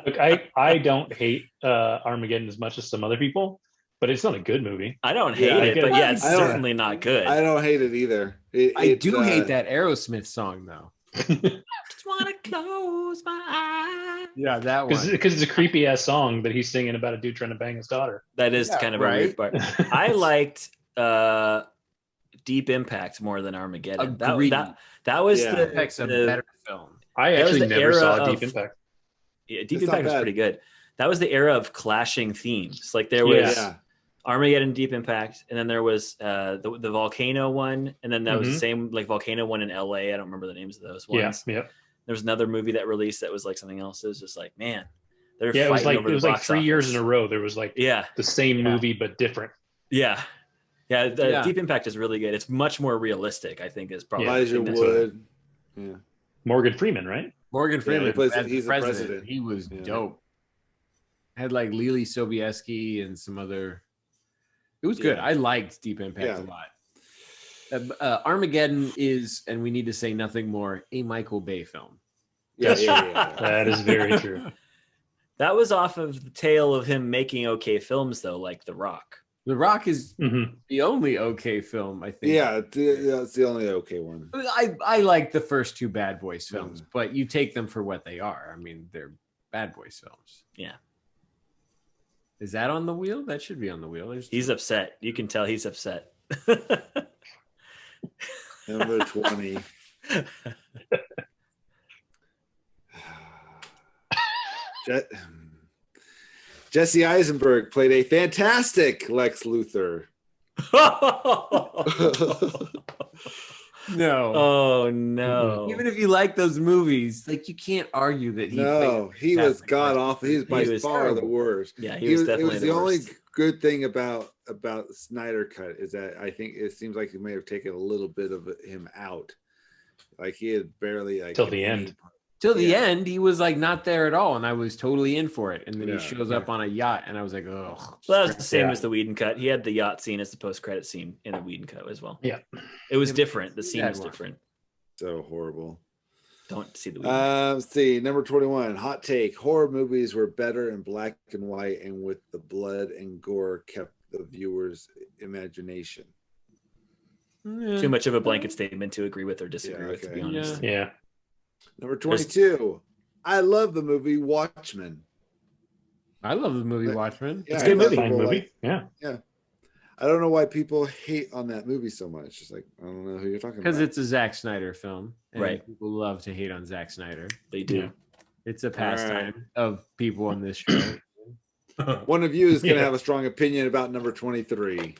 Look, I don't hate Armageddon as much as some other people, but it's not a good movie. I don't hate Yeah, it, but yeah, it's I don't- certainly not good. I don't hate it either. I do hate that Aerosmith song though. Just want to close my eyes. Yeah, that one. Because it's a creepy ass song that he's singing about a dude trying to bang his daughter. That is Yeah, kind of right? a weird part. I liked Deep Impact more than Armageddon. Agreed. That was Yeah. the Impact's a the- better film. I That was actually the never era saw of- Deep Impact. Yeah, Deep It's not Impact was bad. pretty good. That was the era of clashing themes. Like there was Yeah. Armageddon, Deep Impact, and then there was the volcano one, and then that was the same like volcano one in LA. I don't remember the names of those ones. Yeah. There was another movie that released that was like something else. It was just like, man, they're Yeah, it was fighting like over the box 3 years office. in a row. There was like Yeah, the same Yeah. movie but different. yeah. Yeah. Deep Impact is really good. It's much more realistic, I think, is probably Yeah, the Elijah thing that's- Wood. Yeah. Morgan Freeman, right? Morgan Freeman plays- as he's the the president. president. He was Yeah. dope. Had like Lily Sobieski and some other. It was good. Yeah. I liked Deep Impact a lot. Armageddon is, and we need to say nothing more, a Michael Bay film. Yeah. That is very true. That was off of the tail of him making okay films, though, like The Rock. The Rock is Mhm. the only okay film, I think. Yeah, it's the only okay one. I like the first two Bad Boys films, but you take them for what they are. I mean, they're Bad Boys films. Yeah. Is that on the wheel? That should be on the wheel. He's upset. You can tell he's upset. Number 20. Jesse Eisenberg played a fantastic Lex Luthor. No. Oh no! Even if you like those movies, like you can't argue that he. No, he was god awful. He's by He was far the terrible. worst. Yeah, he was definitely It was the the only worst. good thing about the Snyder cut is that I think it seems like he may have taken a little bit of him out. Like he had barely like Till the end. Till the Yeah. end, he was like not there at all, and I was totally in for it. And then Yeah, he shows up on a yacht, and I was like, oh. Well, that was the same Yeah. as the Whedon cut. He had the yacht scene as the post-credit scene in the Whedon cut as well. Yeah. It was different. The scene That was one. different. So horrible. Don't see the Whedon. Let's see, number 21. Hot take: horror movies were better in black and white, and with the blood and gore kept the viewer's imagination. Too much of a blanket statement to agree with or disagree Yeah, with, to okay. be honest. Yeah. Number 22. I love the movie Watchmen. I love the movie Watchmen. Yeah, It's a good movie. Fine people movie. like- Yeah. I don't know why people hate on that movie so much. It's like, I don't know who you're talking about. Because it's a Zack Snyder film. And Right. people love to hate on Zack Snyder. They do. Yeah. It's a pastime of people on this show. One of you is going to Yeah. have a strong opinion about number 23.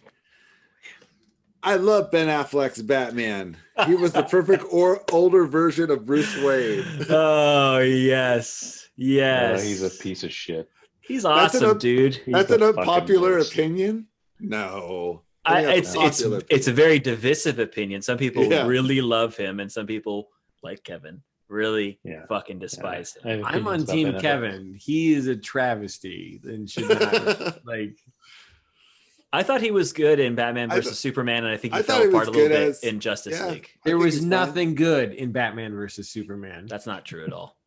I love Ben Affleck's Batman. He was the perfect older version of Bruce Wayne. Oh yes, yes. He's a piece of shit. He's That's an awesome, up- dude. He's That's the an fucking unpopular worst. opinion? No. I think It's that's a popular it's a very divisive opinion. Some people Yeah. really love him, and some people, like Kevin, really Yeah. fucking despise him. I have I'm on opinions about Team Ben Affleck. Kevin. He is a travesty and should not like. I thought he was good in Batman I versus th- Superman, and I think he I thought fell he was apart a little good bit as- in Justice yeah. League. I There think was he's fine. nothing good in Batman versus Superman. That's not true at all.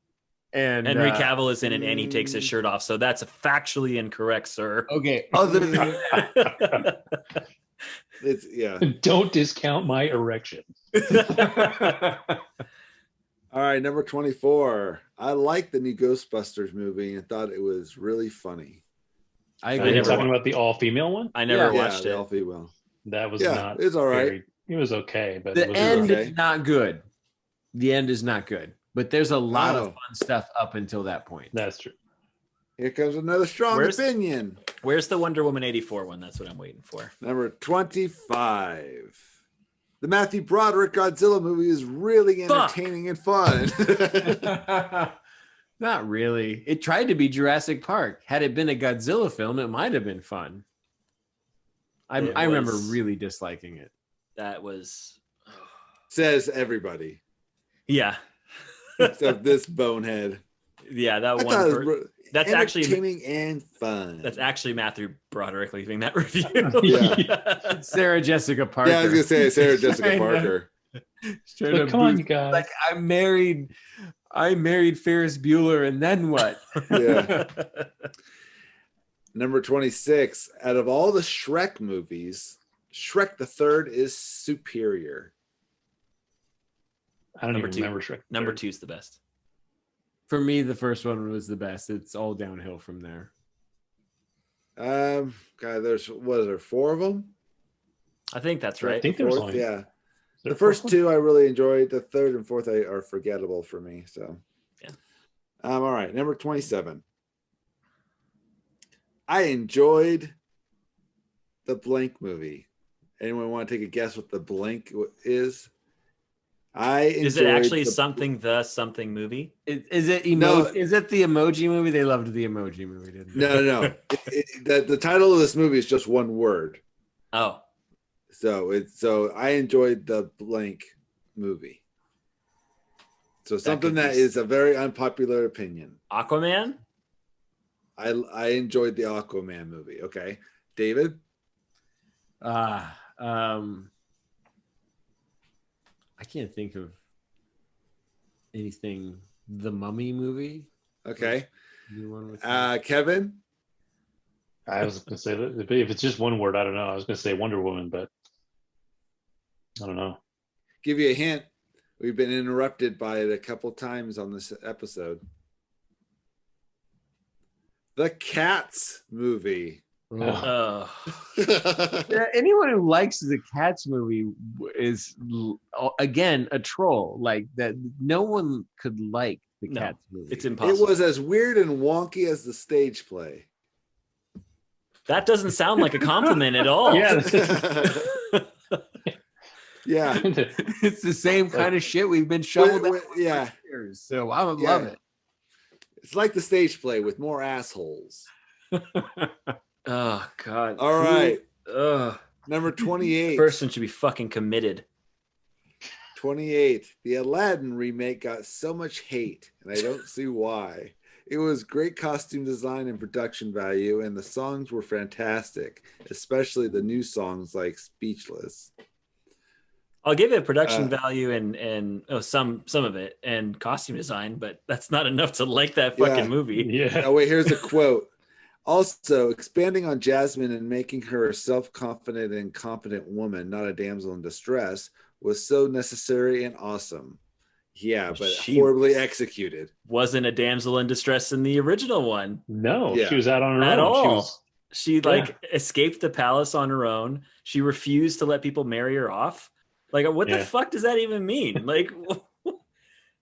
And Henry Cavill is in it, and he takes his shirt off. So that's factually incorrect, sir. Okay. Other than It's Don't discount my erection. All right, number 24. I like the new Ghostbusters movie and thought it was really funny. I Are you talking about the all-female one? I never watched the it. all-female. That was not. It's all right. It was okay, but the it was end okay. is not good. The end is not good, but there's a lot of Oh. fun stuff up until that point. That's true. Here comes another strong opinion. Where's the Wonder Woman 84 one? That's what I'm waiting for. Number 25. The Matthew Broderick Godzilla movie is really entertaining and fun. Not really. It tried to be Jurassic Park. Had it been a Godzilla film, it might have been fun. I remember really disliking it. That was... Says everybody. Yeah. Except this bonehead. Yeah, that one. That's actually entertaining and fun. That's actually Matthew Broderick leaving that review. Yeah. Sarah Jessica Parker. Yeah, I was gonna say Sarah Jessica Parker. But come on, you guys. Like I married Ferris Bueller, and then what? Yeah. Number 26. Out of all the Shrek movies, Shrek the Third is superior. I don't even remember Shrek. Number 2 is the best. For me, the first one was the best. It's all downhill from there. God, there's there 4 of them? I think that's right. I think there's only, yeah. The first 2 I really enjoyed. The third and fourth are forgettable for me. So yeah. All right, number 27. I enjoyed the Blank movie. Anyone want to take a guess what the Blank is? Is it actually something movie? Is it Is it the Emoji Movie? They loved the Emoji Movie, didn't they? No. The title of this movie is just one word. Oh, so I enjoyed the Blank movie. So something that is a very unpopular opinion. Aquaman. I enjoyed the Aquaman movie. Okay, David. I can't think of anything. The Mummy movie. Okay. Kevin. I was going to say that if it's just one word, I don't know. I was going to say Wonder Woman, but I don't know. Give you a hint. We've been interrupted by it a couple times on this episode. The Cats movie. Yeah, anyone who likes the Cats movie is again a troll. Like that, no one could like the Cats movie. It's impossible. It was as weird and wonky as the stage play. That doesn't sound like a compliment at all. Yeah. Yeah. It's the same kind of shit we've been shoveled out for years. So I would love it. It's like the stage play with more assholes. Oh God! All right. Number 28. Person should be fucking committed. 28. The Aladdin remake got so much hate, and I don't see why. It was great costume design and production value, and the songs were fantastic, especially the new songs like Speechless. I'll give it production value and some of it and costume design, but that's not enough to like that fucking movie. Yeah. Oh wait, here's a quote. Also, expanding on Jasmine and making her a self-confident and competent woman, not a damsel in distress, was so necessary and awesome. Yeah, but horribly executed. Wasn't a damsel in distress in the original one. No, she was out on her own. All. She escaped the palace on her own. She refused to let people marry her off. Like, what the fuck does that even mean? Like,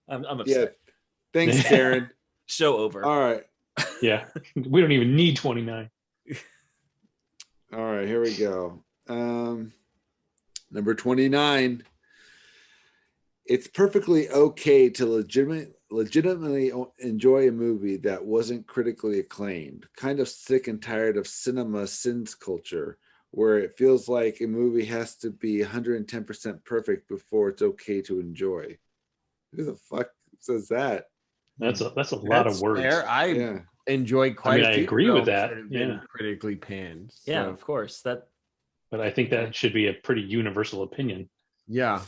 I'm upset. Yeah. Thanks, Karen. Show over. All right. Yeah, we don't even need 29. All right, here we go. Number 29. It's perfectly okay to legitimately enjoy a movie that wasn't critically acclaimed. Kind of sick and tired of cinema sins culture, where it feels like a movie has to be 110% perfect before it's okay to enjoy. Who the fuck says that? That's a lot of words. Fair. I enjoy quite. I agree with that. Critically panned. So. Yeah, of course. But I think that should be a pretty universal opinion. Yeah.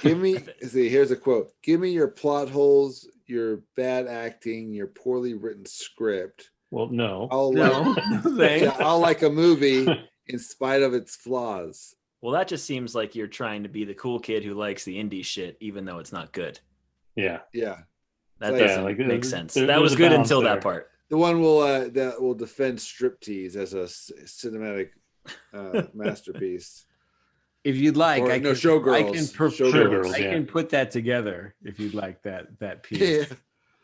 Here's a quote. Give me your plot holes, your bad acting, your poorly written script. Well, no. I'll like a movie in spite of its flaws. Well, that just seems like you're trying to be the cool kid who likes the indie shit, even though it's not good. Yeah. That doesn't make sense. That was good until that part. The one that will defend striptease as a cinematic masterpiece. If you'd like, Showgirls. I can put that together if you'd like that piece. Yeah.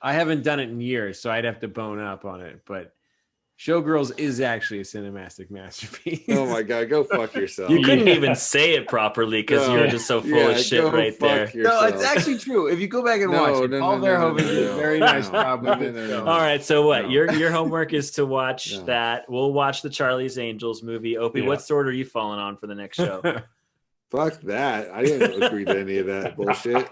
I haven't done it in years, so I'd have to bone up on it. But Showgirls is actually a cinematic masterpiece. Oh my God, go fuck yourself. You couldn't even say it properly because you're just so full of shit right there. Yourself. No, it's actually true. If you go back and watch it, Paul Verhoeven did a very nice job. All right, so what? Your homework is to watch that. We'll watch the Charlie's Angels movie. Opie, what sword are you falling on for the next show? Fuck that. I didn't agree to any of that bullshit.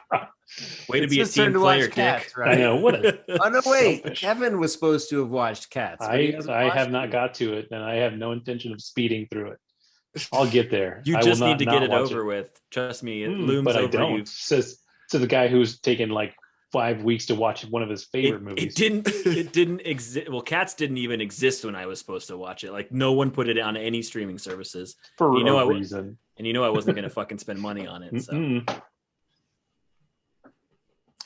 Way to be a team player, Dick. Right? I know. Oh, no, wait. Kevin was supposed to have watched Cats. I have not got to it, and I have no intention of speeding through it. I'll get there. You just need to get it over with. Trust me, it looms over you. But I don't. Says to the guy who's taken like 5 weeks to watch one of his favorite movies. It didn't exist. Well, Cats didn't even exist when I was supposed to watch it. Like no one put it on any streaming services. For a reason. And you know I wasn't going to fucking spend money on it. So.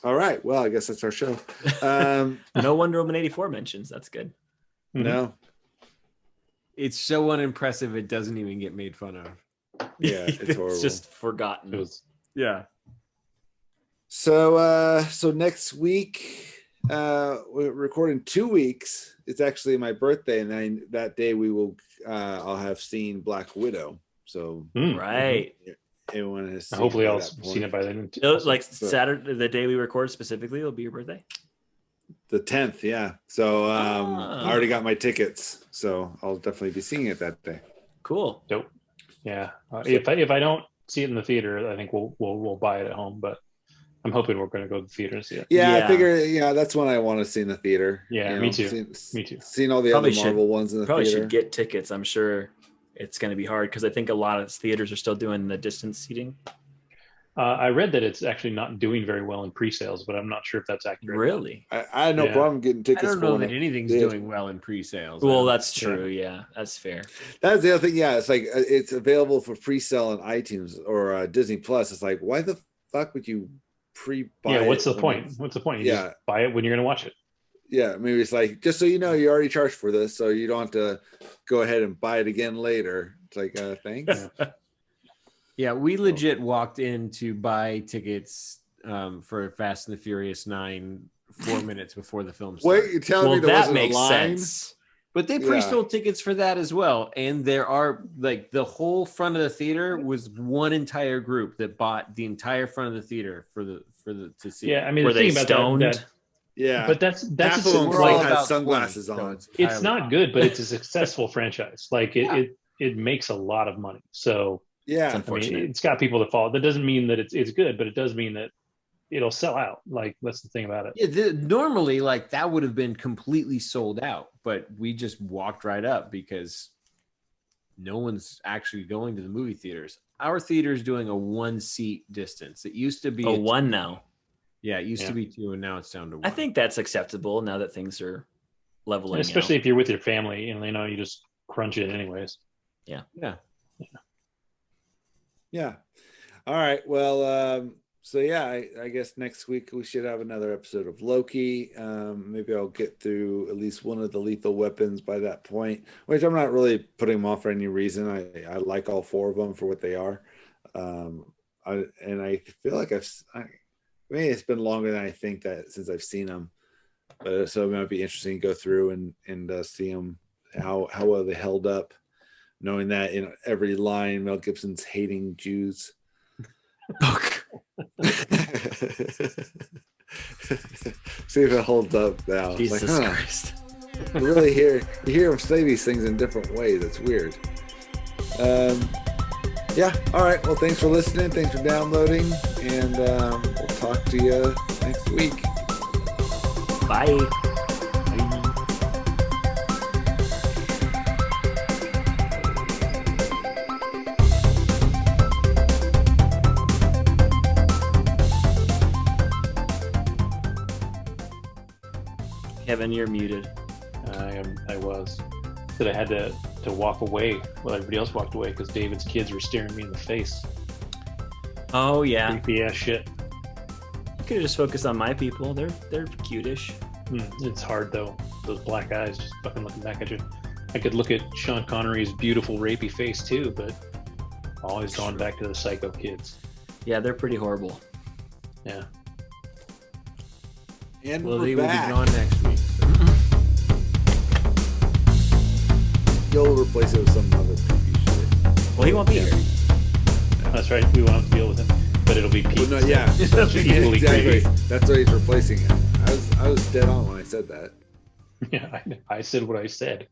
All right. Well, I guess that's our show. No Wonder Woman 84 mentions. That's good. No. It's so unimpressive it doesn't even get made fun of. Yeah, it's horrible. It's just forgotten. Yeah. So next week, we're recording 2 weeks. It's actually my birthday, and then that day I'll have seen Black Widow. So right. Everyone has seen hopefully I'll seen it by then. Like Saturday, the day we record specifically, it'll be your birthday. The 10th, yeah. So I already got my tickets, so I'll definitely be seeing it that day. Cool. Dope. Yeah. If I don't see it in the theater, I think we'll buy it at home. But I'm hoping we're going to go to the theater and see it. Yeah, I figure. That's one I want to see in the theater. Yeah, me too. Me too. Seeing all the other Marvel ones in the theater. Probably should get tickets. I'm sure it's going to be hard because I think a lot of theaters are still doing the distance seating. I read that it's actually not doing very well in pre-sales, but I'm not sure if that's accurate. Really? I had no problem getting tickets. I don't know that anything's doing well in pre-sales. Well, that's true. Yeah, that's fair. That's the other thing. Yeah, it's like it's available for pre-sale on iTunes or Disney Plus. It's like, why the fuck would you pre-buy? Yeah, what's the point? What's the point? You just buy it when you're going to watch it. Yeah, maybe it's like, just so you know, you already charged for this, so you don't have to go ahead and buy it again later. It's like, thanks. Yeah, we legit walked in to buy tickets for Fast and the Furious 9 4 minutes before the film started. Wait, you're telling me there wasn't a line? Sense. But they pre-sold tickets for that as well. And there are, like, the whole front of the theater was one entire group that bought the entire front of the theater for the to see. Yeah, I mean, were they stoned? Yeah, but that's half of them had sunglasses on. It's not good, but it's a successful franchise. Like it makes a lot of money. So yeah, unfortunate. I mean, it's got people that follow. That doesn't mean that it's good, but it does mean that it'll sell out. Like that's the thing about it. Yeah, normally like that would have been completely sold out, but we just walked right up because no one's actually going to the movie theaters. Our theater is doing a 1-seat distance. It used to be one now. Yeah, it used to be 2, and now it's down to 1. I think that's acceptable now that things are leveling. Especially out. if you're with your family and you just crunch it anyways. Yeah. All right. Well, so yeah, I guess next week we should have another episode of Loki. Maybe I'll get through at least one of the Lethal Weapons by that point, which I'm not really putting them off for any reason. I like all 4 of them for what they are. I feel like I mean, it's been longer than I think that since I've seen them, but so it might be interesting to go through and see them how well they held up, knowing that in every line Mel Gibson's hating Jews. See if it holds up now. Jesus Christ! You really hear him say these things in different ways. It's weird. Yeah. All right. Well, thanks for listening. Thanks for downloading. And we'll talk to you next week. Bye. Kevin, you're muted. I was. That I had to walk away while everybody else walked away because David's kids were staring me in the face. Oh yeah. Creepy ass shit. You could have just focused on my people. They're cutish. It's hard though. Those black eyes just fucking looking back at you. I could look at Sean Connery's beautiful rapey face too, but always going back to the psycho kids. Yeah, they're pretty horrible. Yeah. And Well, we're they back. will be gone next week. So. You'll replace it with some other creepy shit. Well, he won't be here. That's right. We won't have to deal with him, but it'll be Pete. Well, no, yeah, Equally exactly. creepy. That's why he's replacing it. I was dead on when I said that. Yeah, I said what I said.